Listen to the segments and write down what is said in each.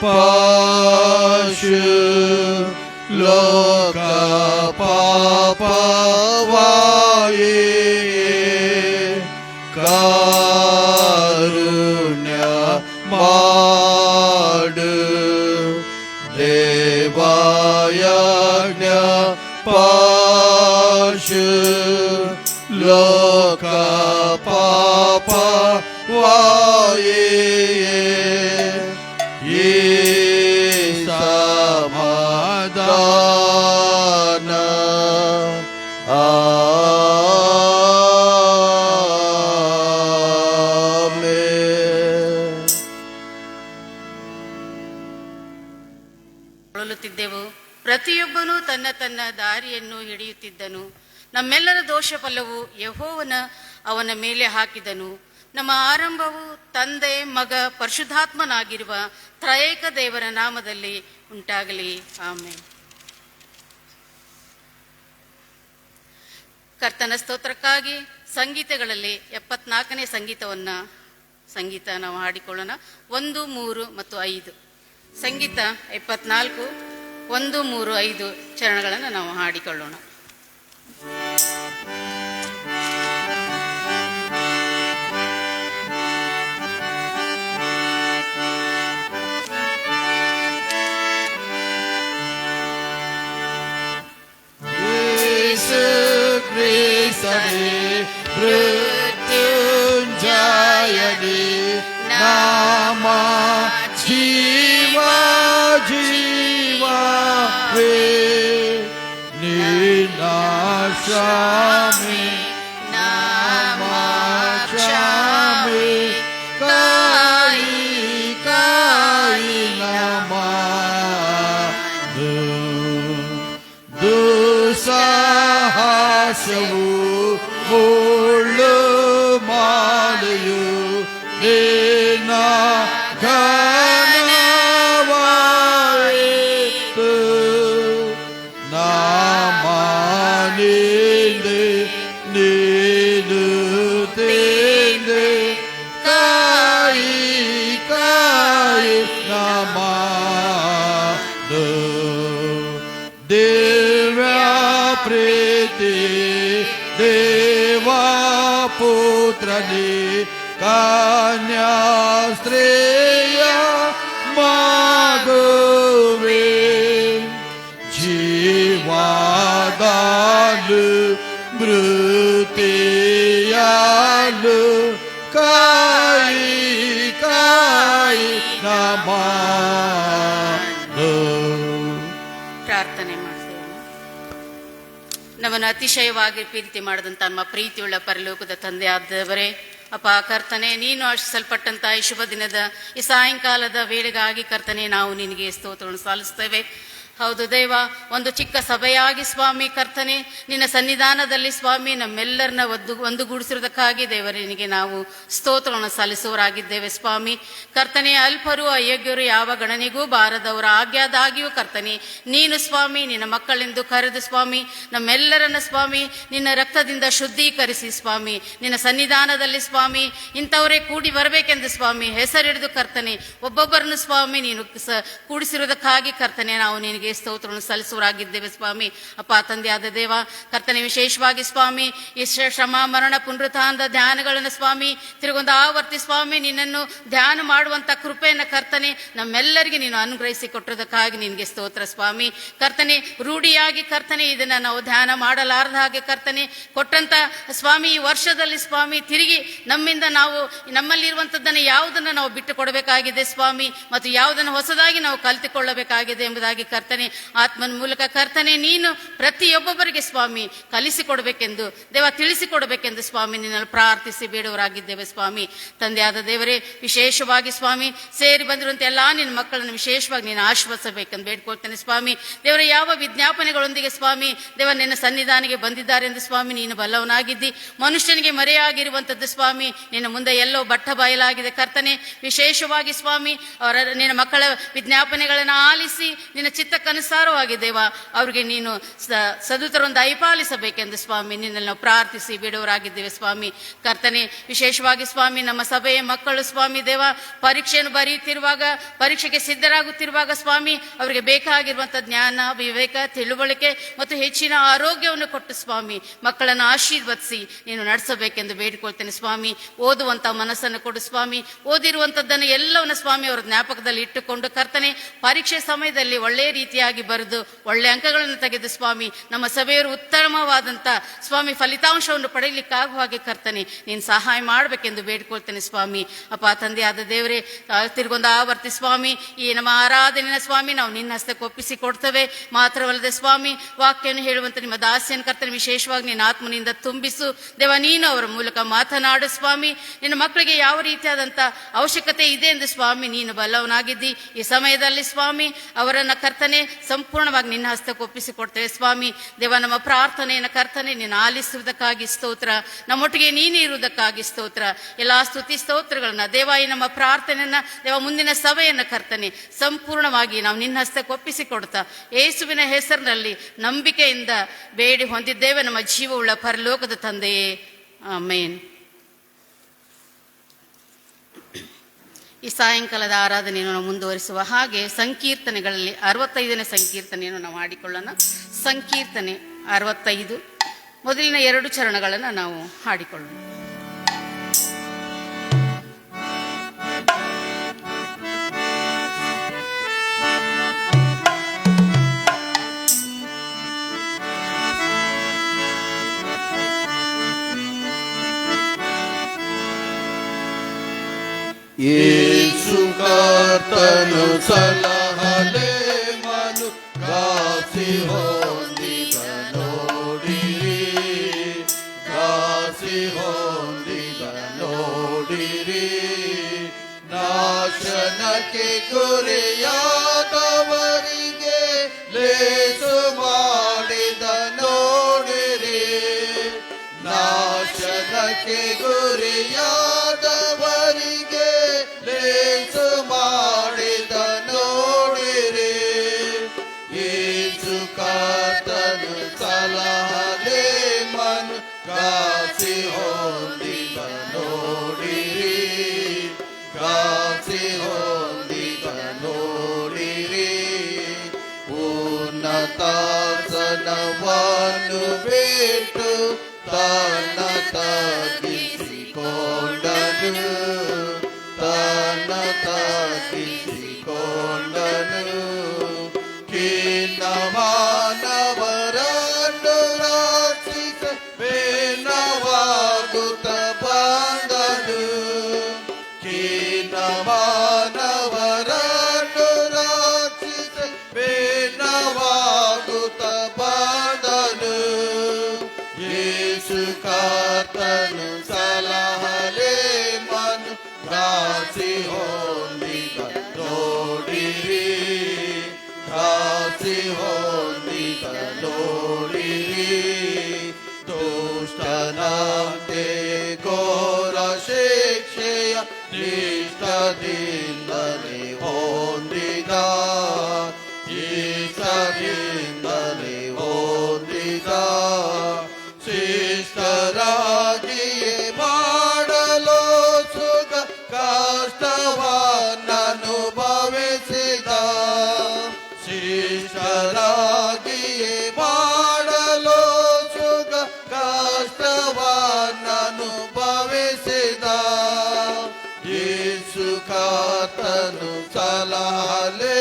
ಪಶು ಲೋಕ ಪಾಪವಾಯೇ ಕಾರುಣ್ಯ ಮಾಡು ದೇವಾಯಜ್ಞ ಪಶು ಲೋಕ ಪಾಪವಾಯೇ ಈ ಸಮಾಧಾನ ಪ್ರತಿಯೊಬ್ಬನೂ ತನ್ನ ತನ್ನ ದಾರಿಯನ್ನು ಹಿಡಿಯುತ್ತಿದ್ದನು. ನಮ್ಮೆಲ್ಲರ ದೋಷ ಫಲವು ಯೆಹೋವನ ಅವನ ಮೇಲೆ ಹಾಕಿದನು. ನಮ್ಮ ಆರಂಭವು ತಂದೆ, ಮಗ, ಪರಿಶುದ್ಧಾತ್ಮನಾಗಿರುವ ತ್ರಯೇಕ ದೇವರ ನಾಮದಲ್ಲಿ ಉಂಟಾಗಲಿ. ಆಮೆನ್. ಕರ್ತನ ಸ್ತೋತ್ರಕ್ಕಾಗಿ ಸಂಗೀತಗಳಲ್ಲಿ 74ನೇ ಸಂಗೀತ ನಾವು ಹಾಡಿಕೊಳ್ಳೋಣ. 1, 3 ಮತ್ತು 5. ಸಂಗೀತ 74, 1, 3, 5 ಚರಣಗಳನ್ನು ನಾವು ಹಾಡಿಕೊಳ್ಳೋಣ. ಮೃತ್ಯುಂಜಯನಿ ನಾಮ ಜೀವ ಜೀವವೇ ನಿನಾಶಾಮಿ ನಾಮ ಕ್ಷಾಮಿ ಕಾಯಿ ಕಾಯಿ ನಮ ದುಸ್ಸಾಹಸವು ಮುಳ್ಳು ಮಾಲೆಯು ನಿನ್ನ ಘನವಾಯಿತು ನಾಮಾನಿಂದೆ ನೀನು ತಿಂದೆ ಕಾಯಿ ಕಾಯಿ ನಮ ದಿವ್ಯ ಪ್ರೀತಿ ದೇವಾ ಪುತ್ರನೇ ಕನ್ಯಾ ಸ್ತ್ರೀಯ ಮಗುವೆ ಜೀವಾದಾಲು ಮೃತಿಯಾಲು ಕಾಯಿ ಕಾಯಿ ನಮ ಪ್ರಾರ್ಥನೆ ಮಾಡ್ತೇವೆ. ನಮ್ಮನ್ನು ಅತಿಶಯವಾಗಿ ಪ್ರೀತಿ ಮಾಡಿದಂಥ ನಮ್ಮ ಪ್ರೀತಿಯುಳ್ಳ ಪರಲೋಕದ ತಂದೆ ಆದವರೇ, ಅಪ್ಪ ಕರ್ತನೆ, ನೀನು ಆಶಿಸಲ್ಪಟ್ಟಂತಹ ಈ ಶುಭ ದಿನದ ಈ ಸಾಯಂಕಾಲದ ವೇಳೆಗಾಗಿ ಕರ್ತನೆ ನಾವು ನಿನಗೆ ಸ್ತೋತ್ರವನ್ನು ಸಲ್ಲಿಸ್ತೇವೆ. ಹೌದು ದೇವ, ಒಂದು ಚಿಕ್ಕ ಸಭೆಯಾಗಿ ಸ್ವಾಮಿ ಕರ್ತನೆ ನಿನ್ನ ಸನ್ನಿಧಾನದಲ್ಲಿ ಸ್ವಾಮಿ ನಮ್ಮೆಲ್ಲರನ್ನ ಒಂದುಗೂಡಿಸಿರುವುದಕ್ಕಾಗಿ ದೇವರನಿಗೆ ನಾವು ಸ್ತೋತ್ರವನ್ನು ಸಲ್ಲಿಸುವರಾಗಿದ್ದೇವೆ ಸ್ವಾಮಿ. ಕರ್ತನೆ, ಅಲ್ಪರು ಅಯೋಗ್ಯರು ಯಾವ ಗಣನೆಗೂ ಬಾರದವರ ಆಜ್ಞಾದಾಗಿಯೂ ಕರ್ತನೆ ನೀನು ಸ್ವಾಮಿ ನಿನ್ನ ಮಕ್ಕಳೆಂದು ಕರೆದು ಸ್ವಾಮಿ ನಮ್ಮೆಲ್ಲರನ್ನ ಸ್ವಾಮಿ ನಿನ್ನ ರಕ್ತದಿಂದ ಶುದ್ಧೀಕರಿಸಿ ಸ್ವಾಮಿ ನಿನ್ನ ಸನ್ನಿಧಾನದಲ್ಲಿ ಸ್ವಾಮಿ ಇಂಥವರೇ ಕೂಡಿ ಬರಬೇಕೆಂದು ಸ್ವಾಮಿ ಹೆಸರಿಡಿದು ಕರ್ತನೆ ಒಬ್ಬೊಬ್ಬರನ್ನು ಸ್ವಾಮಿ ನೀನು ಕೂಡಿಸಿರುವುದಕ್ಕಾಗಿ ಕರ್ತನೆ ನಾವು ನಿನಗೆ ಸ್ತೋತ್ರವನ್ನು ಸಲ್ಲಿಸುವರಾಗಿದ್ದೇವೆ ಸ್ವಾಮಿ. ಅಪ್ಪ ತಂದೆಯಾದ ದೇವ ಕರ್ತನೆ, ವಿಶೇಷವಾಗಿ ಸ್ವಾಮಿ ಈ ಶ್ರಮ ಮರಣ ಪುನರುತ್ಥಾನದ ಧ್ಯಾನಗಳನ್ನು ಸ್ವಾಮಿ ತಿರುಗೊಂದು ಆವರ್ತಿ ಸ್ವಾಮಿ ನಿನ್ನನ್ನು ಧ್ಯಾನ ಮಾಡುವಂತ ಕೃಪೆಯನ್ನು ಕರ್ತನೆ ನಮ್ಮೆಲ್ಲರಿಗೆ ನೀನು ಅನುಗ್ರಹಿಸಿ ಕೊಟ್ಟಿರುವುದಕ್ಕಾಗಿ ನಿನಗೆ ಸ್ತೋತ್ರ ಸ್ವಾಮಿ. ಕರ್ತನೆ, ರೂಢಿಯಾಗಿ ಕರ್ತನೆ ಇದನ್ನ ನಾವು ಧ್ಯಾನ ಮಾಡಲಾರದ ಹಾಗೆ ಕರ್ತನೆ ಕೊಟ್ಟಂತ ಸ್ವಾಮಿ ಈ ವರ್ಷದಲ್ಲಿ ಸ್ವಾಮಿ ತಿರುಗಿ ನಮ್ಮಿಂದ ನಾವು ನಮ್ಮಲ್ಲಿರುವಂತದ್ದನ್ನು ಯಾವುದನ್ನು ನಾವು ಬಿಟ್ಟು ಕೊಡಬೇಕಾಗಿದೆ ಸ್ವಾಮಿ ಮತ್ತು ಯಾವುದನ್ನು ಹೊಸದಾಗಿ ನಾವು ಕಲಿತುಕೊಳ್ಳಬೇಕಾಗಿದೆ ಎಂಬುದಾಗಿ ಕರ್ತನೆ ಆತ್ಮನ ಮೂಲಕ ಕರ್ತನೆ ನೀನು ಪ್ರತಿಯೊಬ್ಬೊಬ್ಬರಿಗೆ ಸ್ವಾಮಿ ಕಲಿಸಿಕೊಡ್ಬೇಕೆಂದು ದೇವ ತಿಳಿಸಿಕೊಡ್ಬೇಕೆಂದು ಸ್ವಾಮಿ ನಿನ್ನಲ್ಲಿ ಪ್ರಾರ್ಥಿಸಿ ಬೇಡುವರಾಗಿದ್ದೇವೆ ಸ್ವಾಮಿ. ತಂದೆಯಾದ ದೇವರೇ, ವಿಶೇಷವಾಗಿ ಸ್ವಾಮಿ ಸೇರಿ ಬಂದಿರುವಂತೆ ಎಲ್ಲಾ ನಿನ್ನ ಮಕ್ಕಳನ್ನು ವಿಶೇಷವಾಗಿ ನೀನು ಆಶ್ವಾಸಬೇಕೆಂದು ಬೇಡ್ಕೊಳ್ತೇನೆ ಸ್ವಾಮಿ. ದೇವರ ಯಾವ ವಿಜ್ಞಾಪನೆಗಳೊಂದಿಗೆ ಸ್ವಾಮಿ ದೇವ ನಿನ್ನ ಸನ್ನಿಧಾನಿಗೆ ಬಂದಿದ್ದಾರೆ ಎಂದು ಸ್ವಾಮಿ ನೀನು ಬಲ್ಲವನಾಗಿದ್ದಿ. ಮನುಷ್ಯನಿಗೆ ಮರೆಯಾಗಿರುವಂಥದ್ದು ಸ್ವಾಮಿ ನಿನ್ನ ಮುಂದೆ ಎಲ್ಲೋ ಬಟ್ಟ ಬಯಲಾಗಿದೆ ಕರ್ತನೆ. ವಿಶೇಷವಾಗಿ ಸ್ವಾಮಿ ಅವರ ನಿನ್ನ ಮಕ್ಕಳ ವಿಜ್ಞಾಪನೆಗಳನ್ನು ಆಲಿಸಿ ನಿನ್ನ ಚಿತ್ತ ಚಿತ್ತಕ್ಕನುಸಾರವಾಗಿ ದೇವ ಅವರಿಗೆ ನೀನು ಸದುತರೊಂದು ದಯಪಾಲಿಸಬೇಕೆಂದು ಸ್ವಾಮಿ ನಿನ್ನಲ್ಲಿ ನಾವು ಪ್ರಾರ್ಥಿಸಿ ಬಿಡುವರಾಗಿದ್ದೇವೆ ಸ್ವಾಮಿ. ಕರ್ತನೆ, ವಿಶೇಷವಾಗಿ ಸ್ವಾಮಿ ನಮ್ಮ ಸಭೆಯ ಮಕ್ಕಳು ಸ್ವಾಮಿ ದೇವ ಪರೀಕ್ಷೆಯನ್ನು ಬರೆಯುತ್ತಿರುವಾಗ, ಪರೀಕ್ಷೆಗೆ ಸಿದ್ಧರಾಗುತ್ತಿರುವಾಗ ಸ್ವಾಮಿ ಅವರಿಗೆ ಬೇಕಾಗಿರುವಂಥ ಜ್ಞಾನ, ವಿವೇಕ, ತಿಳುವಳಿಕೆ ಮತ್ತು ಹೆಚ್ಚಿನ ಆರೋಗ್ಯವನ್ನು ಕೊಟ್ಟು ಸ್ವಾಮಿ ಮಕ್ಕಳನ್ನು ಆಶೀರ್ವದಿಸಿ ನೀನು ನಡೆಸಬೇಕೆಂದು ಬೇಡಿಕೊಳ್ತೇನೆ ಸ್ವಾಮಿ. ಓದುವಂಥ ಮನಸ್ಸನ್ನು ಕೊಡು ಸ್ವಾಮಿ. ಓದಿರುವಂಥದ್ದನ್ನು ಎಲ್ಲವನ್ನು ಸ್ವಾಮಿ ಅವರ ಜ್ಞಾಪಕದಲ್ಲಿ ಇಟ್ಟುಕೊಂಡು ಕರ್ತನೆ ಪರೀಕ್ಷೆ ಸಮಯದಲ್ಲಿ ಒಳ್ಳೆಯ ರೀತಿಯಾಗಿ ಬರೆದು ಒಳ್ಳೆ ಅಂಕಗಳನ್ನು ತೆಗೆದು ಸ್ವಾಮಿ ನಮ್ಮ ಸಭೆಯವರು ಉತ್ತಮವಾದಂಥ ಸ್ವಾಮಿ ಫಲಿತಾಂಶವನ್ನು ಪಡೆಯಲಿಕ್ಕಾಗುವ ಹಾಗೆ ಕರ್ತನೆ ನೀನು ಸಹಾಯ ಮಾಡಬೇಕೆಂದು ಬೇಡಿಕೊಳ್ತೇನೆ ಸ್ವಾಮಿ. ಅಪ್ಪ ತಂದೆಯಾದ ದೇವರೇ, ತಿರುಗೊಂದು ಆವರ್ತಿ ಸ್ವಾಮಿ ಈ ನಮ್ಮ ಆರಾಧನೆಯ ಸ್ವಾಮಿ ನಾವು ನಿನ್ನ ಹಸ್ತಕ್ಕೆ ಒಪ್ಪಿಸಿ ಕೊಡ್ತೇವೆ. ಮಾತ್ರವಲ್ಲದೆ ಸ್ವಾಮಿ ವಾಕ್ಯವನ್ನು ಹೇಳುವಂತ ನಿಮ್ಮ ದಾಸಿಯನ್ನು ಕರ್ತನೆ ವಿಶೇಷವಾಗಿ ನಿನ್ನ ಆತ್ಮನಿಂದ ತುಂಬಿಸು ದೇವ. ನೀನು ಅವರ ಮೂಲಕ ಮಾತನಾಡು ಸ್ವಾಮಿ. ನಿನ್ನ ಮಕ್ಕಳಿಗೆ ಯಾವ ರೀತಿಯಾದಂಥ ಅವಶ್ಯಕತೆ ಇದೆ ಎಂದು ಸ್ವಾಮಿ ನೀನು ಬಲ್ಲವನಾಗಿದ್ದಿ. ಈ ಸಮಯದಲ್ಲಿ ಸ್ವಾಮಿ ಅವರನ್ನ ಕರ್ತನೆ ಸಂಪೂರ್ಣವಾಗಿ ನಿನ್ನ ಹಸ್ತಕ್ಕೆ ಒಪ್ಪಿಸಿ ಕೊಡ್ತೇವೆ ಸ್ವಾಮಿ ದೇವ. ನಮ್ಮ ಪ್ರಾರ್ಥನೆಯನ್ನು ಕರ್ತನೆ ನೀನು ಆಲಿಸುವುದಕ್ಕಾಗಿ ಸ್ತೋತ್ರ, ನಮ್ಮೊಟ್ಟಿಗೆ ನೀನು ಇರುವುದಕ್ಕಾಗಿ ಸ್ತೋತ್ರ. ಎಲ್ಲಾ ಸ್ತುತಿ ಸ್ತೋತ್ರಗಳನ್ನ ದೇವ ಈ ನಮ್ಮ ಪ್ರಾರ್ಥನೆಯನ್ನ ದೇವ ಮುಂದಿನ ಸಭೆಯನ್ನು ಕರ್ತನೆ ಸಂಪೂರ್ಣವಾಗಿ ನಾವು ನಿನ್ನ ಹಸ್ತಕ್ಕೆ ಒಪ್ಪಿಸಿ ಕೊಡ್ತಾ ಯೇಸುವಿನ ಹೆಸರಿನಲ್ಲಿ ನಂಬಿಕೆಯಿಂದ ಬೇಡಿ ಹೊಂದಿದ್ದೇವೆ ನಮ್ಮ ಜೀವವುಳ್ಳ ಪರಲೋಕದ ತಂದೆಯೇ, ಆಮೇನ್. ಈ ಸಾಯಂಕಾಲದ ಆರಾಧನೆಯನ್ನು ನಾವು ಮುಂದುವರಿಸುವ ಹಾಗೆ ಸಂಕೀರ್ತನೆಗಳಲ್ಲಿ 65ನೇ ಸಂಕೀರ್ತನೆಯನ್ನು ನಾವು ಹಾಡಿಕೊಳ್ಳೋಣ. ಸಂಕೀರ್ತನೆ 65 ಮೊದಲಿನ 2 ಚರಣಗಳನ್ನು ನಾವು ಹಾಡಿಕೊಳ್ಳೋಣ. ಯೇಸು ಕರ್ತನು ಸಲಹಲೆ ಮನು ಗಾಸಿ ಹೊಂದಿದ ನೋಡಿರಿ, ಗಾಸಿ ಹೊಂದಿದ ನೋಡಿರಿ. ನಾಶನಕ್ಕೆ ಗುರಿಯಾದವರಿಗೆ ಲೇಸು ಮಾಡಿದ ನೋಡಿರಿ, ನಾಶನಕ್ಕೆ ಗುರಿಯಾದವರಿಗೆ ಲೇಸು ಮಾಡಿದ ನೋಡಿರಿ. ಯೇಸು ಕರ್ತನು ಸಲಹಲೆ ಮನು ಗಾಸಿ ಹೊಂದಿದ ನೋಡಿರಿ, ಗಾಸಿ ಹೊಂದಿದ ನೋಡಿರಿ. ಉನ್ನತಾಸನವನ್ನು ಬಿಟ್ಟು ತನ್ನ ತಗ್ಗಿಸಿಕೊಂಡನು, ತನ್ನ ತಗ್ಗಿಸಿಕೊಂಡನು. ಖಿನ್ನಮಾನವರನ್ನು ರಕ್ಷಿಸ ಬೇನವಾಗುತ್ತ ಬಂದನು, ಖಿನ್ನಮಾನವರನ್ನು ರಕ್ಷಿಸ ಬೇನವಾಗುತ್ತ ಬಂದನು. ಯೇಸು ಕರ್ತನು ಸಲಹಲೆ ಮನು ಗಾಸಿ ಹೊಂದಿದ ನೋಡಿರಿ, ಗಾಸಿ ಹೊಂದಿದ ನೋಡಿರಿ. ದುಷ್ಟನಂತೆ ಘೋರ ಶಿಕ್ಷೆಯ ಇಷ್ಟದಿಂದಲೇ ಹೊಂದಿದ, ಇಷ್ಟದಿಂದಲೇ ಹೊಂದಿದ. ಶಿಷ್ಟರಾಗಿಯೇ ಮಾಡಲು ಸುಖ ಕಷ್ಟವನ್ನನುಭವಿಸಿದ, ಶಿಷ್ಟರಾಗಿಯೇ ಮಾಡಲು ಸುಖ ಕಷ್ಟವನ್ನನುಭವಿಸಿದ. ಯೇಸು ಕರ್ತನು ಸಲಹಲೆ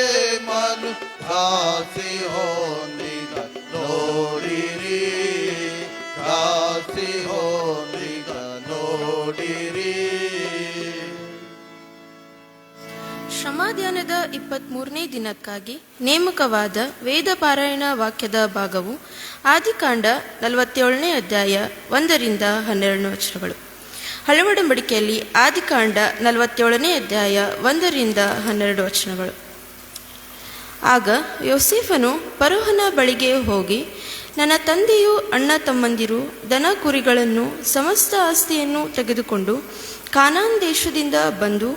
ಮನು ಗಾಸಿ ಹೊಂದಿದ ನೋಡಿರಿ, ಗಾಸಿ ಹೊಂದಿದ ನೋಡಿರಿ. ಶ್ರಮಾಧ್ಯಾನದ 23ನೇ ದಿನಕ್ಕಾಗಿ ನೇಮಕವಾದ ವೇದ ಪಾರಾಯಣ ವಾಕ್ಯದ ಭಾಗವು ಆದಿಕಾಂಡ 47ನೇ ಅಧ್ಯಾಯ 1ರಿಂದ 12 ವಚನಗಳು. ಹಳವಡಂಬಡಿಕೆಯಲ್ಲಿ ಆದಿಕಾಂಡ 47ನೇ ಅಧ್ಯಾಯ 1ರಿಂದ 12 ವಚನಗಳು. ಆಗ ಯೋಸೇಫನು ಫರೋಹನ ಬಳಿಗೆ ಹೋಗಿ, ನನ್ನ ತಂದೆಯು ಅಣ್ಣ ತಮ್ಮಂದಿರು ದನ ಕುರಿಗಳನ್ನು ಸಮಸ್ತ ಆಸ್ತಿಯನ್ನು ತೆಗೆದುಕೊಂಡು ಕಾನಾನ್ ದೇಶದಿಂದ ಬಂದು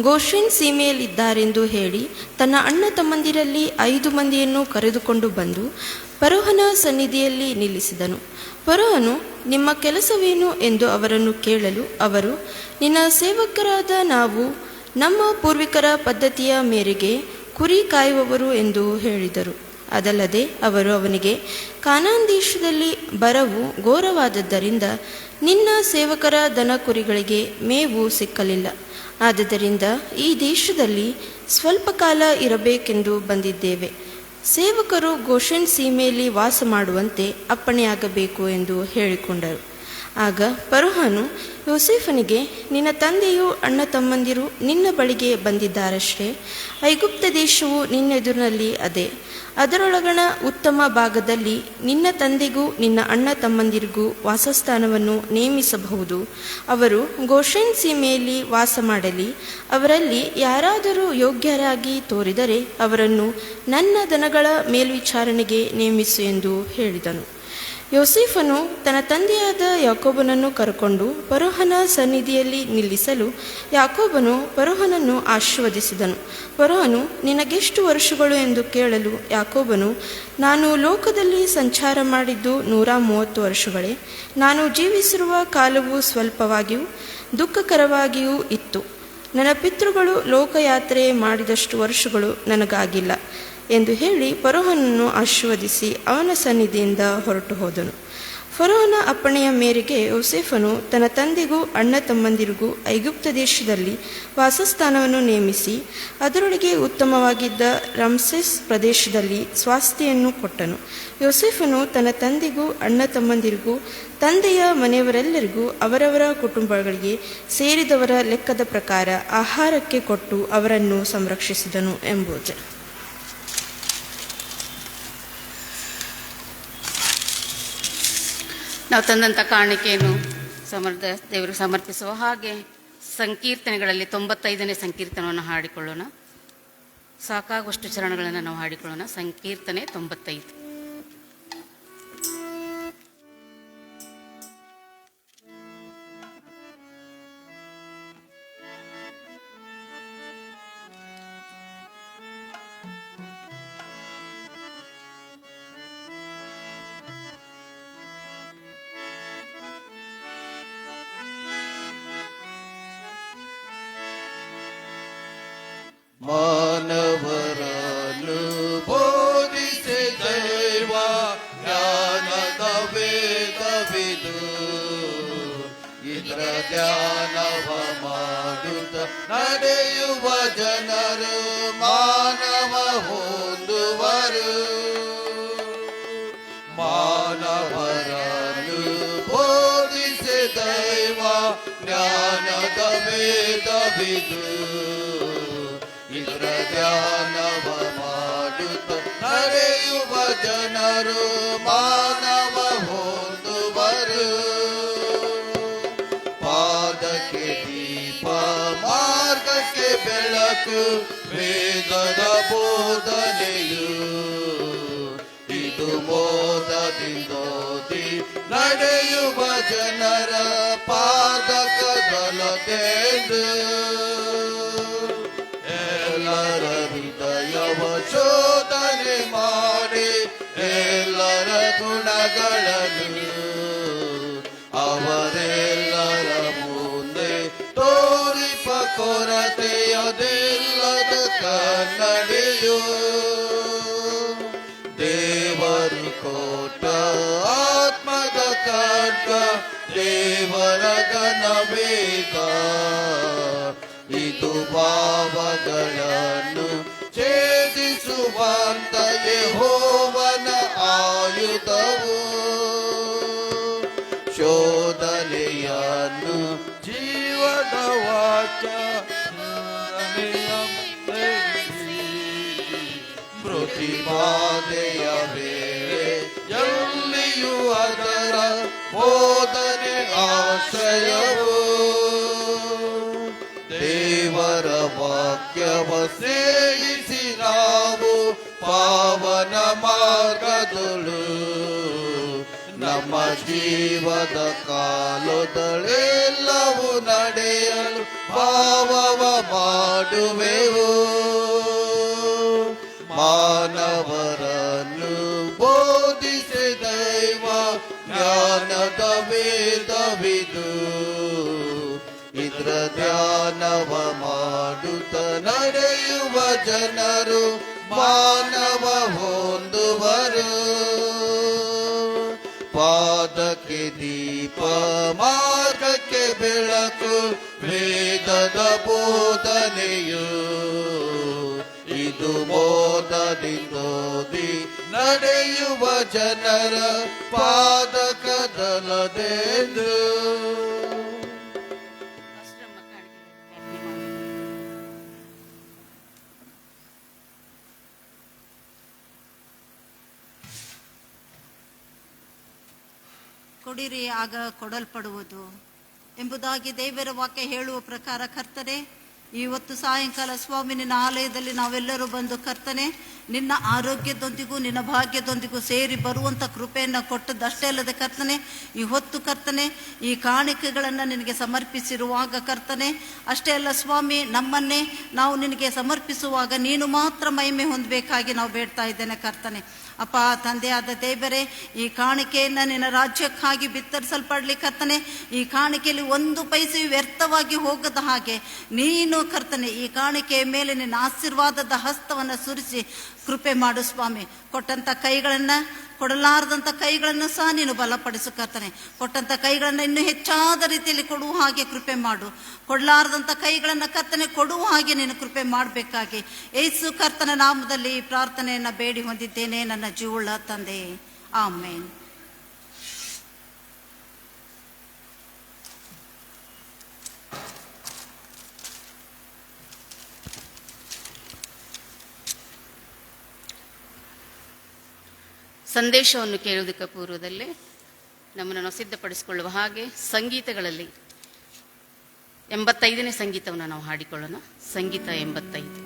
ಗೋಷೆನ್ ಸೀಮೆಯಲ್ಲಿದ್ದಾರೆಂದು ಹೇಳಿ ತನ್ನ ಅಣ್ಣ ತಮ್ಮಂದಿರಲ್ಲಿ 5 ಮಂದಿಯನ್ನು ಕರೆದುಕೊಂಡು ಬಂದು ಫರೋಹನ ಸನ್ನಿಧಿಯಲ್ಲಿ ನಿಲ್ಲಿಸಿದನು. ಫರೋಹನು, ನಿಮ್ಮ ಕೆಲಸವೇನು ಎಂದು ಅವರನ್ನು ಕೇಳಲು ಅವರು, ನಿನ್ನ ಸೇವಕರಾದ ನಾವು ನಮ್ಮ ಪೂರ್ವಿಕರ ಪದ್ಧತಿಯ ಮೇರೆಗೆ ಕುರಿ ಕಾಯುವವರು ಎಂದು ಹೇಳಿದರು. ಅದಲ್ಲದೆ ಅವರು ಅವನಿಗೆ, ಕಾನಾನ್ ದೇಶದಲ್ಲಿ ಬರವು ಘೋರವಾದದ್ದರಿಂದ ನಿನ್ನ ಸೇವಕರ ದನ ಕುರಿಗಳಿಗೆ ಮೇವು ಸಿಕ್ಕಲಿಲ್ಲ. ಆದುದರಿಂದ ಈ ದೇಶದಲ್ಲಿ ಸ್ವಲ್ಪ ಕಾಲ ಇರಬೇಕೆಂದು ಬಂದಿದ್ದೇವೆ. ಸೇವಕರು ಗೋಷೆನ್ ಸೀಮೆಯಲ್ಲಿ ವಾಸ ಮಾಡುವಂತೆ ಅಪ್ಪಣೆಯಾಗಬೇಕು ಎಂದು ಹೇಳಿಕೊಂಡರು. ಆಗ ಫರೋಹನು ಯೋಸೇಫನಿಗೆ, ನಿನ್ನ ತಂದೆಯು ಅಣ್ಣ ತಮ್ಮಂದಿರು ನಿನ್ನ ಬಳಿಗೆ ಬಂದಿದ್ದಾರಷ್ಟೇ. ಐಗುಪ್ತ ದೇಶವು ನಿನ್ನೆದುರಿನಲ್ಲಿ ಅದೇ. ಅದರೊಳಗಣ ಉತ್ತಮ ಭಾಗದಲ್ಲಿ ನಿನ್ನ ತಂದೆಗೂ ನಿನ್ನ ಅಣ್ಣ ತಮ್ಮಂದಿರಿಗೂ ವಾಸಸ್ಥಾನವನ್ನು ನೇಮಿಸಬಹುದು. ಅವರು ಗೋಷೆನ್ ಸೀಮೆಯಲ್ಲಿ ವಾಸ ಮಾಡಲಿ. ಅವರಲ್ಲಿ ಯಾರಾದರೂ ಯೋಗ್ಯರಾಗಿ ತೋರಿದರೆ ಅವರನ್ನು ನನ್ನ ದನಗಳ ಮೇಲ್ವಿಚಾರಣೆಗೆ ನೇಮಿಸು ಎಂದು ಹೇಳಿದನು. ಯೋಸೇಫನು ತನ್ನ ತಂದೆಯಾದ ಯಾಕೋಬನನ್ನು ಕರೆಕೊಂಡು ಫರೋಹನ ಸನ್ನಿಧಿಯಲ್ಲಿ ನಿಲ್ಲಿಸಲು ಯಾಕೋಬನು ಫರೋಹನನ್ನು ಆಶೀರ್ವದಿಸಿದನು. ಫರೋಹನು, ನಿನಗೆಷ್ಟು ವರ್ಷಗಳು ಎಂದು ಕೇಳಲು ಯಾಕೋಬನು, ನಾನು ಲೋಕದಲ್ಲಿ ಸಂಚಾರ ಮಾಡಿದ್ದು 130 ವರ್ಷಗಳೇ. ನಾನು ಜೀವಿಸಿರುವ ಕಾಲವು ಸ್ವಲ್ಪವಾಗಿಯೂ ದುಃಖಕರವಾಗಿಯೂ ಇತ್ತು. ನನ್ನ ಪಿತೃಗಳು ಲೋಕಯಾತ್ರೆ ಮಾಡಿದಷ್ಟು ವರ್ಷಗಳು ನನಗಾಗಿಲ್ಲ ಎಂದು ಹೇಳಿ ಫರೋಹನನ್ನು ಆಶೀರ್ವದಿಸಿ ಅವನ ಸನ್ನಿಧಿಯಿಂದ ಹೊರಟು ಹೋದನು. ಫರೋಹನ ಅಪ್ಪಣೆಯ ಮೇರೆಗೆ ಯೋಸೇಫನು ತನ್ನ ತಂದೆಗೂ ಅಣ್ಣ ತಮ್ಮಂದಿರಿಗೂ ಐಗುಪ್ತ ದೇಶದಲ್ಲಿ ವಾಸಸ್ಥಾನವನ್ನು ನೇಮಿಸಿ ಅದರೊಳಗೆ ಉತ್ತಮವಾಗಿದ್ದ ರಮ್ಸೆಸ್ ಪ್ರದೇಶದಲ್ಲಿ ಸ್ವಾಸ್ಥ್ಯನ್ನು ಕೊಟ್ಟನು. ಯೋಸೇಫನು ತನ್ನ ತಂದೆಗೂ ಅಣ್ಣ ತಮ್ಮಂದಿರಿಗೂ ತಂದೆಯ ಮನೆಯವರೆಲ್ಲರಿಗೂ ಅವರವರ ಕುಟುಂಬಗಳಿಗೆ ಸೇರಿದವರ ಲೆಕ್ಕದ ಪ್ರಕಾರ ಆಹಾರಕ್ಕೆ ಕೊಟ್ಟು ಅವರನ್ನು ಸಂರಕ್ಷಿಸಿದನು ಎಂಬುದು. ನಾವು ತಂದಂಥ ಕಾಣಿಕೆಯನ್ನು ದೇವರಿಗೆ ಸಮರ್ಪಿಸುವ ಹಾಗೆ ಸಂಕೀರ್ತನೆಗಳಲ್ಲಿ 95ನೇ ಸಂಕೀರ್ತನವನ್ನು ಹಾಡಿಕೊಳ್ಳೋಣ. ಸಾಕಾಗುವಷ್ಟು ಚರಣಗಳನ್ನು ನಾವು ಹಾಡಿಕೊಳ್ಳೋಣ. ಸಂಕೀರ್ತನೆ 95. ಮಾನವರನ್ನು ಬೋಧಿಸಿ ದೈವ ಜ್ಞಾನದ ವೇದವಿದು. ಇದರ ಧ್ಯಾನವ ಮಾಡುತ್ತ ನಡೆಯುವ ಜನರು ಮಾನವ ಹೊಂದುವರು. ಮಾನವರನ್ನು ಬೋಧಿಸಿ ದೈವ ಜ್ಞಾನದ ವೇದವಿದು. ಇದರ ಧ್ಯಾನವ ಮಾಡುತ್ತ ನಡೆಯುವ ಜನರು ಮಾನವ ಹೊಂದುವರು. ಪಾದಕ್ಕೆ ದೀಪ ಮಾರ್ಗಕ್ಕೆ ಬೆಳಕು ವೇದದ ಬೋಧನೆಯು. ಇದು ಮೋದದಿಂದೋದಿ ನಡೆಯುವ ಜನರ ಪಾದಕದಲತೆಂದು. ಎಲ್ಲರ ಹೃದಯವ ಶೋಧನೆ ಮಾಡಿ ಎಲ್ಲರ ಗುಣಗಳನ್ನು ಅವರೆಲ್ಲರ ಮುಂದೆ ತೋರಿಪ ಕೊರತೆಯದೆಲ್ಲದ ಕನ್ನಡಿಯು. ದೇವರು ಕೊಟ್ಟ ಆತ್ಮದ ಖಡ್ಗ ದೇವರ ಘನವೇಗ. ಇದು ಭಾವಗಳನ್ನು ಛೇದಿಸುವಂತ ಯೆಹೋವನ ಆಯುಧವು. ಶೋಧನೆಯನ್ನು ಜೀವದ ವಾಕ್ಯ ಪ್ರತಿಪಾದೆಯ ವೇಳೆ ಎಲ್ಲಿಯೂ ಅದರ ಬೋಧನೆ ಆಶ್ರಯವು. ದೇವರ ವಾಕ್ಯವ ಸೇವಿಸಿ ನಾವು ಪಾವನ ಮಾರ್ಗದೊಳು ನಮ್ಮ ಜೀವದ ಕಾಲದಲ್ಲೆಲ್ಲವೂ ನಡೆಯಲು ಭಾವವ ಮಾಡುವೆವು. ಮಾನವರನ್ನು ಬೋಧಿಸಿ ದೈವ ಜ್ಞಾನದ ವೇದವಿದು. ಇದ್ರ ಧ್ಯಾನವ ಮಾಡುತ್ತ ನಡೆಯುವ ಜನರು ಮಾನವ ಹೊಂದುವರು. ಪಾದಕ್ಕೆ ದೀಪ ಮಾರ್ಗಕ್ಕೆ ಬೆಳಕು ವೇದದ ಬೋಧನೆಯು. ಇದು ಬೋಧದಿಂದೋದಿ ನಡೆಯುವ ಜನರ ಪಾದಕದಲ್ಲದೆಂದು. ಕೊಡಿರಿ ಆಗ ಕೊಡಲ್ಪಡುವುದು ಎಂಬುದಾಗಿ ದೇವರ ವಾಕ್ಯ ಹೇಳುವ ಪ್ರಕಾರ ಕರ್ತನೆ, ಇವತ್ತು ಸಾಯಂಕಾಲ ಸ್ವಾಮಿ ನಿನ್ನ ಆಲಯದಲ್ಲಿ ನಾವೆಲ್ಲರೂ ಬಂದು ಕರ್ತನೆ ನಿನ್ನ ಆರೋಗ್ಯದೊಂದಿಗೂ ನಿನ್ನ ಭಾಗ್ಯದೊಂದಿಗೂ ಸೇರಿ ಬರುವಂಥ ಕೃಪೆಯನ್ನು ಕೊಟ್ಟದ್ದಷ್ಟೇ ಅಲ್ಲದೆ ಕರ್ತನೆ, ಈ ಹೊತ್ತು ಕರ್ತನೆ ಈ ಕಾಣಿಕೆಗಳನ್ನು ನಿನಗೆ ಸಮರ್ಪಿಸಿರುವಾಗ ಕರ್ತನೆ, ಅಷ್ಟೇ ಅಲ್ಲ ಸ್ವಾಮಿ, ನಮ್ಮನ್ನೇ ನಾವು ನಿನಗೆ ಸಮರ್ಪಿಸುವಾಗ ನೀನು ಮಾತ್ರ ಮಹಿಮೆ ಹೊಂದಬೇಕಾಗಿ ನಾವು ಬೇಡ್ತಾ ಇದ್ದೇನೆ ಕರ್ತನೆ. ಅಪ್ಪ ತಂದೆಯಾದ ದೇವರೇ, ಈ ಕಾಣಿಕೆಯನ್ನು ನಿನ್ನ ರಾಜ್ಯಕ್ಕಾಗಿ ಬಿತ್ತರಿಸಲ್ಪಡಲಿ ಕರ್ತನೆ. ಈ ಕಾಣಿಕೆಯಲ್ಲಿ ಒಂದು ಪೈಸೆ ವ್ಯರ್ಥವಾಗಿ ಹೋಗದ ಹಾಗೆ ನೀನು ಕರ್ತನೆ ಈ ಕಾಣಿಕೆಯ ಮೇಲೆ ನಿನ್ನ ಆಶೀರ್ವಾದದ ಹಸ್ತವನ್ನು ಸುರಿಸಿ ಕೃಪೆ ಮಾಡು ಸ್ವಾಮಿ. ಕೊಟ್ಟಂಥ ಕೈಗಳನ್ನು, ಕೊಡಲಾರದಂಥ ಕೈಗಳನ್ನು ಸಹ ನೀನು ಬಲಪಡಿಸು ಕರ್ತನೆ. ಕೊಟ್ಟಂಥ ಕೈಗಳನ್ನು ಇನ್ನೂ ಹೆಚ್ಚಾದ ರೀತಿಯಲ್ಲಿ ಕೊಡುವ ಹಾಗೆ ಕೃಪೆ ಮಾಡು. ಕೊಡಲಾರದಂಥ ಕೈಗಳನ್ನು ಕರ್ತನೆ ಕೊಡುವ ಹಾಗೆ ನೀನು ಕೃಪೆ ಮಾಡಬೇಕಾಗಿ ಯೇಸು ಕರ್ತನ ನಾಮದಲ್ಲಿ ಈ ಪ್ರಾರ್ಥನೆಯನ್ನು ಬೇಡಿ ಹೊಂದಿದ್ದೇನೆ ನನ್ನ ಜೀವಳ ತಂದೆ, ಆಮೇನ್. ಸಂದೇಶವನ್ನು ಕೇಳುವುದಕ್ಕೆ ಪೂರ್ವದಲ್ಲೇ ನಮ್ಮನ್ನು ನಾವು ಸಿದ್ಧಪಡಿಸಿಕೊಳ್ಳುವ ಹಾಗೆ ಸಂಗೀತಗಳಲ್ಲಿ 85ನೇ ಸಂಗೀತವನ್ನು ನಾವು ಹಾಡಿಕೊಳ್ಳೋಣ. ಸಂಗೀತ 85.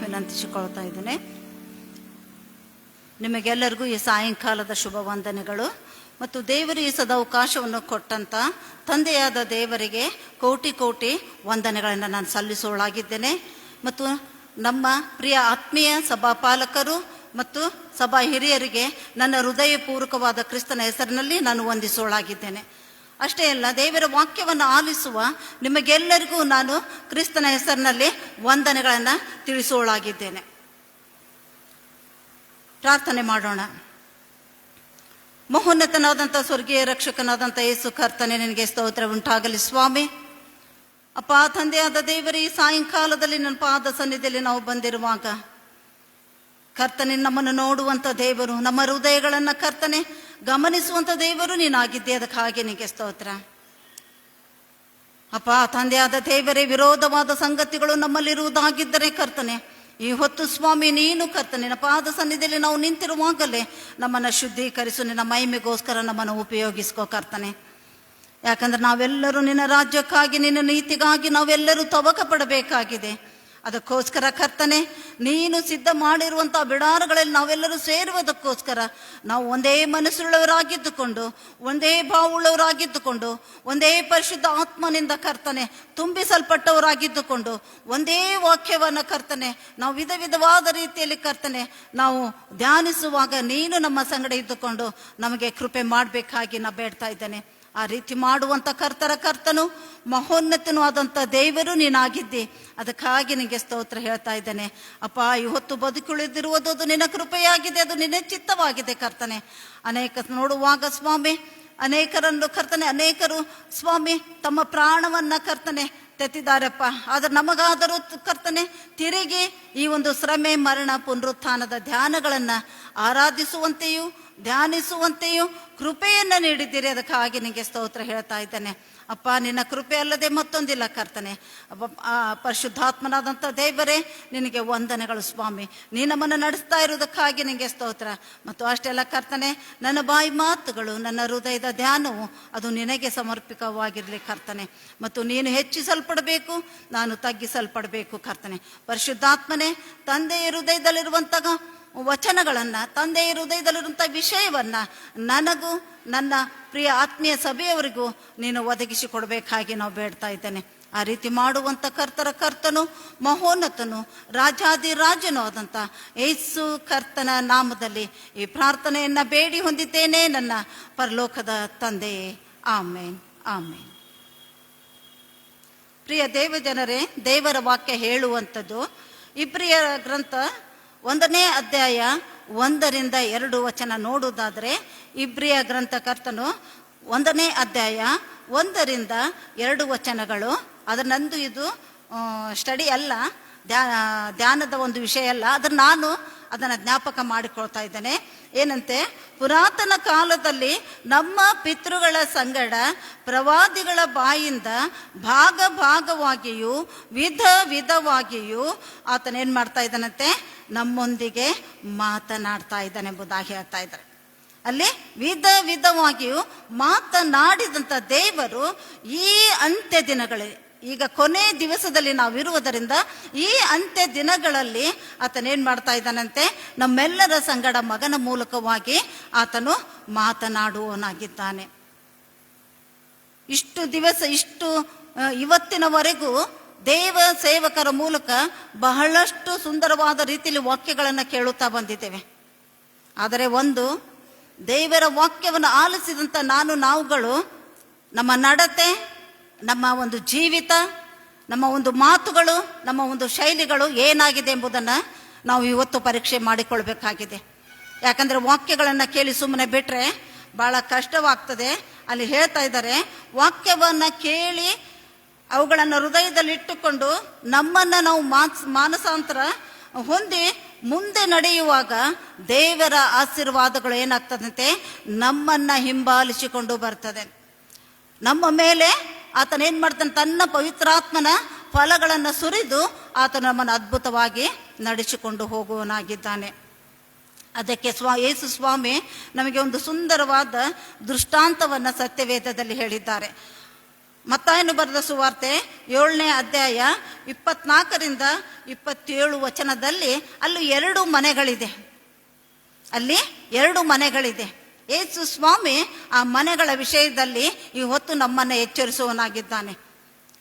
ವಿನಂತಿಸಿಕೊಳ್ತಾ ಇದ್ದೇನೆ. ನಿಮಗೆಲ್ಲರಿಗೂ ಈ ಸಾಯಂಕಾಲದ ಶುಭ ವಂದನೆಗಳು ಮತ್ತು ದೇವರು ಈ ಸದಾವಕಾಶವನ್ನು ಕೊಟ್ಟಂತ ತಂದೆಯಾದ ದೇವರಿಗೆ ಕೋಟಿ ಕೋಟಿ ವಂದನೆಗಳನ್ನು ನಾನು ಸಲ್ಲಿಸೋಳಾಗಿದ್ದೇನೆ. ಮತ್ತು ನಮ್ಮ ಪ್ರಿಯ ಆತ್ಮೀಯ ಸಭಾಪಾಲಕರು ಮತ್ತು ಸಭಾ ಹಿರಿಯರಿಗೆ ನನ್ನ ಹೃದಯಪೂರ್ವಕವಾದ ಕ್ರಿಸ್ತನ ಹೆಸರಿನಲ್ಲಿ ನಾನು ವಂದಿಸೋಳಾಗಿದ್ದೇನೆ. ಅಷ್ಟೇ ಅಲ್ಲ, ದೇವರ ವಾಕ್ಯವನ್ನು ಆಲಿಸುವ ನಿಮಗೆಲ್ಲರಿಗೂ ನಾನು ಕ್ರಿಸ್ತನ ಹೆಸರಿನಲ್ಲಿ ವಂದನೆಗಳನ್ನು ತಿಳಿಸೋಳಾಗಿದ್ದೇನೆ. ಪ್ರಾರ್ಥನೆ ಮಾಡೋಣ. ಮಹೋನ್ನತನಾದಂಥ ಸ್ವರ್ಗೀಯ ರಕ್ಷಕನಾದಂಥ ಯೇಸು ಕರ್ತನೆ, ನಿನಗೆ ಸ್ತೋತ್ರ ಉಂಟಾಗಲಿ ಸ್ವಾಮಿ. ಅಪ್ಪ ತಂದೆಯಾದ ದೇವರೇ, ಈ ಸಾಯಂಕಾಲದಲ್ಲಿ ನನ್ನ ಪಾದ ಸನ್ನಿಧಿಯಲ್ಲಿ ನಾವು ಬಂದಿರುವಾಗ ಕರ್ತನೆ ನಮ್ಮನ್ನು ನೋಡುವಂಥ ದೇವರು, ನಮ್ಮ ಹೃದಯಗಳನ್ನು ಕರ್ತನೆ ಗಮನಿಸುವಂಥ ದೇವರು ನೀನಾಗಿದ್ದೆ. ಅದಕ್ಕಾಗಿ ನಿನಗೆ ಸ್ತೋತ್ರ. ಅಪ್ಪ ತಂದೆಯಾದ ದೇವರೇ, ವಿರೋಧವಾದ ಸಂಗತಿಗಳು ನಮ್ಮಲ್ಲಿರುವುದಾಗಿದ್ದರೆ ಕರ್ತನೆ ಈ ಹೊತ್ತು ಸ್ವಾಮಿ ನೀನು ಕರ್ತನೆ ನಿನ್ನ ಪಾದ ಸನ್ನಿಧಿಯಲ್ಲಿ ನಾವು ನಿಂತಿರುವಾಗಲೇ ನಮ್ಮನ್ನು ಶುದ್ಧೀಕರಿಸು. ನಿನ್ನ ಮಹಿಮೆಗೋಸ್ಕರ ನಮ್ಮನ್ನು ಉಪಯೋಗಿಸ್ಕೋ ಕರ್ತನೆ. ಯಾಕಂದ್ರೆ ನಾವೆಲ್ಲರೂ ನಿನ್ನ ರಾಜ್ಯಕ್ಕಾಗಿ ನಿನ್ನ ನೀತಿಗಾಗಿ ನಾವೆಲ್ಲರೂ ತವಕ ಪಡಬೇಕಾಗಿದೆ. ಅದಕ್ಕೋಸ್ಕರ ಕರ್ತನೆ, ನೀನು ಸಿದ್ಧ ಮಾಡಿರುವಂಥ ಬಿಡಾರಗಳಲ್ಲಿ ನಾವೆಲ್ಲರೂ ಸೇರುವುದಕ್ಕೋಸ್ಕರ ನಾವು ಒಂದೇ ಮನಸ್ಸುಳ್ಳವರಾಗಿದ್ದುಕೊಂಡು, ಒಂದೇ ಭಾವವುಳ್ಳವರಾಗಿದ್ದುಕೊಂಡು, ಒಂದೇ ಪರಿಶುದ್ಧ ಆತ್ಮನಿಂದ ಕರ್ತನೆ ತುಂಬಿಸಲ್ಪಟ್ಟವರಾಗಿದ್ದುಕೊಂಡು, ಒಂದೇ ವಾಕ್ಯವನ್ನು ಕರ್ತನೆ ನಾವು ವಿಧ ವಿಧವಾದ ರೀತಿಯಲ್ಲಿ ಕರ್ತನೆ ನಾವು ಧ್ಯಾನಿಸುವಾಗ ನೀನು ನಮ್ಮ ಸಂಗಡ ಇದ್ದುಕೊಂಡು ನಮಗೆ ಕೃಪೆ ಮಾಡಬೇಕಾಗಿ ನಾ ಬೇಡ್ತಾ ಇದ್ದೇನೆ. ಆ ರೀತಿ ಮಾಡುವಂಥ ಕರ್ತನು ಮಹೋನ್ನತನೂ ಆದಂಥ ದೇವರು ನೀನಾಗಿದ್ದಿ. ಅದಕ್ಕಾಗಿ ನಿನಗೆ ಸ್ತೋತ್ರ ಹೇಳ್ತಾ ಇದ್ದೇನೆ ಅಪ್ಪ. ಇವತ್ತು ಬದುಕುಳಿದಿರುವುದು ಅದು ನಿನ್ನ ಕೃಪೆಯಾಗಿದೆ, ಅದು ನಿನ್ನ ಚಿತ್ತವಾಗಿದೆ ಕರ್ತನೆ. ನೋಡುವಾಗ ಸ್ವಾಮಿ ಅನೇಕರು ಸ್ವಾಮಿ ತಮ್ಮ ಪ್ರಾಣವನ್ನ ಕರ್ತನೆ ತೆತ್ತಿದ್ದಾರಪ್ಪ. ಆದ್ರೆ ನಮಗಾದರೂ ಕರ್ತನೆ ತಿರುಗಿ ಈ ಒಂದು ಶ್ರಮೆ, ಮರಣ, ಪುನರುತ್ಥಾನದ ಧ್ಯಾನಗಳನ್ನ ಆರಾಧಿಸುವಂತೆಯೂ ಧ್ಯಾನಿಸುವಂತೆಯೂ ಕೃಪೆಯನ್ನು ನೀಡಿದ್ದೀರಿ. ಅದಕ್ಕಾಗಿ ನಿನಗೆ ಸ್ತೋತ್ರ ಹೇಳ್ತಾ ಇದ್ದೇನೆ ಅಪ್ಪ. ನಿನ್ನ ಕೃಪೆ ಅಲ್ಲದೆ ಮತ್ತೊಂದಿಲ್ಲ ಕರ್ತನೆ. ಪರಿಶುದ್ಧಾತ್ಮನಾದಂಥ ದೇವರೇ ನಿನಗೆ ವಂದನೆಗಳು ಸ್ವಾಮಿ. ನೀ ನಮ್ಮನ್ನು ನಡೆಸ್ತಾ ಇರುವುದಕ್ಕಾಗಿ ನಿನಗೆ ಸ್ತೋತ್ರ. ಮತ್ತು ಅಷ್ಟೆಲ್ಲ ಕರ್ತನೆ, ನನ್ನ ಬಾಯಿ ಮಾತುಗಳು, ನನ್ನ ಹೃದಯದ ಧ್ಯಾನವು ಅದು ನಿನಗೆ ಸಮರ್ಪಿತವಾಗಿರಲಿ ಕರ್ತನೆ. ಮತ್ತು ನೀನು ಹೆಚ್ಚಿಸಲ್ಪಡಬೇಕು, ನಾನು ತಗ್ಗಿಸಲ್ಪಡಬೇಕು ಕರ್ತನೆ. ಪರಿಶುದ್ಧಾತ್ಮನೇ, ತಂದೆಯ ಹೃದಯದಲ್ಲಿರುವಂತಹ ವಚನಗಳನ್ನು, ತಂದೆಯ ಹೃದಯದಲ್ಲಿರುವಂಥ ವಿಷಯವನ್ನು ನನಗೂ ನನ್ನ ಪ್ರಿಯ ಆತ್ಮೀಯ ಸಭೆಯವರಿಗೂ ನೀನು ಒದಗಿಸಿ ಕೊಡಬೇಕಾಗಿ ನಾವು ಬೇಡ್ತಾ ಇದ್ದೇನೆ. ಆ ರೀತಿ ಮಾಡುವಂಥ ಕರ್ತನು ಮಹೋನ್ನತನು ರಾಜಾದಿರಾಜನೂ ಆದಂಥ ಯೇಸು ಕರ್ತನ ನಾಮದಲ್ಲಿ ಈ ಪ್ರಾರ್ಥನೆಯನ್ನು ಬೇಡಿ ಹೊಂದಿದ್ದೇನೆ ನನ್ನ ಪರಲೋಕದ ತಂದೆಯೇ. ಆಮೇನ್, ಆಮೇನ್. ಪ್ರಿಯ ದೇವಜನರೇ, ದೇವರ ವಾಕ್ಯ ಹೇಳುವಂಥದ್ದು ಇಬ್ರಿಯರ ಗ್ರಂಥ 1ನೇ ಅಧ್ಯಾಯ 1-2 ನೋಡುವುದಾದರೆ, ಇಬ್ರಿಯ ಗ್ರಂಥಕರ್ತನು 1ನೇ ಅಧ್ಯಾಯ 1-2 ಅದರ ನಂದು ಇದು ಸ್ಟಡಿ ಅಲ್ಲ, ಧ್ಯಾನದ ಒಂದು ವಿಷಯ ಅಲ್ಲ. ಆದ್ರೆ ನಾನು ಅದನ್ನು ಜ್ಞಾಪಕ ಮಾಡಿಕೊಳ್ತಾ ಇದ್ದೇನೆ. ಏನಂತೆ, ಪುರಾತನ ಕಾಲದಲ್ಲಿ ನಮ್ಮ ಪಿತೃಗಳ ಸಂಗಡ ಪ್ರವಾದಿಗಳ ಬಾಯಿಂದ ಭಾಗವಾಗಿಯೂ ವಿಧ ವಿಧವಾಗಿಯೂ ಆತನೇನು ಮಾಡ್ತಾ ಇದ್ದಾನಂತೆ, ನಮ್ಮೊಂದಿಗೆ ಮಾತನಾಡ್ತಾ ಇದ್ದಾನೆಂಬುದಾಗಿ ಹೇಳ್ತಾ ಇದ್ದಾರೆ. ಅಲ್ಲಿ ವಿಧ ವಿಧವಾಗಿಯೂ ಮಾತನಾಡಿದಂಥ ದೇವರು ಈ ಅಂತ್ಯ ದಿನಗಳಲ್ಲಿ, ಈಗ ಕೊನೆ ದಿವಸದಲ್ಲಿ ನಾವಿರುವುದರಿಂದ ಈ ಅಂತ್ಯ ದಿನಗಳಲ್ಲಿ ಆತನೇನು ಮಾಡ್ತಾ ಇದ್ದಾನಂತೆ, ನಮ್ಮೆಲ್ಲರ ಸಂಗಡ ಮಗನ ಮೂಲಕವಾಗಿ ಆತನು ಮಾತನಾಡುವವನಾಗಿದ್ದಾನೆ. ಇವತ್ತಿನವರೆಗೂ ದೇವ ಸೇವಕರ ಮೂಲಕ ಬಹಳಷ್ಟು ಸುಂದರವಾದ ರೀತಿಯಲ್ಲಿ ವಾಕ್ಯಗಳನ್ನು ಕೇಳುತ್ತಾ ಬಂದಿದ್ದೇವೆ. ಆದರೆ ದೇವರ ವಾಕ್ಯವನ್ನು ಆಲಿಸಿದಂಥ ನಾವುಗಳು ನಮ್ಮ ನಡತೆ, ನಮ್ಮ ಒಂದು ಜೀವಿತ, ನಮ್ಮ ಒಂದು ಮಾತುಗಳು, ನಮ್ಮ ಒಂದು ಶೈಲಿಗಳು ಏನಾಗಿದೆ ಎಂಬುದನ್ನು ನಾವು ಇವತ್ತು ಪರೀಕ್ಷೆ ಮಾಡಿಕೊಳ್ಬೇಕಾಗಿದೆ. ಯಾಕಂದರೆ ವಾಕ್ಯಗಳನ್ನು ಕೇಳಿ ಸುಮ್ಮನೆ ಬಿಟ್ಟರೆ ಭಾಳ ಕಷ್ಟವಾಗ್ತದೆ. ಅಲ್ಲಿ ಹೇಳ್ತಾ ಇದ್ದಾರೆ, ವಾಕ್ಯವನ್ನು ಕೇಳಿ ಅವುಗಳನ್ನು ಹೃದಯದಲ್ಲಿಟ್ಟುಕೊಂಡು ನಮ್ಮನ್ನು ನಾವು ಮಾನಸಾಂತರ ಹೊಂದಿ ಮುಂದೆ ನಡೆಯುವಾಗ ದೇವರ ಆಶೀರ್ವಾದಗಳು ಏನಾಗ್ತದಂತೆ, ನಮ್ಮನ್ನು ಹಿಂಬಾಲಿಸಿಕೊಂಡು ಬರ್ತದೆ. ನಮ್ಮ ಮೇಲೆ ಆತನೇನು ಮಾಡ್ತಾನೆ, ತನ್ನ ಪವಿತ್ರಾತ್ಮನ ಫಲಗಳನ್ನು ಸುರಿದು ಆತ ನಮ್ಮನ್ನು ಅದ್ಭುತವಾಗಿ ನಡೆಸಿಕೊಂಡು ಹೋಗುವನಾಗಿದ್ದಾನೆ. ಅದಕ್ಕೆ ಯೇಸು ಸ್ವಾಮಿ ನಮಗೆ ಒಂದು ಸುಂದರವಾದ ದೃಷ್ಟಾಂತವನ್ನು ಸತ್ಯವೇದದಲ್ಲಿ ಹೇಳಿದ್ದಾರೆ. ಮತ್ತಾಯನು ಬರೆದ ಸುವಾರ್ತೆ 7ನೇ ಅಧ್ಯಾಯ 24-27 ಅಲ್ಲಿ 2 ಮನೆಗಳಿದೆ. ಅಲ್ಲಿ 2 ಮನೆಗಳಿದೆ. ಯೇಸು ಸ್ವಾಮಿ ಆ ಮನೆಗಳ ವಿಷಯದಲ್ಲಿ ಇವತ್ತು ನಮ್ಮನ್ನು ಎಚ್ಚರಿಸುವನಾಗಿದ್ದಾನೆ.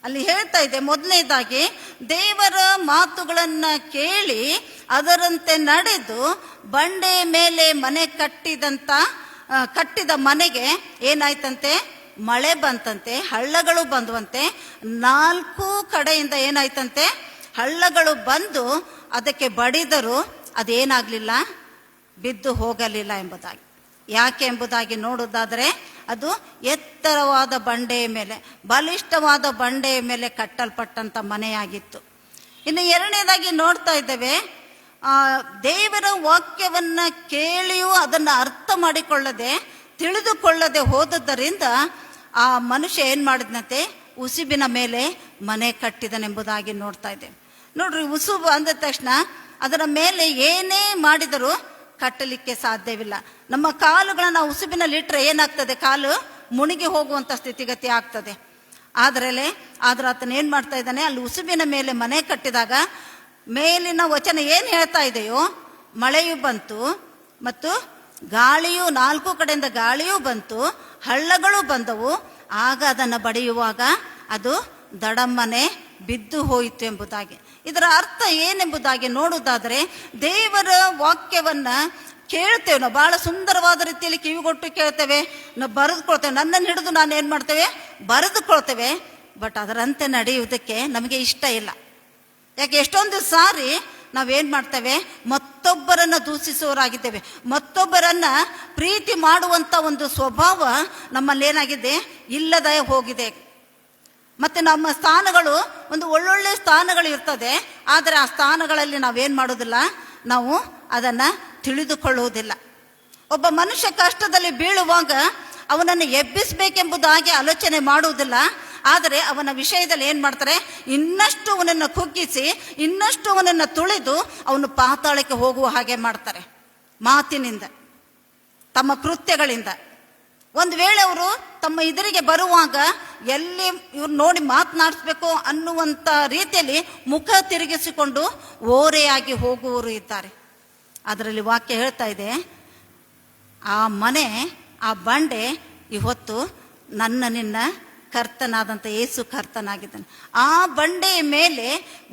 ಅಲ್ಲಿ ಹೇಳ್ತಾ ಇದೆ, ಮೊದಲನೇದಾಗಿ ದೇವರ ಮಾತುಗಳನ್ನು ಕೇಳಿ ಅದರಂತೆ ನಡೆದು ಬಂಡೆ ಮೇಲೆ ಮನೆ ಕಟ್ಟಿದ ಮನೆಗೆ ಏನಾಯ್ತಂತೆ, ಮಳೆ ಬಂತಂತೆ, ಹಳ್ಳಗಳು ಬಂದುವಂತೆ. 4 ಕಡೆಯಿಂದ ಏನಾಯ್ತಂತೆ, ಹಳ್ಳಗಳು ಬಂದು ಅದಕ್ಕೆ ಬಡಿದರೂ ಅದೇನಾಗಲಿಲ್ಲ, ಬಿದ್ದು ಹೋಗಲಿಲ್ಲ ಎಂಬುದಾಗಿ. ಯಾಕೆ ಎಂಬುದಾಗಿ ನೋಡೋದಾದರೆ, ಅದು ಎತ್ತರವಾದ ಬಂಡೆಯ ಮೇಲೆ, ಬಲಿಷ್ಠವಾದ ಬಂಡೆಯ ಮೇಲೆ ಕಟ್ಟಲ್ಪಟ್ಟಂಥ ಮನೆಯಾಗಿತ್ತು. ಇನ್ನು 2ನೇದಾಗಿ ನೋಡ್ತಾ ಇದ್ದೇವೆ, ದೇವರ ವಾಕ್ಯವನ್ನು ಕೇಳಿಯೂ ಅದನ್ನು ಅರ್ಥ ಮಾಡಿಕೊಳ್ಳದೆ ತಿಳಿದುಕೊಳ್ಳದೆ ಹೋದದ್ದರಿಂದ ಆ ಮನುಷ್ಯ ಏನು ಮಾಡಿದಂತೆ, ಉಸುಬಿನ ಮೇಲೆ ಮನೆ ಕಟ್ಟಿದನೆಂಬುದಾಗಿ ನೋಡ್ತಾ ಇದ್ದೇವೆ. ನೋಡ್ರಿ, ಉಸುಬು ಅಂದ ತಕ್ಷಣ ಅದರ ಮೇಲೆ ಏನೇ ಮಾಡಿದರೂ ಕಟ್ಟಲಿಕ್ಕೆ ಸಾಧ್ಯವಿಲ್ಲ. ನಮ್ಮ ಕಾಲುಗಳನ್ನು ಉಸುಬಿನಲ್ಲಿ ಇಟ್ಟರೆ ಏನಾಗ್ತದೆ, ಕಾಲು ಮುಳುಗಿ ಹೋಗುವಂಥ ಸ್ಥಿತಿಗತಿ ಆಗ್ತದೆ. ಆದ್ರೆ ಆತನ ಏನು ಮಾಡ್ತಾ ಇದ್ದಾನೆ, ಅಲ್ಲಿ ಉಸುಬಿನ ಮೇಲೆ ಮನೆ ಕಟ್ಟಿದಾಗ ಮೇಲಿನ ವಚನ ಏನು ಹೇಳ್ತಾ ಇದೆಯೋ, ಮಳೆಯು ಬಂತು ಮತ್ತು ಗಾಳಿಯು 4 ಕಡೆಯಿಂದ ಗಾಳಿಯೂ ಬಂತು, ಹಳ್ಳಗಳು ಬಂದವು, ಆಗ ಅದನ್ನು ಬಡಿಯುವಾಗ ಅದು ದಡಮ್ಮನೆ ಬಿದ್ದು ಹೋಯಿತು ಎಂಬುದಾಗಿ. ಇದರ ಅರ್ಥ ಏನೆಂಬುದಾಗಿ ನೋಡುವುದಾದರೆ, ದೇವರ ವಾಕ್ಯವನ್ನ ಕೇಳ್ತೇವೆ ನಾವು, ಬಹಳ ಸುಂದರವಾದ ರೀತಿಯಲ್ಲಿ ಕಿವಿಗೊಟ್ಟು ಕೇಳ್ತೇವೆ, ನಾವು ಬರೆದುಕೊಳ್ತೇವೆ. ನನ್ನನ್ನು ಹಿಡಿದು ನಾನು ಏನು ಮಾಡ್ತೇವೆ, ಬರೆದುಕೊಳ್ತೇವೆ. ಬಟ್ ಅದರಂತೆ ನಡೆಯುವುದಕ್ಕೆ ನಮಗೆ ಇಷ್ಟ ಇಲ್ಲ. ಯಾಕೆ ಎಷ್ಟೊಂದು ಸಾರಿ ನಾವೇನು ಮಾಡ್ತೇವೆ, ಮತ್ತೊಬ್ಬರನ್ನು ದೂಷಿಸುವವರಾಗಿದ್ದೇವೆ, ಮತ್ತೊಬ್ಬರನ್ನ ಪ್ರೀತಿ ಮಾಡುವಂಥ ಒಂದು ಸ್ವಭಾವ ನಮ್ಮಲ್ಲಿ ಏನಾಗಿದೆ, ಇಲ್ಲದೆ ಹೋಗಿದೆ. ಮತ್ತು ನಮ್ಮ ಸ್ಥಾನಗಳು ಒಂದು ಒಳ್ಳೊಳ್ಳೆ ಸ್ಥಾನಗಳು ಇರ್ತದೆ, ಆದರೆ ಆ ಸ್ಥಾನಗಳಲ್ಲಿ ನಾವೇನು ಮಾಡೋದಿಲ್ಲ, ನಾವು ಅದನ್ನು ತಿಳಿದುಕೊಳ್ಳುವುದಿಲ್ಲ. ಒಬ್ಬ ಮನುಷ್ಯ ಕಷ್ಟದಲ್ಲಿ ಬೀಳುವಾಗ ಅವನನ್ನು ಎಬ್ಬಿಸಬೇಕೆಂಬುದಾಗಿ ಆಲೋಚನೆ ಮಾಡುವುದಿಲ್ಲ, ಆದರೆ ಅವನ ವಿಷಯದಲ್ಲಿ ಏನು ಮಾಡ್ತಾರೆ, ಇನ್ನಷ್ಟು ಅವನನ್ನು ಕುಗ್ಗಿಸಿ, ಇನ್ನಷ್ಟು ಅವನನ್ನು ತುಳಿದು ಅವನು ಪಾತಾಳಕ್ಕೆ ಹೋಗುವ ಹಾಗೆ ಮಾಡ್ತಾರೆ. ಮಾತಿನಿಂದ, ತಮ್ಮ ಕೃತ್ಯಗಳಿಂದ. ಒಂದು ವೇಳೆ ಅವರು ತಮ್ಮ ಎದುರಿಗೆ ಬರುವಾಗ ಎಲ್ಲಿ ಇವ್ರು ನೋಡಿ ಮಾತನಾಡಿಸ್ಬೇಕು ಅನ್ನುವಂಥ ರೀತಿಯಲ್ಲಿ ಮುಖ ತಿರುಗಿಸಿಕೊಂಡು ಓರೆಯಾಗಿ ಹೋಗುವವರು ಇದ್ದಾರೆ. ಅದರಲ್ಲಿ ವಾಕ್ಯ ಹೇಳ್ತಾ ಇದೆ, ಆ ಮನೆ, ಆ ಬಂಡೆ ಇವತ್ತು ನಿನ್ನ ಕರ್ತನಾದಂಥ ಯೇಸು ಕರ್ತನಾಗಿದ್ದಾನೆ. ಆ ಬಂಡೆಯ ಮೇಲೆ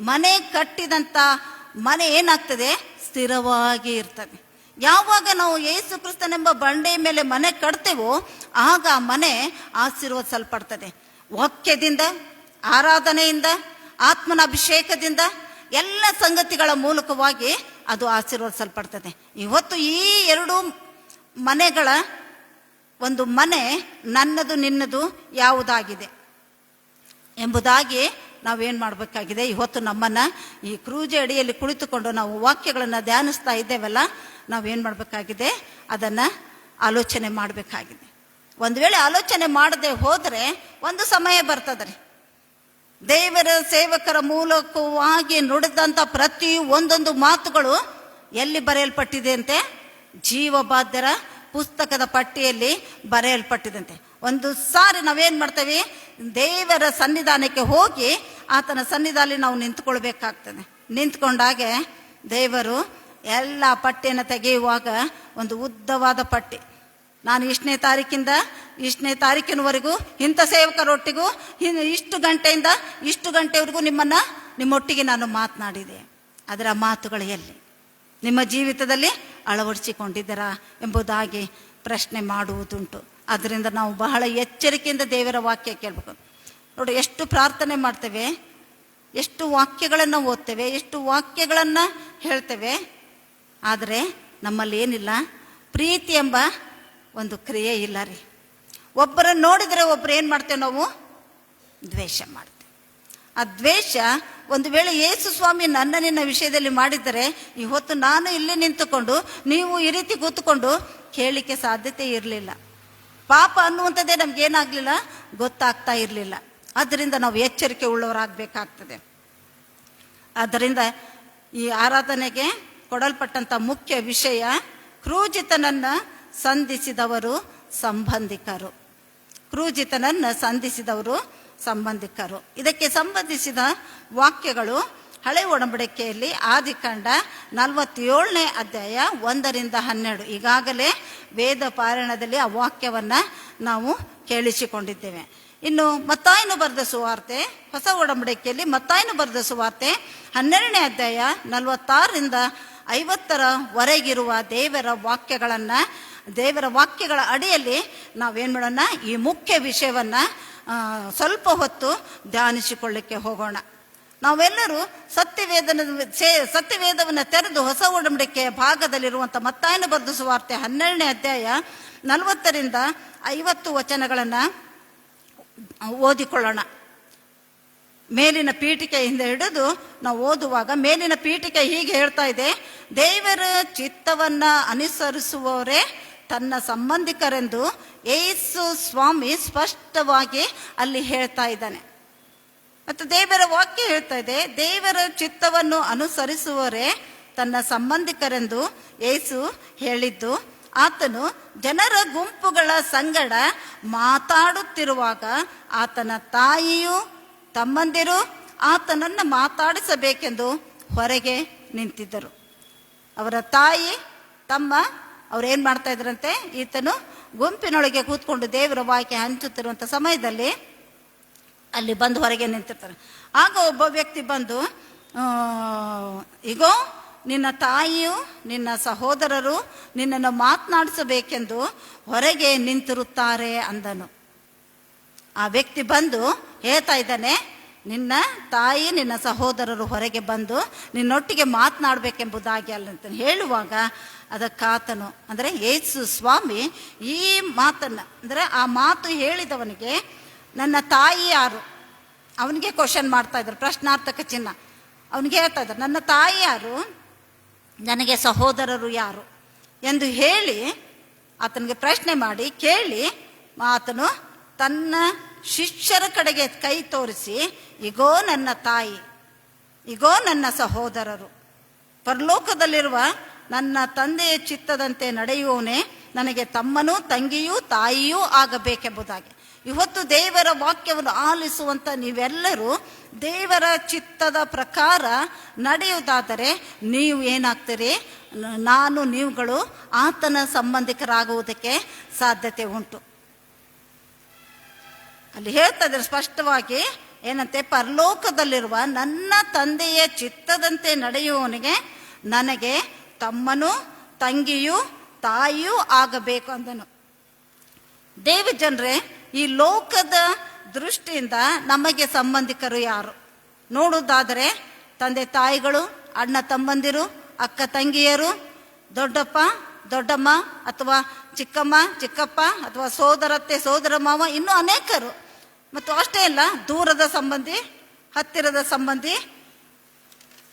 ಮನೆ ಕಟ್ಟಿದಂಥ ಮನೆ ಏನಾಗ್ತದೆ, ಸ್ಥಿರವಾಗಿ ಇರ್ತದೆ. ಯಾವಾಗ ನಾವು ಯೇಸು ಕ್ರಿಸ್ತನೆಂಬ ಬಂಡೆಯ ಮೇಲೆ ಮನೆ ಕಟ್ತೇವೋ ಆಗ ಆ ಮನೆ ಆಶೀರ್ವದಿಸಲ್ಪಡ್ತದೆ. ವಾಕ್ಯದಿಂದ, ಆರಾಧನೆಯಿಂದ, ಆತ್ಮನ ಅಭಿಷೇಕದಿಂದ, ಎಲ್ಲ ಸಂಗತಿಗಳ ಮೂಲಕವಾಗಿ ಅದು ಆಶೀರ್ವದಿಸಲ್ಪಡ್ತದೆ. ಇವತ್ತು ಈ 2 ಮನೆಗಳ ಒಂದು ಮನೆ ನನ್ನದು ನಿನ್ನದು ಯಾವುದಾಗಿದೆ ಎಂಬುದಾಗಿ ನಾವೇನು ಮಾಡಬೇಕಾಗಿದೆ. ಇವತ್ತು ನಮ್ಮನ್ನು ಈ ಕ್ರೂಜೆ ಅಡಿಯಲ್ಲಿ ಕುಳಿತುಕೊಂಡು ನಾವು ವಾಕ್ಯಗಳನ್ನು ಧ್ಯಾನಿಸ್ತಾ ಇದ್ದೇವಲ್ಲ, ನಾವೇನು ಮಾಡಬೇಕಾಗಿದೆ, ಅದನ್ನು ಆಲೋಚನೆ ಮಾಡಬೇಕಾಗಿದೆ. ಒಂದು ವೇಳೆ ಆಲೋಚನೆ ಮಾಡದೆ ಹೋದರೆ ಒಂದು ಸಮಯ ಬರ್ತದೆ ರೀ, ದೇವರ ಸೇವಕರ ಮೂಲಕವಾಗಿ ನುಡಿದಂಥ ಪ್ರತಿ ಒಂದೊಂದು ಮಾತುಗಳು ಎಲ್ಲಿ ಬರೆಯಲ್ಪಟ್ಟಿದೆ ಅಂತೆ, ಜೀವಬಾಧ್ಯರ ಪುಸ್ತಕದ ಪಟ್ಟಿಯಲ್ಲಿ ಬರೆಯಲ್ಪಟ್ಟಿದಂತೆ. ಒಂದು ಸಾರಿ ನಾವೇನು ಮಾಡ್ತೇವೆ, ದೇವರ ಸನ್ನಿಧಾನಕ್ಕೆ ಹೋಗಿ ಆತನ ಸನ್ನಿಧಾನದಲ್ಲಿ ನಾವು ನಿಂತ್ಕೊಳ್ಬೇಕಾಗ್ತದೆ. ನಿಂತ್ಕೊಂಡಾಗೆ ದೇವರು ಎಲ್ಲ ಪಟ್ಟಿಯನ್ನು ತೆಗೆಯುವಾಗ ಒಂದು ಉದ್ದವಾದ ಪಟ್ಟಿ, ನಾನು ಇಷ್ಟನೇ ತಾರೀಕಿಂದ ಇಷ್ಟನೇ ತಾರೀಕಿನವರೆಗೂ ಇಂಥ ಸೇವಕರೊಟ್ಟಿಗೂ ಇಷ್ಟು ಗಂಟೆಯಿಂದ ಇಷ್ಟು ಗಂಟೆವರೆಗೂ ನಿಮ್ಮೊಟ್ಟಿಗೆ ನಾನು ಮಾತನಾಡಿದೆ. ಅದರ ಮಾತುಗಳು ಎಲ್ಲಿ ನಿಮ್ಮ ಜೀವಿತದಲ್ಲಿ ಅಳವಡಿಸಿಕೊಂಡಿದ್ದೀರಾ ಎಂಬುದಾಗಿ ಪ್ರಶ್ನೆ ಮಾಡುವುದುಂಟು. ಅದರಿಂದ ನಾವು ಬಹಳ ಎಚ್ಚರಿಕೆಯಿಂದ ದೇವರ ವಾಕ್ಯ ಕೇಳಬೇಕು. ನೋಡಿ, ಎಷ್ಟು ಪ್ರಾರ್ಥನೆ ಮಾಡ್ತೇವೆ, ಎಷ್ಟು ವಾಕ್ಯಗಳನ್ನು ಓದ್ತೇವೆ, ಎಷ್ಟು ವಾಕ್ಯಗಳನ್ನು ಹೇಳ್ತೇವೆ, ಆದರೆ ನಮ್ಮಲ್ಲಿ ಏನಿಲ್ಲ, ಪ್ರೀತಿ ಎಂಬ ಒಂದು ಕ್ರಿಯೆ ಇಲ್ಲ ರೀ. ಒಬ್ಬರನ್ನು ನೋಡಿದರೆ ಒಬ್ಬರು ಏನು ಮಾಡ್ತೇವೆ, ನಾವು ದ್ವೇಷ ಮಾಡ್ತೇವೆ. ಆ ದ್ವೇಷ ಒಂದು ವೇಳೆ ಯೇಸು ಸ್ವಾಮಿ ನಿನ್ನ ವಿಷಯದಲ್ಲಿ ಮಾಡಿದ್ದರೆ ಇವತ್ತು ನಾನು ಇಲ್ಲಿ ನಿಂತುಕೊಂಡು ನೀವು ಈ ರೀತಿ ಕೂತ್ಕೊಂಡು ಕೇಳಲಿಕ್ಕೆ ಸಾಧ್ಯತೆ ಇರಲಿಲ್ಲ. ಪಾಪ ಅನ್ನುವಂಥದ್ದೇ ನಮಗೇನಾಗಲಿಲ್ಲ, ಗೊತ್ತಾಗ್ತಾ ಇರಲಿಲ್ಲ. ಆದ್ದರಿಂದ ನಾವು ಎಚ್ಚರಿಕೆ ಉಳ್ಳವರಾಗಬೇಕಾಗ್ತದೆ. ಆದ್ದರಿಂದ ಈ ಆರಾಧನೆಗೆ ಕೊಡಲ್ಪಟ್ಟಂಥ ಮುಖ್ಯ ವಿಷಯ, ಕ್ರೂಜಿತನನ್ನು ಸಂಧಿಸಿದವರು ಸಂಬಂಧಿಕರು. ಕ್ರೂಜಿತನನ್ನು ಸಂಧಿಸಿದವರು ಸಂಬಂಧಿಕರು. ಇದಕ್ಕೆ ಸಂಬಂಧಿಸಿದ ವಾಕ್ಯಗಳು ಹಳೆ ಒಡಂಬಡಿಕೆಯಲ್ಲಿ ಆದಿಕಾಂಡ 47ನೇ ಅಧ್ಯಾಯ 1-12. ಈಗಾಗಲೇ ವೇದ ಪಾರಾಯಣದಲ್ಲಿ ಆ ವಾಕ್ಯವನ್ನು ನಾವು ಕೇಳಿಸಿಕೊಂಡಿದ್ದೇವೆ. ಇನ್ನು ಮತ್ತಾಯನು ಬರೆದ ಸುವಾರ್ತೆ, ಹೊಸ ಒಡಂಬಡಿಕೆಯಲ್ಲಿ ಮತ್ತಾಯನು ಬರೆದ ಸುವಾರ್ತೆ 12ನೇ ಅಧ್ಯಾಯ 46-50 ದೇವರ ವಾಕ್ಯಗಳನ್ನು, ದೇವರ ವಾಕ್ಯಗಳ ಅಡಿಯಲ್ಲಿ ನಾವೇನು ಮಾಡೋಣ, ಈ ಮುಖ್ಯ ವಿಷಯವನ್ನು ಸ್ವಲ್ಪ ಹೊತ್ತು ಧ್ಯಾನಿಸಿಕೊಳ್ಳಿಕ್ಕೆ ಹೋಗೋಣ. ನಾವೆಲ್ಲರೂ ಸತ್ಯವೇದವನ್ನು ತೆರೆದು ಹೊಸ ಒಡಂಬಡಿಕೆಯ ಭಾಗದಲ್ಲಿರುವಂಥ ಮತ್ತಾಯನು ಬರೆದ ಸುವಾರ್ತೆ 12ನೇ ಅಧ್ಯಾಯ 40-50 ವಚನಗಳನ್ನು ಓದಿಕೊಳ್ಳೋಣ. ಮೇಲಿನ ಪೀಠಿಕೆಯಿಂದ ಹಿಡಿದು ನಾವು ಓದುವಾಗ ಮೇಲಿನ ಪೀಠಿಕೆ ಹೀಗೆ ಹೇಳ್ತಾ ಇದೆ, ದೇವರ ಚಿತ್ತವನ್ನು ಅನುಸರಿಸುವವರೇ ತನ್ನ ಸಂಬಂಧಿಕರೆಂದು ಯೇಸು ಸ್ವಾಮಿ ಸ್ಪಷ್ಟವಾಗಿ ಅಲ್ಲಿ ಹೇಳ್ತಾ ಇದ್ದಾನೆ. ಮತ್ತು ದೇವರ ವಾಕ್ಯ ಹೇಳ್ತಾ ಇದೆ, ದೇವರ ಚಿತ್ತವನ್ನು ಅನುಸರಿಸುವವರೇ ತನ್ನ ಸಂಬಂಧಿಕರೆಂದು ಯೇಸು ಹೇಳಿದ್ದು ಆತನು ಜನರ ಗುಂಪುಗಳ ಸಂಗಡ ಮಾತಾಡುತ್ತಿರುವಾಗ ಆತನ ತಾಯಿಯು ತಮ್ಮಂದಿರು ಆತನನ್ನು ಮಾತಾಡಿಸಬೇಕೆಂದು ಹೊರಗೆ ನಿಂತಿದ್ದರು. ಅವರ ತಾಯಿ ತಮ್ಮ ಅವ್ರೇನು ಮಾಡ್ತಾ ಇದ್ರಂತೆ, ಈತನು ಗುಂಪಿನೊಳಗೆ ಕೂತ್ಕೊಂಡು ದೇವರ ವಾಕ್ಯ ಹಂಚುತ್ತಿರುವಂಥ ಸಮಯದಲ್ಲಿ ಅಲ್ಲಿ ಬಂದು ಹೊರಗೆ ನಿಂತಿರ್ತಾರೆ. ಆಗ ಒಬ್ಬ ವ್ಯಕ್ತಿ ಬಂದು, ಇಗೋ ನಿನ್ನ ತಾಯಿಯು ನಿನ್ನ ಸಹೋದರರು ನಿನ್ನನ್ನು ಮಾತನಾಡಿಸಬೇಕೆಂದು ಹೊರಗೆ ನಿಂತಿರುತ್ತಾರೆ ಅಂದನು. ಆ ವ್ಯಕ್ತಿ ಬಂದು ಹೇಳ್ತಾ ಇದ್ದಾನೆ, ನಿನ್ನ ತಾಯಿ ನಿನ್ನ ಸಹೋದರರು ಹೊರಗೆ ಬಂದು ನಿನ್ನೊಟ್ಟಿಗೆ ಮಾತನಾಡಬೇಕೆಂಬುದಾಗಿ ಅಲ್ಲಂತ ಹೇಳುವಾಗ ಅದಕ್ಕಾತನು ಅಂದರೆ ಯೇಸು ಸ್ವಾಮಿ ಈ ಮಾತನ್ನು ಅಂದರೆ ಆ ಮಾತು ಹೇಳಿದವನಿಗೆ ನನ್ನ ತಾಯಿ ಯಾರು ಅವನಿಗೆ ಕ್ವಶನ್ ಮಾಡ್ತಾ ಇದ್ರು, ಪ್ರಶ್ನಾರ್ಥಕ ಚಿಹ್ನ. ಅವನಿಗೆ ಹೇಳ್ತಾ ಇದ್ದಾರೆ, ನನ್ನ ತಾಯಿ ಯಾರು, ನನಗೆ ಸಹೋದರರು ಯಾರು ಎಂದು ಹೇಳಿ ಆತನಿಗೆ ಪ್ರಶ್ನೆ ಮಾಡಿ ಕೇಳಿ ಆತನು ತನ್ನ ಶಿಷ್ಯರ ಕಡೆಗೆ ಕೈ ತೋರಿಸಿ, ಇಗೋ ನನ್ನ ತಾಯಿ, ಇಗೋ ನನ್ನ ಸಹೋದರರು, ಪರಲೋಕದಲ್ಲಿರುವ ನನ್ನ ತಂದೆಯ ಚಿತ್ತದಂತೆ ನಡೆಯುವವನೇ ನನಗೆ ತಮ್ಮನೂ ತಂಗಿಯೂ ತಾಯಿಯೂ ಆಗಬೇಕೆಂಬುದಾಗಿ. ಇವತ್ತು ದೇವರ ವಾಕ್ಯವನ್ನು ಆಲಿಸುವಂಥ ನೀವೆಲ್ಲರೂ ದೇವರ ಚಿತ್ತದ ಪ್ರಕಾರ ನಡೆಯುವುದಾದರೆ ನೀವು ಏನಾಗ್ತೀರಿ, ನಾನು ನೀವುಗಳು ಆತನ ಸಂಬಂಧಿಕರಾಗುವುದಕ್ಕೆ ಸಾಧ್ಯತೆ ಉಂಟು. ಅಲ್ಲಿ ಹೇಳ್ತಾ ಇದ್ದಾರೆ ಸ್ಪಷ್ಟವಾಗಿ ಏನಂತೆ, ಪರಲೋಕದಲ್ಲಿರುವ ನನ್ನ ತಂದೆಯ ಚಿತ್ತದಂತೆ ನಡೆಯುವವನಿಗೆ ನನಗೆ ತಮ್ಮನೂ ತಂಗಿಯೂ ತಾಯಿಯೂ ಆಗಬೇಕು ಅಂದನು. ದೇವ ಜನರೇ, ಈ ಲೋಕದ ದೃಷ್ಟಿಯಿಂದ ನಮಗೆ ಸಂಬಂಧಿಕರು ಯಾರು ನೋಡುವುದಾದರೆ ತಂದೆ ತಾಯಿಗಳು, ಅಣ್ಣ ತಮ್ಮಂದಿರು, ಅಕ್ಕ ತಂಗಿಯರು, ದೊಡ್ಡಪ್ಪ ದೊಡ್ಡಮ್ಮ ಅಥವಾ ಚಿಕ್ಕಮ್ಮ ಚಿಕ್ಕಪ್ಪ ಅಥವಾ ಸೋದರತ್ತೆ ಸೋದರ ಮಾವ, ಇನ್ನೂ ಅನೇಕರು. ಮತ್ತು ಅಷ್ಟೇ ಅಲ್ಲ, ದೂರದ ಸಂಬಂಧಿ ಹತ್ತಿರದ ಸಂಬಂಧಿ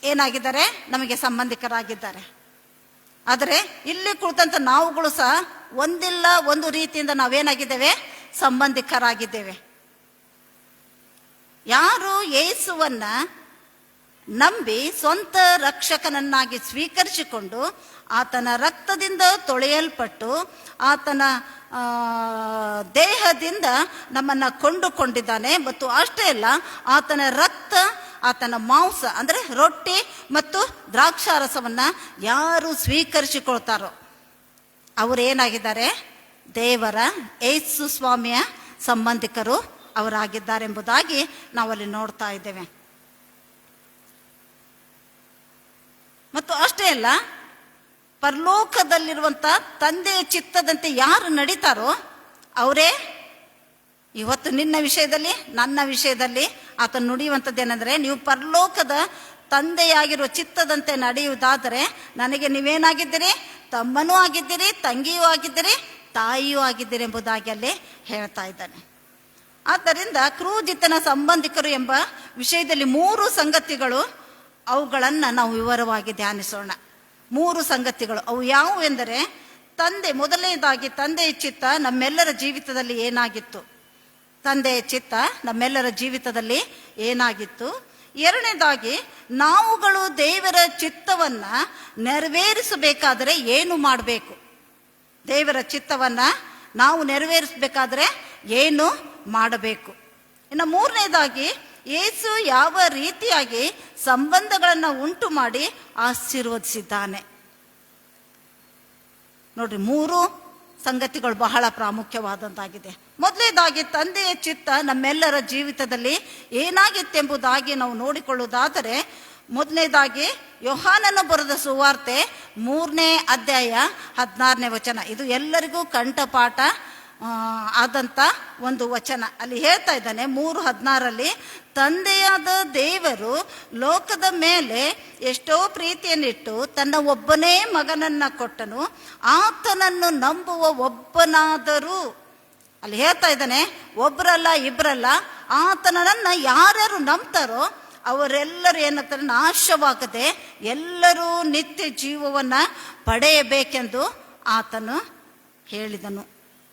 ಏನಾಗಿದ್ದಾರೆ, ನಮಗೆ ಸಂಬಂಧಿಕರಾಗಿದ್ದಾರೆ. ಆದರೆ ಇಲ್ಲಿ ಕುಳಿತಂಥ ನಾವುಗಳು ಸಹ ಒಂದಿಲ್ಲ ಒಂದು ರೀತಿಯಿಂದ ನಾವೇನಾಗಿದ್ದೇವೆ, ಸಂಬಂಧಿಕರಾಗಿದ್ದೇವೆ. ಯಾರು ಯೇಸುವನ್ನ ನಂಬಿ ಸ್ವಂತ ರಕ್ಷಕನನ್ನಾಗಿ ಸ್ವೀಕರಿಸಿಕೊಂಡು ಆತನ ರಕ್ತದಿಂದ ತೊಳೆಯಲ್ಪಟ್ಟು ಆತನ ದೇಹದಿಂದ ನಮ್ಮನ್ನು ಕೊಂಡುಕೊಂಡಿದ್ದಾನೆ. ಮತ್ತು ಅಷ್ಟೇ ಅಲ್ಲ, ಆತನ ರಕ್ತ ಆತನ ಮಾಂಸ ಅಂದರೆ ರೊಟ್ಟಿ ಮತ್ತು ದ್ರಾಕ್ಷಾರಸವನ್ನು ಯಾರು ಸ್ವೀಕರಿಸಿಕೊಳ್ತಾರೋ ಅವರೇನಾಗಿದ್ದಾರೆ, ದೇವರ ಯೇಸು ಸ್ವಾಮಿಯ ಸಂಬಂಧಿಕರು ಅವರಾಗಿದ್ದಾರೆ ಎಂಬುದಾಗಿ ನಾವಲ್ಲಿ ನೋಡ್ತಾ ಇದ್ದೇವೆ. ಮತ್ತು ಅಷ್ಟೇ ಅಲ್ಲ, ಪರಲೋಕದಲ್ಲಿರುವಂಥ ತಂದೆಯ ಚಿತ್ತದಂತೆ ಯಾರು ನಡೀತಾರೋ ಅವರೇ ಇವತ್ತು ನಿನ್ನ ವಿಷಯದಲ್ಲಿ ನನ್ನ ವಿಷಯದಲ್ಲಿ ಆತ ನುಡಿಯುವಂಥದ್ದೇನೆಂದರೆ, ನೀವು ಪರಲೋಕದ ತಂದೆಯಾಗಿರುವ ಚಿತ್ತದಂತೆ ನಡೆಯುವುದಾದರೆ ನನಗೆ ನೀವೇನಾಗಿದ್ದೀರಿ, ತಮ್ಮನೂ ಆಗಿದ್ದೀರಿ, ತಂಗಿಯೂ ಆಗಿದ್ದೀರಿ, ತಾಯಿಯೂ ಆಗಿದ್ದೀರಿ ಎಂಬುದಾಗಿ ಅಲ್ಲಿ ಹೇಳ್ತಾ ಇದ್ದಾನೆ. ಆದ್ದರಿಂದ ಕ್ರೂಜಿತನ ಸಂಬಂಧಿಕರು ಎಂಬ ವಿಷಯದಲ್ಲಿ 3 ಸಂಗತಿಗಳು, ಅವುಗಳನ್ನು ನಾವು ವಿವರವಾಗಿ ಧ್ಯಾನಿಸೋಣ. 3 ಸಂಗತಿಗಳು ಅವು ಯಾವುವು ಎಂದರೆ, ಮೊದಲನೇದಾಗಿ ತಂದೆಯ ಚಿತ್ತ ನಮ್ಮೆಲ್ಲರ ಜೀವಿತದಲ್ಲಿ ಏನಾಗಿತ್ತು, ತಂದೆಯ ಚಿತ್ತ ನಮ್ಮೆಲ್ಲರ ಜೀವಿತದಲ್ಲಿ ಏನಾಗಿತ್ತು. ಎರಡನೇದಾಗಿ ನಾವುಗಳು ದೇವರ ಚಿತ್ತವನ್ನ ನೆರವೇರಿಸಬೇಕಾದರೆ ಏನು ಮಾಡಬೇಕು, ದೇವರ ಚಿತ್ತವನ್ನ ನಾವು ನೆರವೇರಿಸಬೇಕಾದ್ರೆ ಏನು ಮಾಡಬೇಕು. ಇನ್ನು ಮೂರನೇದಾಗಿ ಯೇಸು ಯಾವ ರೀತಿಯಾಗಿ ಸಂಬಂಧಗಳನ್ನು ಉಂಟು ಮಾಡಿ ಆಶೀರ್ವದಿಸಿದ್ದಾನೆ. ನೋಡ್ರಿ, 3 ಸಂಗತಿಗಳು ಬಹಳ ಪ್ರಾಮುಖ್ಯವಾದಂತಾಗಿದೆ. ಮೊದಲನೇದಾಗಿ ತಂದೆಯ ಚಿತ್ತ ನಮ್ಮೆಲ್ಲರ ಜೀವಿತದಲ್ಲಿ ಏನಾಗಿತ್ತೆಂಬುದಾಗಿ ನಾವು ನೋಡಿಕೊಳ್ಳುವುದಾದರೆ, ಮೊದಲನೇದಾಗಿ ಯೋಹಾನನು ಬರೆದ ಸುವಾರ್ತೆ 3ನೇ ಅಧ್ಯಾಯ 16ನೇ ವಚನ. ಇದು ಎಲ್ಲರಿಗೂ ಕಂಠಪಾಠ ಆದಂಥ ಒಂದು ವಚನ. ಅಲ್ಲಿ ಹೇಳ್ತಾ ಇದ್ದಾನೆ 3:16, ತಂದೆಯಾದ ದೇವರು ಲೋಕದ ಮೇಲೆ ಎಷ್ಟೋ ಪ್ರೀತಿಯನ್ನಿಟ್ಟು ತನ್ನ ಒಬ್ಬನೇ ಮಗನನ್ನ ಕೊಟ್ಟನು, ಆತನನ್ನು ನಂಬುವ ಒಬ್ಬನಾದರೂ, ಅಲ್ಲಿ ಹೇಳ್ತಾ ಇದ್ದಾನೆ ಒಬ್ಬರಲ್ಲ ಇಬ್ಬರಲ್ಲ, ಆತನನ್ನ ಯಾರ್ಯಾರು ನಂಬ್ತಾರೋ ಅವರೆಲ್ಲರೂ ಏನಾಗ್ತಾರೆ, ನಾಶವಾಗದೆ ಎಲ್ಲರೂ ನಿತ್ಯ ಜೀವವನ್ನ ಪಡೆಯಬೇಕೆಂದು ಆತನು ಹೇಳಿದನು.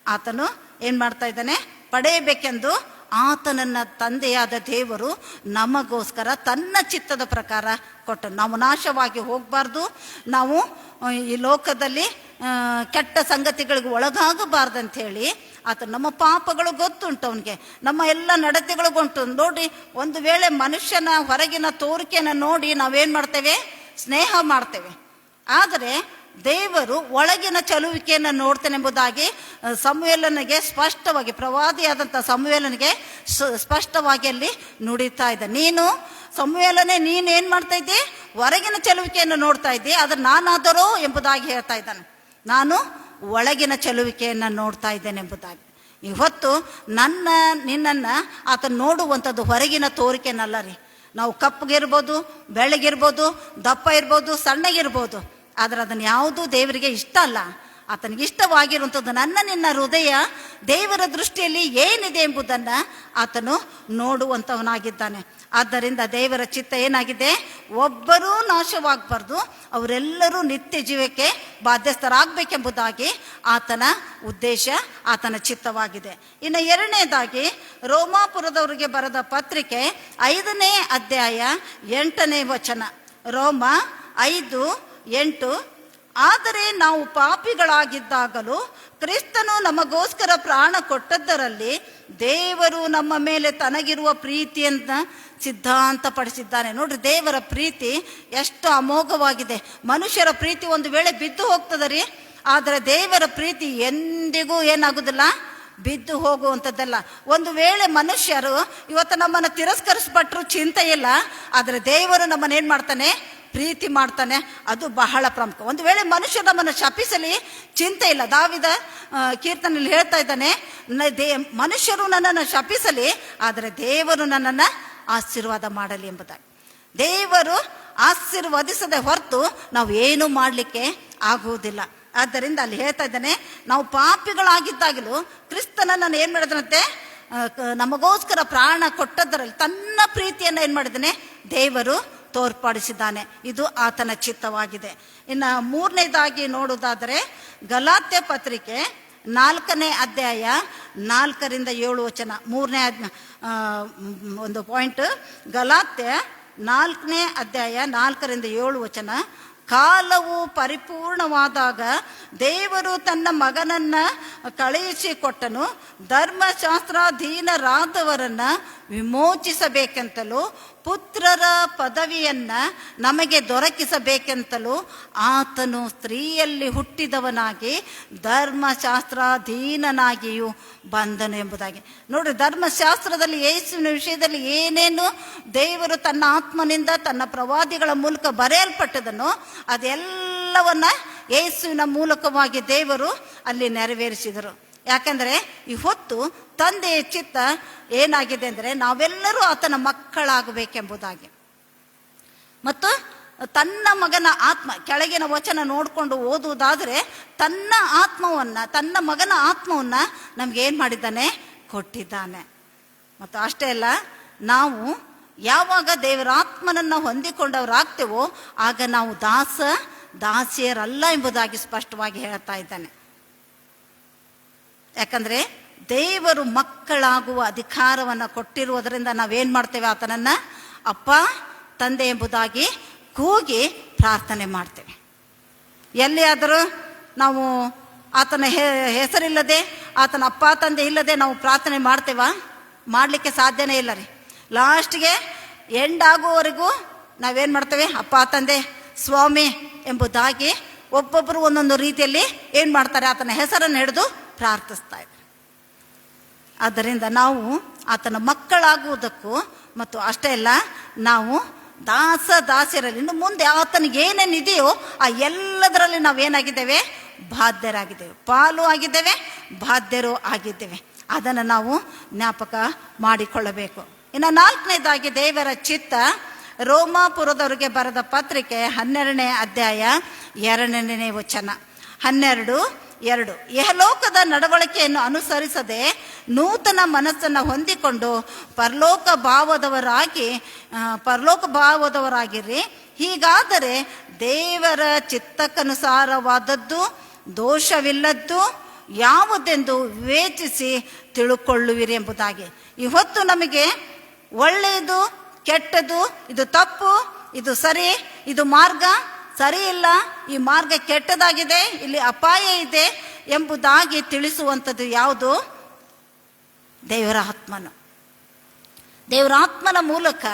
ಆತನು ಏನ್ ಮಾಡ್ತಾ ಇದ್ದಾನೆ, ಪಡೆಯಬೇಕೆಂದು ಆತನನ್ನು ತಂದೆಯಾದ ದೇವರು ನಮಗೋಸ್ಕರ ತನ್ನ ಚಿತ್ತದ ಪ್ರಕಾರ ಕೊಟ್ಟನು. ನಾವು ನಾಶವಾಗಿ ಹೋಗಬಾರ್ದು, ನಾವು ಈ ಲೋಕದಲ್ಲಿ ಕೆಟ್ಟ ಸಂಗತಿಗಳಿಗೆ ಒಳಗಾಗಬಾರ್ದಂತ ಹೇಳಿ ಆತ ನಮ್ಮ ಪಾಪಗಳು ಗೊತ್ತುಂಟು ಅವನಿಗೆ, ನಮ್ಮ ಎಲ್ಲ ನಡತೆಗಳು ಗೊತ್ತು. ನೋಡಿ, ಒಂದು ವೇಳೆ ಮನುಷ್ಯನ ಹೊರಗಿನ ತೋರಿಕೆಯನ್ನು ನೋಡಿ ನಾವೇನು ಮಾಡ್ತೇವೆ? ಸ್ನೇಹ ಮಾಡ್ತೇವೆ. ಆದರೆ ದೇವರು ಒಳಗಿನ ಚಲುವಿಕೆಯನ್ನು ನೋಡ್ತೇನೆಂಬುದಾಗಿ ಸಮುವೇಲನಿಗೆ ಸ್ಪಷ್ಟವಾಗಿ, ಪ್ರವಾದಿಯಾದಂಥ ಸಮುವೇಲನಿಗೆ ಸ್ಪಷ್ಟವಾಗಿ ಅಲ್ಲಿ ನುಡಿತಾ ಇದ್ದ. ನೀನು ಸಮುವೇಲನೇ, ನೀನೇನು ಮಾಡ್ತಾ ಇದ್ದಿ? ಹೊರಗಿನ ಚಲುವಿಕೆಯನ್ನು ನೋಡ್ತಾ ಇದ್ದಿ, ಆದರೆ ನಾನಾದರೋ ಎಂಬುದಾಗಿ ಹೇಳ್ತಾ ಇದ್ದಾನೆ. ನಾನು ಒಳಗಿನ ಚಲುವಿಕೆಯನ್ನು ನೋಡ್ತಾ ಇದ್ದೇನೆ ಎಂಬುದಾಗಿ. ಇವತ್ತು ನಿನ್ನನ್ನು ಆತ ನೋಡುವಂಥದ್ದು ಹೊರಗಿನ ತೋರಿಕೆನಲ್ಲ ರೀ. ನಾವು ಕಪ್ಪಗಿರ್ಬೋದು, ಬೆಳ್ಳಗಿರ್ಬೋದು, ದಪ್ಪ ಇರ್ಬೋದು, ಸಣ್ಣಗಿರ್ಬೋದು, ಆದರೆ ಅದನ್ನು ಯಾವುದೂ ದೇವರಿಗೆ ಇಷ್ಟ ಅಲ್ಲ. ಆತನಿಗೆ ಇಷ್ಟವಾಗಿರುವಂಥದ್ದು ನಿನ್ನ ಹೃದಯ ದೇವರ ದೃಷ್ಟಿಯಲ್ಲಿ ಏನಿದೆ ಎಂಬುದನ್ನು ಆತನು ನೋಡುವಂಥವನಾಗಿದ್ದಾನೆ. ಆದ್ದರಿಂದ ದೇವರ ಚಿತ್ತ ಏನಾಗಿದೆ? ಒಬ್ಬರೂ ನಾಶವಾಗಬಾರ್ದು, ಅವರೆಲ್ಲರೂ ನಿತ್ಯ ಜೀವಕ್ಕೆ ಬಾಧ್ಯಸ್ಥರಾಗಬೇಕೆಂಬುದಾಗಿ ಆತನ ಉದ್ದೇಶ, ಆತನ ಚಿತ್ತವಾಗಿದೆ. ಇನ್ನು ಎರಡನೇದಾಗಿ ರೋಮಾಪುರದವರಿಗೆ ಬರೆದ ಪತ್ರಿಕೆ 5ನೇ ಅಧ್ಯಾಯ 8ನೇ ವಚನ. ರೋಮ 5:8. ಆದರೆ ನಾವು ಪಾಪಿಗಳಾಗಿದ್ದಾಗಲೂ ಕ್ರಿಸ್ತನು ನಮಗೋಸ್ಕರ ಪ್ರಾಣ ಕೊಟ್ಟದ್ದರಲ್ಲಿ ದೇವರು ನಮ್ಮ ಮೇಲೆ ತನಗಿರುವ ಪ್ರೀತಿಯನ್ನು ಸಿದ್ಧಾಂತಪಡಿಸಿದ್ದಾನೆ. ನೋಡ್ರಿ, ದೇವರ ಪ್ರೀತಿ ಎಷ್ಟು ಅಮೋಘವಾಗಿದೆ. ಮನುಷ್ಯರ ಪ್ರೀತಿ ಒಂದು ವೇಳೆ ಬಿದ್ದು ಹೋಗ್ತದೆ ರೀ, ಆದರೆ ದೇವರ ಪ್ರೀತಿ ಎಂದಿಗೂ ಏನಾಗುದಿಲ್ಲ, ಬಿದ್ದು ಹೋಗುವಂಥದ್ದಲ್ಲ. ಒಂದು ವೇಳೆ ಮನುಷ್ಯರು ಇವತ್ತು ನಮ್ಮನ್ನು ತಿರಸ್ಕರಿಸ್ಬಿಟ್ರು ಚಿಂತೆ ಇಲ್ಲ, ಆದರೆ ದೇವರು ನಮ್ಮನ್ನು ಏನು ಮಾಡ್ತಾನೆ? ಪ್ರೀತಿ ಮಾಡ್ತಾನೆ. ಅದು ಬಹಳ ಪ್ರಮುಖ. ಒಂದು ವೇಳೆ ಮನುಷ್ಯರು ನಮ್ಮನ್ನು ಶಪಿಸಲಿ ಚಿಂತೆ ಇಲ್ಲ. ದಾವಿದ ಕೀರ್ತನೆಯಲ್ಲಿ ಹೇಳ್ತಾ ಇದ್ದಾನೆ, ಮನುಷ್ಯರು ನನ್ನನ್ನು ಶಪಿಸಲಿ, ಆದರೆ ದೇವರು ನನ್ನನ್ನು ಆಶೀರ್ವಾದ ಮಾಡಲಿ ಎಂಬುದಾಗಿ. ದೇವರು ಆಶೀರ್ವದಿಸದೆ ಹೊರತು ನಾವು ಏನು ಮಾಡಲಿಕ್ಕೆ ಆಗುವುದಿಲ್ಲ. ಆದ್ದರಿಂದ ಅಲ್ಲಿ ಹೇಳ್ತಾ ಇದ್ದಾನೆ, ನಾವು ಪಾಪಿಗಳಾಗಿದ್ದಾಗಲೂ ಕ್ರಿಸ್ತನನ್ನು ಏನು ಮಾಡಿದನಂತೆ? ನಮಗೋಸ್ಕರ ಪ್ರಾಣ ಕೊಟ್ಟದ್ದರಲ್ಲಿ ತನ್ನ ಪ್ರೀತಿಯನ್ನು ಏನು ಮಾಡಿದ್ದಾನೆ? ದೇವರು ತೋರ್ಪಡಿಸಿದ್ದಾನೆ. ಇದು ಆತನ ಚಿತ್ತವಾಗಿದೆ. ಇನ್ನು ಮೂರನೇದಾಗಿ ನೋಡುವುದಾದರೆ ಗಲಾತ್ಯ ಪತ್ರಿಕೆ 4ನೇ ಅಧ್ಯಾಯ 4-7 ವಚನ. ಮೂರನೇ ಒಂದು ಪಾಯಿಂಟ್, ಗಲಾತ್ಯ 4ನೇ ಅಧ್ಯಾಯ 4-7 ವಚನ. ಕಾಲವು ಪರಿಪೂರ್ಣವಾದಾಗ ದೇವರು ತನ್ನ ಮಗನನ್ನು ಕಳುಹಿಸಿಕೊಟ್ಟನು. ಧರ್ಮಶಾಸ್ತ್ರಾಧೀನರಾದವರನ್ನು ವಿಮೋಚಿಸಬೇಕೆಂತಲೂ ಪುತ್ರರ ಪದವಿಯನ್ನು ನಮಗೆ ದೊರಕಿಸಬೇಕೆಂತಲೂ ಆತನು ಸ್ತ್ರೀಯಲ್ಲಿ ಹುಟ್ಟಿದವನಾಗಿ ಧರ್ಮಶಾಸ್ತ್ರಾಧೀನನಾಗಿಯೂ ಬಂದನು ಎಂಬುದಾಗಿ. ನೋಡಿ, ಧರ್ಮಶಾಸ್ತ್ರದಲ್ಲಿ ಯೇಸುವಿನ ವಿಷಯದಲ್ಲಿ ಏನೇನು ದೇವರು ತನ್ನ ಆತ್ಮನಿಂದ ತನ್ನ ಪ್ರವಾದಿಗಳ ಮೂಲಕ ಬರೆಯಲ್ಪಟ್ಟದನೋ ಅದೆಲ್ಲವನ್ನ ಯೇಸುವಿನ ಮೂಲಕವಾಗಿ ದೇವರು ಅಲ್ಲಿ ನೆರವೇರಿಸಿದರು. ಯಾಕಂದರೆ ಈ ಹೊತ್ತು ತಂದೆಯ ಚಿತ್ತ ಏನಾಗಿದೆ ಅಂದರೆ ನಾವೆಲ್ಲರೂ ಆತನ ಮಕ್ಕಳಾಗಬೇಕೆಂಬುದಾಗಿ. ಮತ್ತು ತನ್ನ ಮಗನ ಆತ್ಮ, ಕೆಳಗಿನ ವಚನ ನೋಡಿಕೊಂಡು ಓದುವುದಾದರೆ ತನ್ನ ಆತ್ಮವನ್ನು, ತನ್ನ ಮಗನ ಆತ್ಮವನ್ನು ನಮಗೇನು ಮಾಡಿದ್ದಾನೆ? ಕೊಟ್ಟಿದ್ದಾನೆ. ಮತ್ತು ಅಷ್ಟೇ ಅಲ್ಲ, ನಾವು ಯಾವಾಗ ದೇವರ ಆತ್ಮನನ್ನು ಹೊಂದಿಕೊಂಡವರಾಗ್ತೇವೋ ಆಗ ನಾವು ದಾಸಿಯರಲ್ಲ ಎಂಬುದಾಗಿ ಸ್ಪಷ್ಟವಾಗಿ ಹೇಳ್ತಾ ಇದ್ದಾನೆ. ಯಾಕಂದರೆ ದೇವರು ಮಕ್ಕಳಾಗುವ ಅಧಿಕಾರವನ್ನು ಕೊಟ್ಟಿರುವುದರಿಂದ ನಾವೇನು ಮಾಡ್ತೇವೆ? ಆತನನ್ನು ಅಪ್ಪ, ತಂದೆ ಎಂಬುದಾಗಿ ಕೂಗಿ ಪ್ರಾರ್ಥನೆ ಮಾಡ್ತೇವೆ. ಎಲ್ಲಿಯಾದರೂ ನಾವು ಆತನ ಹೆಸರಿಲ್ಲದೆ, ಆತನ ಅಪ್ಪ ತಂದೆ ಇಲ್ಲದೆ ನಾವು ಪ್ರಾರ್ಥನೆ ಮಾಡ್ತೇವಾ? ಮಾಡಲಿಕ್ಕೆ ಸಾಧ್ಯನೇ ಇಲ್ಲ ರೀ. ಲಾಸ್ಟ್ಗೆ ಎಂಡ್ ಆಗುವವರೆಗೂ ನಾವೇನು ಮಾಡ್ತೇವೆ? ಅಪ್ಪ, ತಂದೆ, ಸ್ವಾಮಿ ಎಂಬುದಾಗಿ ಒಬ್ಬೊಬ್ಬರು ಒಂದೊಂದು ರೀತಿಯಲ್ಲಿ ಏನು ಮಾಡ್ತಾರೆ? ಆತನ ಹೆಸರನ್ನು ಹಿಡಿದು ಪ್ರಾರ್ಥಿಸ್ತಾ ಇದ್ದಾರೆ. ಆದ್ದರಿಂದ ನಾವು ಆತನ ಮಕ್ಕಳಾಗುವುದಕ್ಕೂ ಮತ್ತು ಅಷ್ಟೇ ಅಲ್ಲ, ನಾವು ದಾಸರಲ್ಲಿ ಇನ್ನು ಮುಂದೆ ಆತನಿಗೆ ಏನೇನಿದೆಯೋ ಆ ಎಲ್ಲದರಲ್ಲಿ ನಾವೇನಾಗಿದ್ದೇವೆ? ಬಾಧ್ಯರಾಗಿದ್ದೇವೆ, ಪಾಲು ಆಗಿದ್ದೇವೆ, ಬಾಧ್ಯರು ಆಗಿದ್ದೇವೆ. ಅದನ್ನು ನಾವು ಜ್ಞಾಪಕ ಮಾಡಿಕೊಳ್ಳಬೇಕು. ಇನ್ನು 4ನೇದಾಗಿ ದೇವರ ಚಿತ್ತ, ರೋಮಾಪುರದವರಿಗೆ ಬರೆದ ಪತ್ರಿಕೆ 12ನೇ ಅಧ್ಯಾಯ 2ನೇ ವಚನ. 12:2. ಯಹಲೋಕದ ನಡವಳಿಕೆಯನ್ನು ಅನುಸರಿಸದೆ ನೂತನ ಮನಸ್ಸನ್ನು ಹೊಂದಿಕೊಂಡು ಪರಲೋಕ ಭಾವದವರಾಗಿರಿ. ಹೀಗಾದರೆ ದೇವರ ಚಿತ್ತಕ್ಕನುಸಾರವಾದದ್ದು, ದೋಷವಿಲ್ಲದ್ದು, ಯಾವುದೆಂದು ವಿವೇಚಿಸಿ ತಿಳುಕೊಳ್ಳುವಿರಿ ಎಂಬುದಾಗಿ. ಇವತ್ತು ನಮಗೆ ಒಳ್ಳೆಯದು ಕೆಟ್ಟದ್ದು, ಇದು ತಪ್ಪು, ಇದು ಸರಿ, ಇದು ಮಾರ್ಗ ಸರಿ ಇಲ್ಲ, ಈ ಮಾರ್ಗ ಕೆಟ್ಟದಾಗಿದೆ, ಇಲ್ಲಿ ಅಪಾಯ ಇದೆ ಎಂಬುದಾಗಿ ತಿಳಿಸುವಂಥದ್ದು ಯಾವುದು? ದೇವರ ಆತ್ಮನು. ದೇವರ ಆತ್ಮನ ಮೂಲಕ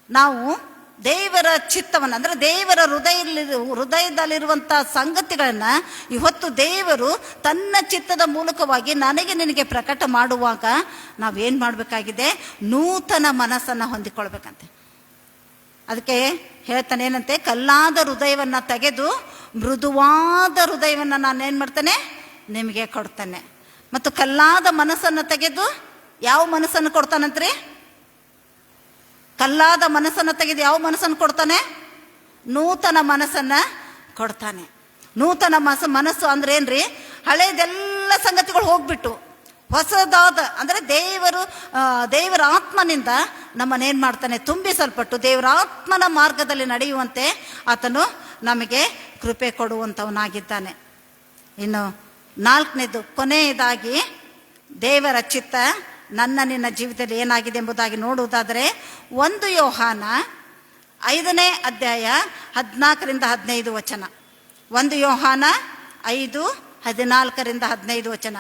ನಾವು ದೇವರ ಚಿತ್ತವನ್ನು, ಅಂದರೆ ದೇವರ ಹೃದಯದಲ್ಲಿರುವಂಥ ಸಂಗತಿಗಳನ್ನು ಇವತ್ತು ದೇವರು ತನ್ನ ಚಿತ್ತದ ಮೂಲಕವಾಗಿ ನನಗೆ ನಿನಗೆ ಪ್ರಕಟ ಮಾಡುವಾಗ ನಾವೇನು ಮಾಡಬೇಕಾಗಿದೆ? ನೂತನ ಮನಸ್ಸನ್ನು ಹೊಂದಿಕೊಳ್ಬೇಕಂತೆ. ಅದಕ್ಕೆ ಹೇಳ್ತಾನೆ ಏನಂತೆ, ಕಲ್ಲಾದ ಹೃದಯವನ್ನು ತೆಗೆದು ಮೃದುವಾದ ಹೃದಯವನ್ನು ನಾನೇನು ಮಾಡ್ತೇನೆ? ನಿಮಗೆ ಕೊಡ್ತೇನೆ. ಮತ್ತು ಕಲ್ಲಾದ ಮನಸ್ಸನ್ನು ತೆಗೆದು ಯಾವ ಮನಸ್ಸನ್ನು ಕೊಡ್ತಾನಂತ್ರಿ? ಕಲ್ಲಾದ ಮನಸ್ಸನ್ನು ತೆಗೆದು ಯಾವ ಮನಸ್ಸನ್ನು ಕೊಡ್ತಾನೆ? ನೂತನ ಮನಸ್ಸನ್ನು ಕೊಡ್ತಾನೆ. ನೂತನ ಮನಸ್ಸು ಅಂದ್ರೆ ಏನ್ರಿ? ಹಳೇದೆಲ್ಲ ಸಂಗತಿಗಳು ಹೋಗ್ಬಿಟ್ಟು ಹೊಸದಾದ, ಅಂದರೆ ದೇವರ ಆತ್ಮನಿಂದ ನಮ್ಮನ್ನೇನು ಮಾಡ್ತಾನೆ? ತುಂಬಿಸಲ್ಪಟ್ಟು ದೇವರ ಆತ್ಮನ ಮಾರ್ಗದಲ್ಲಿ ನಡೆಯುವಂತೆ ಆತನು ನಮಗೆ ಕೃಪೆ ಕೊಡುವಂಥವನಾಗಿದ್ದಾನೆ. ಇನ್ನು 4ನೇದು, ಕೊನೆಯದಾಗಿ ದೇವರ ಚಿತ್ತ ನಿನ್ನ ಜೀವಿತದಲ್ಲಿ ಏನಾಗಿದೆ ಎಂಬುದಾಗಿ ನೋಡುವುದಾದರೆ 1 ಯೋಹಾನ 5ನೇ ಅಧ್ಯಾಯ 14ರಿಂದ 15 ವಚನ. 1 ಯೋಹಾನ 5:14-15 ವಚನ.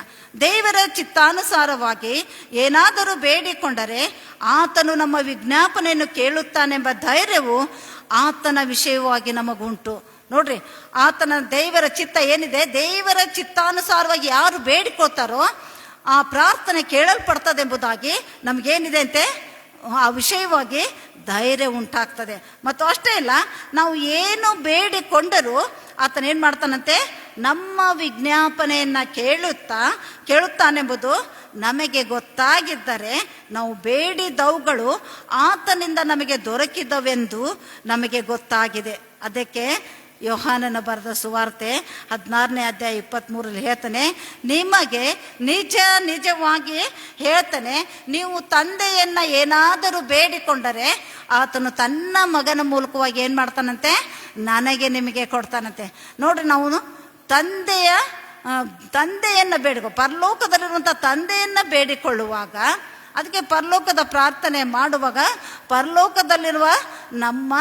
ದೇವರ ಚಿತ್ತಾನುಸಾರವಾಗಿ ಏನಾದರೂ ಬೇಡಿಕೊಂಡರೆ ಆತನು ನಮ್ಮ ವಿಜ್ಞಾಪನೆಯನ್ನು ಕೇಳುತ್ತಾನೆಂಬ ಧೈರ್ಯವು ಆತನ ವಿಷಯವಾಗಿ ನಮಗುಂಟು. ನೋಡ್ರಿ, ದೇವರ ಚಿತ್ತ ಏನಿದೆ, ದೇವರ ಚಿತ್ತಾನುಸಾರವಾಗಿ ಯಾರು ಬೇಡಿಕೊಳ್ತಾರೋ ಆ ಪ್ರಾರ್ಥನೆ ಕೇಳಲ್ಪಡ್ತದೆಂಬುದಾಗಿ ನಮಗೇನಿದೆ ಅಂತೆ? ಆ ವಿಷಯವಾಗಿ ಧೈರ್ಯ ಉಂಟಾಗ್ತದೆ. ಮತ್ತು ಅಷ್ಟೇ ಇಲ್ಲ, ನಾವು ಏನು ಬೇಡಿಕೊಂಡರೂ ಆತನೇನು ಮಾಡ್ತಾನಂತೆ? ನಮ್ಮ ವಿಜ್ಞಾಪನೆಯನ್ನು ಕೇಳುತ್ತಾನೆಂಬುದು ನಮಗೆ ಗೊತ್ತಾಗಿದ್ದರೆ ನಾವು ಬೇಡಿದವುಗಳು ಆತನಿಂದ ನಮಗೆ ದೊರಕಿದವೆಂದು ನಮಗೆ ಗೊತ್ತಾಗಿದೆ. ಅದಕ್ಕೆ ಯೋಹಾನನ ಬರೆದ ಸುವಾರ್ತೆ 16ನೇ ಅಧ್ಯಾಯ 23ರಲ್ಲಿ ಹೇಳ್ತಾನೆ, ನಿಮಗೆ ನಿಜವಾಗಿ ಹೇಳ್ತಾನೆ, ನೀವು ತಂದೆಯನ್ನ ಏನಾದರೂ ಬೇಡಿಕೊಂಡರೆ ಆತನು ತನ್ನ ಮಗನ ಮೂಲಕವಾಗಿ ಏನು ಮಾಡ್ತಾನಂತೆ? ನನಗೆ ನಿಮಗೆ ಕೊಡ್ತಾನಂತೆ. ನೋಡ್ರಿ, ನಾವು ತಂದೆಯನ್ನ ಪರಲೋಕದಲ್ಲಿರುವಂಥ ತಂದೆಯನ್ನ ಬೇಡಿಕೊಳ್ಳುವಾಗ, ಅದಕ್ಕೆ ಪರಲೋಕದ ಪ್ರಾರ್ಥನೆ ಮಾಡುವಾಗ ಪರಲೋಕದಲ್ಲಿರುವ ನಮ್ಮ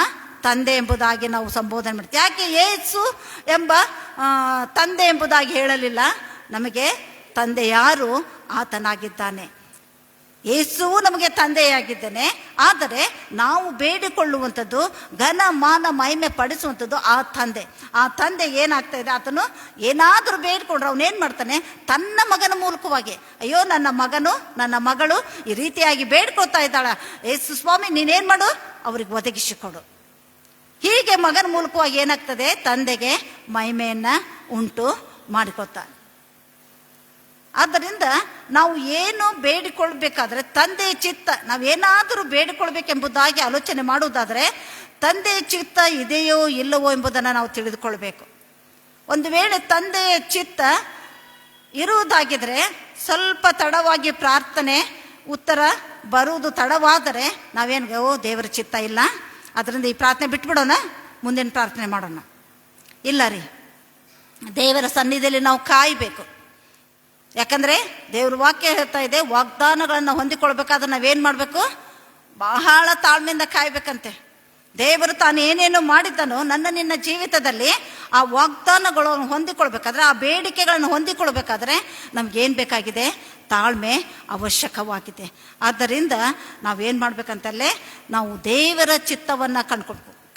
ತಂದೆ ಎಂಬುದಾಗಿ ನಾವು ಸಂಬೋಧನೆ ಮಾಡ್ತೀವಿ. ಯಾಕೆ ಯೇಸು ಎಂಬ ತಂದೆ ಎಂಬುದಾಗಿ ಹೇಳಲಿಲ್ಲ? ನಮಗೆ ತಂದೆ ಯಾರು? ಆತನಾಗಿದ್ದಾನೆ. ಯೇಸುವು ನಮಗೆ ತಂದೆಯಾಗಿದ್ದಾನೆ. ಆದರೆ ನಾವು ಬೇಡಿಕೊಳ್ಳುವಂಥದ್ದು, ಘನ ಮಾನ ಮಹಿಮೆ ಪಡಿಸುವಂಥದ್ದು ಆ ತಂದೆ ಏನಾಗ್ತಾ ಇದೆ? ಆತನು ಏನಾದರೂ ಬೇಡಿಕೊಂಡ್ರೆ ಅವನೇನು ಮಾಡ್ತಾನೆ? ತನ್ನ ಮಗನ ಮೂಲಕವಾಗಿ, ಅಯ್ಯೋ ನನ್ನ ಮಗನು ನನ್ನ ಮಗಳು ಈ ರೀತಿಯಾಗಿ ಬೇಡ್ಕೊಳ್ತಾ ಇದ್ದಾಳ, ಯೇಸು ಸ್ವಾಮಿ ನೀನೇನು ಮಾಡು, ಅವ್ರಿಗೆ ಒದಗಿಸಿಕೊಡು. ಹೀಗೆ ಮಗನ ಮೂಲಕವಾಗಿ ಏನಾಗ್ತದೆ? ತಂದೆಗೆ ಮಹಿಮೆಯನ್ನು ಉಂಟು ಮಾಡಿಕೊಳ್ತಾನೆ. ಆದ್ದರಿಂದ ನಾವು ಏನು ಬೇಡಿಕೊಳ್ಬೇಕಾದ್ರೆ ತಂದೆಯ ಚಿತ್ತ, ನಾವೇನಾದರೂ ಬೇಡಿಕೊಳ್ಬೇಕೆಂಬುದಾಗಿ ಆಲೋಚನೆ ಮಾಡುವುದಾದರೆ ತಂದೆಯ ಚಿತ್ತ ಇದೆಯೋ ಇಲ್ಲವೋ ಎಂಬುದನ್ನು ನಾವು ತಿಳಿದುಕೊಳ್ಬೇಕು. ಒಂದು ವೇಳೆ ತಂದೆಯ ಚಿತ್ತ ಇರುವುದಾಗಿದ್ರೆ ಸ್ವಲ್ಪ ತಡವಾಗಿ ಪ್ರಾರ್ಥನೆ ಉತ್ತರ ಬರುವುದು ತಡವಾದರೆ ನಾವೇನು, ದೇವರ ಚಿತ್ತ ಇಲ್ಲ, ಅದರಿಂದ ಈ ಪ್ರಾರ್ಥನೆ ಬಿಟ್ಬಿಡೋಣ, ಮುಂದಿನ ಪ್ರಾರ್ಥನೆ ಮಾಡೋಣ. ಇಲ್ಲ ರೀ, ದೇವರ ಸನ್ನಿಧಿಯಲ್ಲಿ ನಾವು ಕಾಯಬೇಕು. ಯಾಕಂದರೆ ದೇವ್ರ ವಾಕ್ಯ ಹೇಳ್ತಾ ಇದೆ, ವಾಗ್ದಾನಗಳನ್ನು ಹೊಂದಿಕೊಳ್ಬೇಕಾದ್ರೆ ನಾವೇನು ಮಾಡಬೇಕು? ಬಹಳ ತಾಳ್ಮೆಯಿಂದ ಕಾಯಬೇಕಂತೆ. ದೇವರು ತಾನು ಏನೇನು ಮಾಡಿದ್ದಾನೋ ನಿನ್ನ ಜೀವಿತದಲ್ಲಿ ಆ ವಾಗ್ದಾನಗಳನ್ನು ಹೊಂದಿಕೊಳ್ಬೇಕಾದ್ರೆ, ಆ ಬೇಡಿಕೆಗಳನ್ನು ಹೊಂದಿಕೊಳ್ಬೇಕಾದ್ರೆ ನಮಗೇನು ಬೇಕಾಗಿದೆ? ತಾಳ್ಮೆ ಅವಶ್ಯಕವಾಗಿದೆ. ಆದ್ದರಿಂದ ನಾವೇನು ಮಾಡಬೇಕಂತಲ್ಲೇ ನಾವು ದೇವರ ಚಿತ್ತವನ್ನು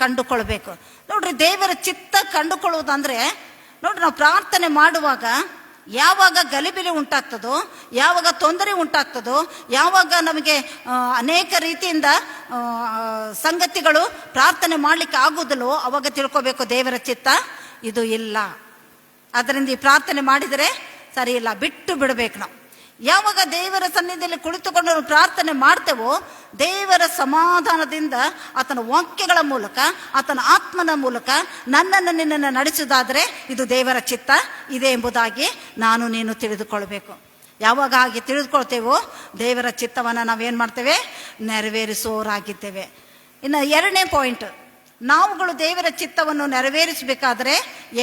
ಕಂಡುಕೊಳ್ಬೇಕು. ನೋಡ್ರಿ, ದೇವರ ಚಿತ್ತ ಕಂಡುಕೊಳ್ಳುವುದಂದರೆ, ನೋಡ್ರಿ, ನಾವು ಪ್ರಾರ್ಥನೆ ಮಾಡುವಾಗ ಯಾವಾಗ ಗಲಿಬಿಲಿ ಉಂಟಾಗ್ತದೋ, ಯಾವಾಗ ತೊಂದರೆ ಉಂಟಾಗ್ತದೋ, ಯಾವಾಗ ನಮಗೆ ಅನೇಕ ರೀತಿಯಿಂದ ಸಂಗತಿಗಳು ಪ್ರಾರ್ಥನೆ ಮಾಡಲಿಕ್ಕೆ ಆಗುವುದಿಲ್ಲವೋ ಅವಾಗ ತಿಳ್ಕೋಬೇಕು ದೇವರ ಚಿತ್ತ ಇದು ಇಲ್ಲ. ಅದರಿಂದ ಈ ಪ್ರಾರ್ಥನೆ ಮಾಡಿದರೆ ಸರಿ ಇಲ್ಲ, ಬಿಟ್ಟು ಬಿಡಬೇಕು. ನಾವು ಯಾವಾಗ ದೇವರ ಸನ್ನಿಧಿಯಲ್ಲಿ ಕುಳಿತುಕೊಂಡು ಪ್ರಾರ್ಥನೆ ಮಾಡ್ತೇವೋ, ದೇವರ ಸಮಾಧಾನದಿಂದ ಆತನ ವಾಕ್ಯಗಳ ಮೂಲಕ, ಆತನ ಆತ್ಮನ ಮೂಲಕ ನಿನ್ನನ್ನು ನಡೆಸುವುದಾದರೆ ಇದು ದೇವರ ಚಿತ್ತ ಇದೆ ಎಂಬುದಾಗಿ ನೀನು ತಿಳಿದುಕೊಳ್ಬೇಕು. ಯಾವಾಗ ಹಾಗೆ ತಿಳಿದುಕೊಳ್ತೇವೋ ದೇವರ ಚಿತ್ತವನ್ನು ನಾವೇನು ಮಾಡ್ತೇವೆ? ನೆರವೇರಿಸುವವರಾಗಿದ್ದೇವೆ. ಇನ್ನು 2ನೇ ಪಾಯಿಂಟ್, ನಾವುಗಳು ದೇವರ ಚಿತ್ತವನ್ನು ನೆರವೇರಿಸಬೇಕಾದ್ರೆ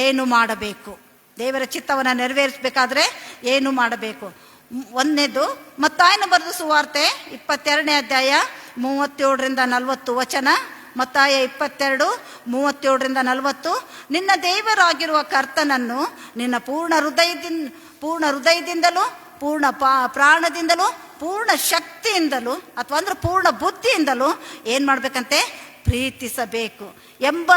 ಏನು ಮಾಡಬೇಕು? ದೇವರ ಚಿತ್ತವನ್ನು ನೆರವೇರಿಸಬೇಕಾದ್ರೆ ಏನು ಮಾಡಬೇಕು? ಒಂದನೇದು ಮತ್ತಾಯನ ಬರೆದ ಸುವಾರ್ತೆ 22ನೇ ಅಧ್ಯಾಯ 37-40 ವಚನ. ಮತ್ತಾಯ 22:37-40. ನಿನ್ನ ದೇವರಾಗಿರುವ ಕರ್ತನನ್ನು ನಿನ್ನ ಪೂರ್ಣ ಹೃದಯದಿಂದಲೂ ಪೂರ್ಣ ಪ್ರಾಣದಿಂದಲೂ ಪೂರ್ಣ ಶಕ್ತಿಯಿಂದಲೂ ಅಥವಾ ಅಂದ್ರೆ ಪೂರ್ಣ ಬುದ್ಧಿಯಿಂದಲೂ ಏನು ಮಾಡಬೇಕಂತೆ? ಪ್ರೀತಿಸಬೇಕು ಎಂಬ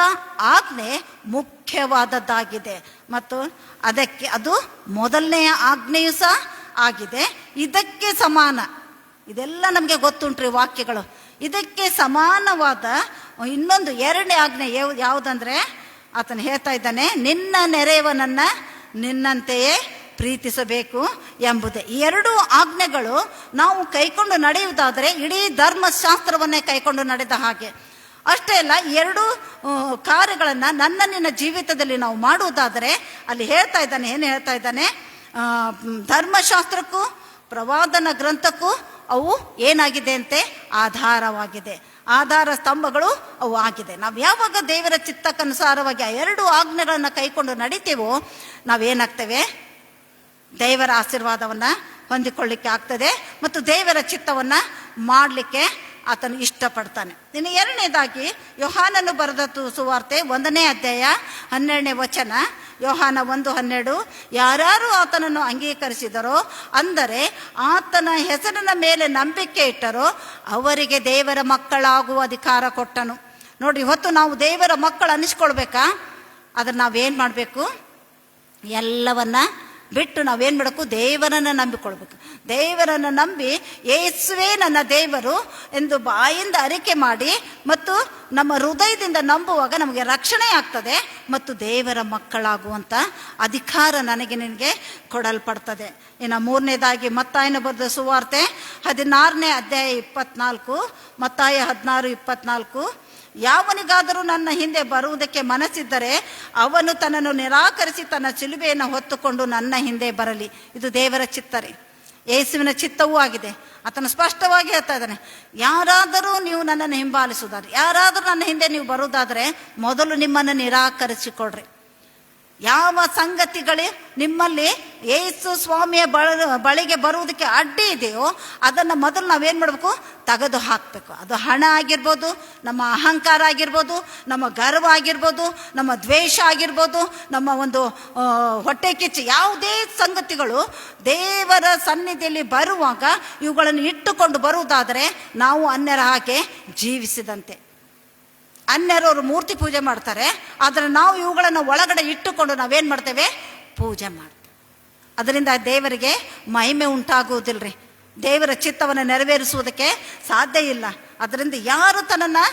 ಆಜ್ಞೆ ಮುಖ್ಯವಾದದ್ದಾಗಿದೆ. ಮತ್ತು ಅದು ಮೊದಲನೆಯ ಆಜ್ಞೆಯೂ ಸಹ ಆಗಿದೆ. ಇದಕ್ಕೆ ಸಮಾನ, ಇದೆಲ್ಲ ನಮಗೆ ಗೊತ್ತುಂಟ್ರಿ ವಾಕ್ಯಗಳು. ಇದಕ್ಕೆ ಸಮಾನವಾದ ಇನ್ನೊಂದು 2ನೇ ಆಜ್ಞೆ ಯಾವುದಂದ್ರೆ, ಆತನು ಹೇಳ್ತಾ ಇದ್ದಾನೆ, ನಿನ್ನ ನೆರೆಯವನನ್ನ ನಿನ್ನಂತೆಯೇ ಪ್ರೀತಿಸಬೇಕು ಎಂಬುದೇ. ಈ 2 ಆಜ್ಞೆಗಳು ನಾವು ಕೈಕೊಂಡು ನಡೆಯುವುದಾದರೆ ಇಡೀ ಧರ್ಮಶಾಸ್ತ್ರವನ್ನೇ ಕೈಕೊಂಡು ನಡೆದ ಹಾಗೆ. ಅಷ್ಟೇ ಅಲ್ಲ, 2 ಕಾರ್ಯಗಳನ್ನು ನಿನ್ನ ಜೀವಿತದಲ್ಲಿ ನಾವು ಮಾಡುವುದಾದರೆ ಅಲ್ಲಿ ಹೇಳ್ತಾ ಇದ್ದಾನೆ, ಏನು ಹೇಳ್ತಾ ಇದ್ದಾನೆ? ಧರ್ಮಶಾಸ್ತ್ರಕ್ಕೂ ಪ್ರವಾದನ ಗ್ರಂಥಕ್ಕೂ ಅವು ಏನಾಗಿದೆ ಅಂತೆ? ಆಧಾರವಾಗಿದೆ. ಆಧಾರ ಸ್ತಂಭಗಳು ಅವು ಆಗಿದೆ. ನಾವು ಯಾವಾಗ ದೇವರ ಚಿತ್ತಕ್ಕನುಸಾರವಾಗಿ ಆ 2 ಆಜ್ಞೆಗಳನ್ನು ಕೈಕೊಂಡು ನಡಿತೀವೋ ನಾವೇನಾಗ್ತೇವೆ? ದೇವರ ಆಶೀರ್ವಾದವನ್ನು ಹೊಂದಿಕೊಳ್ಳಿಕ್ಕೆ ಆಗ್ತದೆ ಮತ್ತು ದೇವರ ಚಿತ್ತವನ್ನು ಮಾಡಲಿಕ್ಕೆ ಆತನು ಇಷ್ಟಪಡ್ತಾನೆ. ಇನ್ನು 2ನೇದಾಗಿ ಯೋಹಾನನು ಬರೆದ ಸುವಾರ್ತೆ 1ನೇ ಅಧ್ಯಾಯ 12ನೇ ವಚನ. ಯೋಹಾನ 1:12. ಯಾರು ಆತನನ್ನು ಅಂಗೀಕರಿಸಿದರೋ, ಅಂದರೆ ಆತನ ಹೆಸರಿನ ಮೇಲೆ ನಂಬಿಕೆ ಇಟ್ಟರೋ ಅವರಿಗೆ ದೇವರ ಮಕ್ಕಳಾಗುವ ಅಧಿಕಾರ ಕೊಟ್ಟನು. ನೋಡ್ರಿ, ಇವತ್ತು ನಾವು ದೇವರ ಮಕ್ಕಳು ಅನ್ನಿಸ್ಕೊಳ್ಬೇಕಾ? ಅದನ್ನು ನಾವೇನು ಮಾಡಬೇಕು? ಎಲ್ಲವನ್ನ ಬಿಟ್ಟು ನಾವೇನು ಮಾಡಬೇಕು? ದೇವರನ್ನು ನಂಬಿಕೊಳ್ಬೇಕು. ದೇವರನ್ನು ನಂಬಿ ಯೇಸುವೇ ನನ್ನ ದೇವರು ಎಂದು ಬಾಯಿಂದ ಅರಿಕೆ ಮಾಡಿ ಮತ್ತು ನಮ್ಮ ಹೃದಯದಿಂದ ನಂಬುವಾಗ ನಮಗೆ ರಕ್ಷಣೆ ಆಗ್ತದೆ ಮತ್ತು ದೇವರ ಮಕ್ಕಳಾಗುವಂಥ ಅಧಿಕಾರ ನಿನಗೆ ಕೊಡಲ್ಪಡ್ತದೆ. ಇನ್ನು 3ನೇದಾಗಿ ಮತ್ತಾಯನ ಬರೆದ ಸುವಾರ್ತೆ 16ನೇ ಅಧ್ಯಾಯ 24. ಮತ್ತಾಯ 16:24. ಯಾವನಿಗಾದರೂ ನನ್ನ ಹಿಂದೆ ಬರುವುದಕ್ಕೆ ಮನಸ್ಸಿದ್ದರೆ ಅವನು ತನ್ನನ್ನು ನಿರಾಕರಿಸಿ ತನ್ನ ಶಿಲುಬೆಯನ್ನು ಹೊತ್ತುಕೊಂಡು ನನ್ನ ಹಿಂದೆ ಬರಲಿ. ಇದು ದೇವರ ಚಿತ್ತರಿ, ಯೇಸುವಿನ ಚಿತ್ತವೂ ಆಗಿದೆ. ಆತನು ಸ್ಪಷ್ಟವಾಗಿ ಹೇಳ್ತಾ ಇದ್ದಾನೆ, ಯಾರಾದರೂ ನೀವು ನನ್ನನ್ನು ಹಿಂಬಾಲಿಸುವುದಾದ್ರೆ, ಯಾರಾದರೂ ನನ್ನ ಹಿಂದೆ ನೀವು ಬರುವುದಾದರೆ ಮೊದಲು ನಿಮ್ಮನ್ನು ನಿರಾಕರಿಸಿಕೊಡ್ರಿ. ಯಾವ ಸಂಗತಿಗಳೇ ನಿಮ್ಮಲ್ಲಿ ಯೇಸು ಸ್ವಾಮಿಯ ಬಳಿಗೆ ಬರುವುದಕ್ಕೆ ಅಡ್ಡಿ ಇದೆಯೋ ಅದನ್ನು ಮೊದಲು ನಾವೇನು ಮಾಡಬೇಕು? ತೆಗೆದು ಹಾಕಬೇಕು. ಅದು ಹಣ ಆಗಿರ್ಬೋದು, ನಮ್ಮ ಅಹಂಕಾರ ಆಗಿರ್ಬೋದು, ನಮ್ಮ ಗರ್ವ ಆಗಿರ್ಬೋದು, ನಮ್ಮ ದ್ವೇಷ ಆಗಿರ್ಬೋದು, ನಮ್ಮ ಒಂದು ಹೊಟ್ಟೆ ಕಿಚ್ಚು, ಯಾವುದೇ ಸಂಗತಿಗಳು ದೇವರ ಸನ್ನಿಧಿಯಲ್ಲಿ ಬರುವಾಗ ಇವುಗಳನ್ನು ಇಟ್ಟುಕೊಂಡು ಬರುವುದಾದರೆ ನಾವು ಅನ್ಯರ ಹಾಗೆ ಜೀವಿಸಿದಂತೆ. ಅನ್ಯರವರು ಮೂರ್ತಿ ಪೂಜೆ ಮಾಡ್ತಾರೆ, ಆದರೆ ನಾವು ಇವುಗಳನ್ನು ಒಳಗಡೆ ಇಟ್ಟುಕೊಂಡು ನಾವೇನು ಮಾಡ್ತೇವೆ? ಪೂಜೆ ಮಾಡ್ತೇವೆ. ಅದರಿಂದ ದೇವರಿಗೆ ಮಹಿಮೆ ಉಂಟಾಗುವುದಿಲ್ಲರಿ, ದೇವರ ಚಿತ್ತವನ್ನು ನೆರವೇರಿಸುವುದಕ್ಕೆ ಸಾಧ್ಯ ಇಲ್ಲ. ಅದರಿಂದ ಯಾರು ತನ್ನನ್ನು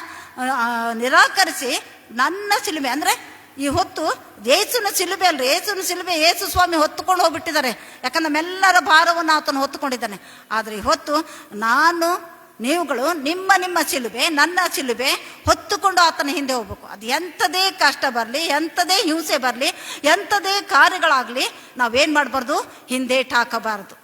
ನಿರಾಕರಿಸಿ ನನ್ನ ಶಿಲುಬೆ ಅಂದರೆ ಈ ಹೊತ್ತು ಯೇಸುವಿನ ಶಿಲುಬೆ ಅಲ್ರಿ, ಯೇಸುವಿನ ಶಿಲುಬೆ ಯೇಸು ಸ್ವಾಮಿ ಹೊತ್ತುಕೊಂಡು ಹೋಗ್ಬಿಟ್ಟಿದ್ದಾರೆ. ಯಾಕಂದ್ರೆ ನಮ್ಮೆಲ್ಲರ ಭಾರವನ್ನು ಆತನು ಹೊತ್ತುಕೊಂಡಿದ್ದಾನೆ. ಆದರೆ ಈ ಹೊತ್ತು ನೀವುಗಳು ನಿಮ್ಮ ಶಿಲುಬೆ, ನನ್ನ ಶಿಲುಬೆ ಹೊತ್ತುಕೊಂಡು ಆತನ ಹಿಂದೆ ಹೋಗ್ಬೇಕು. ಅದು ಎಂಥದೇ ಕಷ್ಟ ಬರಲಿ, ಎಂಥದೇ ಹಿಂಸೆ ಬರಲಿ, ಎಂಥದೇ ಕಾರ್ಯಗಳಾಗಲಿ ನಾವೇನು ಮಾಡಬಾರ್ದು? ಹಿಂದೇಟು ಹಾಕಬಾರ್ದು.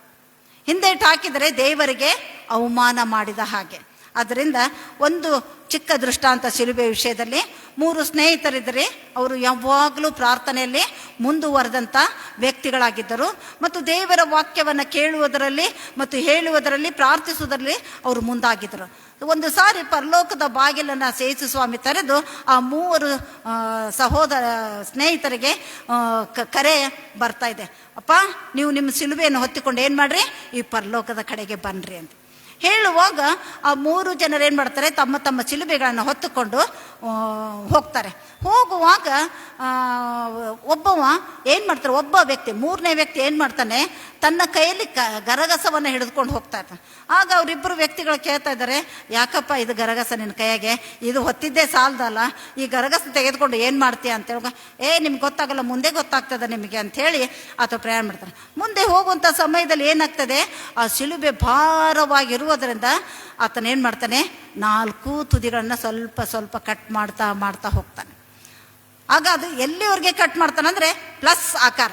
ಹಿಂದೇಟು ಹಾಕಿದರೆ ದೇವರಿಗೆ ಅವಮಾನ ಮಾಡಿದ ಹಾಗೆ. ಅದರಿಂದ ಒಂದು ಚಿಕ್ಕ ದೃಷ್ಟಾಂತ ಶಿಲುಬೆ ವಿಷಯದಲ್ಲಿ 3 ಸ್ನೇಹಿತರಿದ್ದರೆ ಅವರು ಯಾವಾಗಲೂ ಪ್ರಾರ್ಥನೆಯಲ್ಲಿ ಮುಂದುವರೆದಂಥ ವ್ಯಕ್ತಿಗಳಾಗಿದ್ದರು ಮತ್ತು ದೇವರ ವಾಕ್ಯವನ್ನು ಕೇಳುವುದರಲ್ಲಿ ಮತ್ತು ಹೇಳುವುದರಲ್ಲಿ ಪ್ರಾರ್ಥಿಸುವುದರಲ್ಲಿ ಅವರು ಮುಂದಾಗಿದ್ದರು. ಒಂದು ಸಾರಿ ಪರಲೋಕದ ಬಾಗಿಲನ್ನು ಯೇಸು ಸ್ವಾಮಿ ತೆರೆದು ಆ 3 ಸ್ನೇಹಿತರಿಗೆ ಕರೆ ಬರ್ತಾ ಇದೆ, ಅಪ್ಪ ನೀವು ನಿಮ್ಮ ಶಿಲುಬೆಯನ್ನು ಹೊತ್ತಿಕೊಂಡು ಏನು ಮಾಡ್ರಿ, ಈ ಪರಲೋಕದ ಕಡೆಗೆ ಬನ್ನಿರಿ ಅಂತ ಹೇಳುವಾಗ ಆ 3 ಜನರು ಏನು ಮಾಡ್ತಾರೆ? ತಮ್ಮ ತಮ್ಮ ಶಿಲುಬೆಗಳನ್ನು ಹೊತ್ತುಕೊಂಡು ಹೋಗ್ತಾರೆ. ಹೋಗುವಾಗ ಒಬ್ಬ ವ್ಯಕ್ತಿ 3ನೇ ವ್ಯಕ್ತಿ ಏನು ಮಾಡ್ತಾನೆ? ತನ್ನ ಕೈಯಲ್ಲಿ ಗರಗಸವನ್ನು ಹಿಡಿದುಕೊಂಡು ಹೋಗ್ತಾ ಇರ್ತಾನೆ. ಆಗ ಅವರಿಬ್ಬರು ವ್ಯಕ್ತಿಗಳು ಕೇಳ್ತಾ ಇದ್ದಾರೆ, ಯಾಕಪ್ಪ ಇದು ಗರಗಸ ನಿನ್ನ ಕೈಯಾಗೆ, ಇದು ಹೊತ್ತಿದ್ದೇ ಸಾಲದಲ್ಲ, ಈ ಗರಗಸ ತೆಗೆದುಕೊಂಡು ಏನು ಮಾಡ್ತೀಯ ಅಂತೇಳುವಾಗ, ನಿಮ್ಗೆ ಗೊತ್ತಾಗಲ್ಲ, ಮುಂದೆ ಗೊತ್ತಾಗ್ತದೆ ನಿಮಗೆ ಅಂಥೇಳಿ ಆತ ಪ್ರಯಾಣ ಮಾಡ್ತಾನೆ. ಮುಂದೆ ಹೋಗುವಂಥ ಸಮಯದಲ್ಲಿ ಏನಾಗ್ತದೆ? ಆ ಶಿಲುಬೆ ಭಾರವಾಗಿರುವುದರಿಂದ ಆತನೇನು ಮಾಡ್ತಾನೆ? 4 ತುದಿಗಳನ್ನು ಸ್ವಲ್ಪ ಸ್ವಲ್ಪ ಕಟ್ ಮಾಡ್ತಾ ಹೋಗ್ತಾನೆ. ಆಗ ಅದು ಎಲ್ಲಿವರೆಗೆ ಕಟ್ ಮಾಡ್ತಾನೆ ಅಂದರೆ ಪ್ಲಸ್ ಆಕಾರ,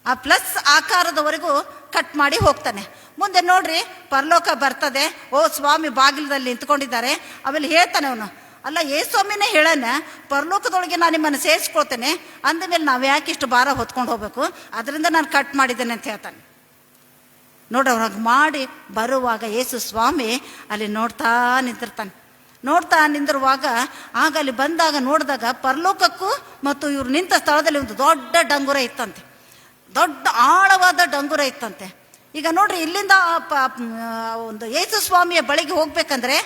ಆ ಪ್ಲಸ್ ಆಕಾರದವರೆಗೂ ಕಟ್ ಮಾಡಿ ಹೋಗ್ತಾನೆ. ಮುಂದೆ ನೋಡ್ರಿ, ಪರಲೋಕ ಬರ್ತದೆ, ಓ ಸ್ವಾಮಿ ಬಾಗಿಲದಲ್ಲಿ ನಿಂತ್ಕೊಂಡಿದ್ದಾರೆ. ಆಮೇಲೆ ಹೇಳ್ತಾನೆ ಅವನು, ಅಲ್ಲ ಯೇಸ್ವಾಮಿನೇ ಹೇಳೋಣ, ಪರಲೋಕದೊಳಗೆ ನಾನು ನಿಮ್ಮನ್ನು ಸೇರಿಸ್ಕೊಳ್ತೇನೆ ಅಂದಮೇಲೆ ನಾವು ಯಾಕೆ ಇಷ್ಟು ಭಾರ ಹೊತ್ಕೊಂಡು ಹೋಗ್ಬೇಕು, ಅದರಿಂದ ನಾನು ಕಟ್ ಮಾಡಿದ್ದೇನೆ ಅಂತ ಹೇಳ್ತಾನೆ. ನೋಡ್ರಿ, ಅವ್ರಾಗ ಮಾಡಿ ಬರುವಾಗ ಯೇಸು ಸ್ವಾಮಿ ಅಲ್ಲಿ ನೋಡ್ತಾ ನಿಂತಿರ್ತಾನೆ. ನೋಡ್ತಾ ನಿಂದಿರುವಾಗ ಆಗ ಅಲ್ಲಿ ಬಂದಾಗ ನೋಡಿದಾಗ ಪರಲೋಕಕ್ಕೂ ಮತ್ತು ಇವ್ರು ನಿಂತ ಸ್ಥಳದಲ್ಲಿ ಒಂದು ದೊಡ್ಡ ಡಂಗುರ ಇತ್ತಂತೆ, ದೊಡ್ಡ ಆಳವಾದ ಡಂಗುರ ಇತ್ತಂತೆ. ಈಗ ನೋಡ್ರಿ, ಇಲ್ಲಿಂದ ಒಂದು ಯೇಸು ಸ್ವಾಮಿಯ ಬಳಿಗೆ ಹೋಗ್ಬೇಕಂದ್ರೆ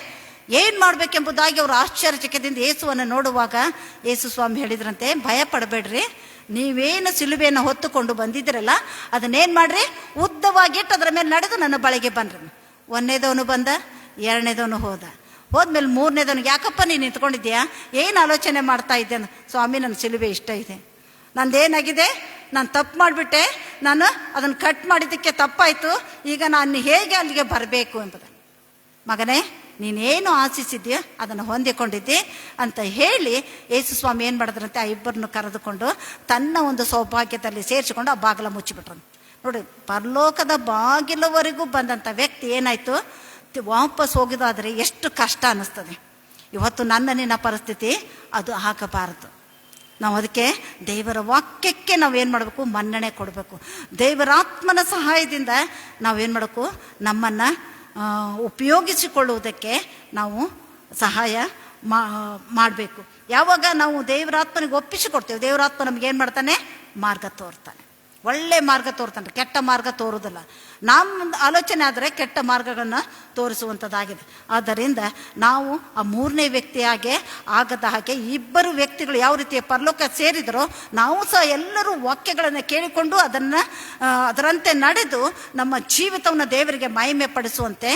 ಏನು ಮಾಡ್ಬೇಕೆಂಬುದಾಗಿ ಅವರು ಆಶ್ಚರ್ಯಚಕಿತದಿಂದ ಯೇಸುವನ್ನು ನೋಡುವಾಗ ಯೇಸು ಸ್ವಾಮಿ ಹೇಳಿದ್ರಂತೆ, ಭಯ ಪಡಬೇಡ್ರಿ, ನೀವೇನು ಸಿಲುಬೆಯನ್ನು ಹೊತ್ತುಕೊಂಡು ಬಂದಿದ್ದೀರಲ್ಲ ಅದನ್ನೇನು ಮಾಡ್ರಿ, ಉದ್ದವಾಗಿಟ್ಟು ಅದರ ಮೇಲೆ ನಡೆದು ನನ್ನ ಬಳಿಗೆ ಬನ್ರಿ. ಒಂದನೇದವನು ಬಂದ, ಎರಡನೇದವನು ಹೋದ್ಮೇಲೆ ಮೂರನೇದವನಿಗೆ, ಯಾಕಪ್ಪ ನೀನು ನಿಂತ್ಕೊಂಡಿದ್ಯಾ, ಏನು ಆಲೋಚನೆ ಮಾಡ್ತಾ ಇದ್ದೆ ಅಂದ. ಸ್ವಾಮಿ, ನನ್ನ ಸಿಲುಬೆ ಇಷ್ಟ ಇದೆ, ನಂದೇನಾಗಿದೆ, ನಾನು ತಪ್ಪು ಮಾಡಿಬಿಟ್ಟೆ, ನಾನು ಅದನ್ನು ಕಟ್ ಮಾಡಿದ್ದಕ್ಕೆ ತಪ್ಪಾಯಿತು, ಈಗ ನಾನು ಹೇಗೆ ಅಲ್ಲಿಗೆ ಬರಬೇಕು ಎಂಬುದು. ಮಗನೇ, ನೀನೇನು ಆಶಿಸಿದ್ಯೋ ಅದನ್ನು ಹೊಂದಿಕೊಂಡಿದ್ದೆ ಅಂತ ಹೇಳಿ ಯೇಸು ಸ್ವಾಮಿ ಏನು ಮಾಡಿದ್ರಂತೆ, ಆ ಇಬ್ಬರನ್ನು ಕರೆದುಕೊಂಡು ತನ್ನ ಒಂದು ಸೌಭಾಗ್ಯದಲ್ಲಿ ಸೇರಿಸಿಕೊಂಡು ಆ ಬಾಗಿಲ ಮುಚ್ಚಿಬಿಟ್ರು. ನೋಡಿ, ಪರಲೋಕದ ಬಾಗಿಲವರೆಗೂ ಬಂದಂಥ ವ್ಯಕ್ತಿ ಏನಾಯಿತು, ವಾಪಸ್ ಹೋಗಿದಾದರೆ ಎಷ್ಟು ಕಷ್ಟ ಅನ್ನಿಸ್ತದೆ. ಇವತ್ತು ನಿನ್ನ ಪರಿಸ್ಥಿತಿ ಅದು ಆಗಬಾರದು. ನಾವು ಅದಕ್ಕೆ ದೇವರ ವಾಕ್ಯಕ್ಕೆ ನಾವೇನು ಮಾಡಬೇಕು, ಮನ್ನಣೆ ಕೊಡಬೇಕು. ದೇವರಾತ್ಮನ ಸಹಾಯದಿಂದ ನಾವೇನು ಮಾಡಬೇಕು, ನಮ್ಮನ್ನು ಉಪಯೋಗಿಸಿಕೊಳ್ಳುವುದಕ್ಕೆ ನಾವು ಸಹಾಯ ಮಾಡಬೇಕು. ಯಾವಾಗ ನಾವು ದೇವರಾತ್ಮನಿಗೆ ಒಪ್ಪಿಸಿಕೊಡ್ತೇವೆ, ದೇವರಾತ್ಮ ನಮಗೇನು ಮಾಡ್ತಾನೆ, ಮಾರ್ಗ ತೋರ್ತಾನೆ, ಒಳ್ಳೆ ಮಾರ್ಗ ತೋರ್ತಾನೆ, ಕೆಟ್ಟ ಮಾರ್ಗ ತೋರುವುದಿಲ್ಲ. ನಮ್ಮ ಆಲೋಚನೆ ಆದರೆ ಕೆಟ್ಟ ಮಾರ್ಗಗಳನ್ನು ತೋರಿಸುವಂಥದ್ದಾಗಿದೆ. ಆದ್ದರಿಂದ ನಾವು ಆ ಮೂರನೇ ವ್ಯಕ್ತಿಯಾಗೆ ಆಗದ ಹಾಗೆ ಇಬ್ಬರು ವ್ಯಕ್ತಿಗಳು ಯಾವ ರೀತಿಯ ಪರಲೋಕ ಸೇರಿದರೋ ನಾವು ಸಹ ಎಲ್ಲರೂ ವಾಕ್ಯಗಳನ್ನು ಕೇಳಿಕೊಂಡು ಅದರಂತೆ ನಡೆದು ನಮ್ಮ ಜೀವಿತವನ್ನು ದೇವರಿಗೆ ಮಹಿಮೆ ಪಡಿಸುವಂತೆ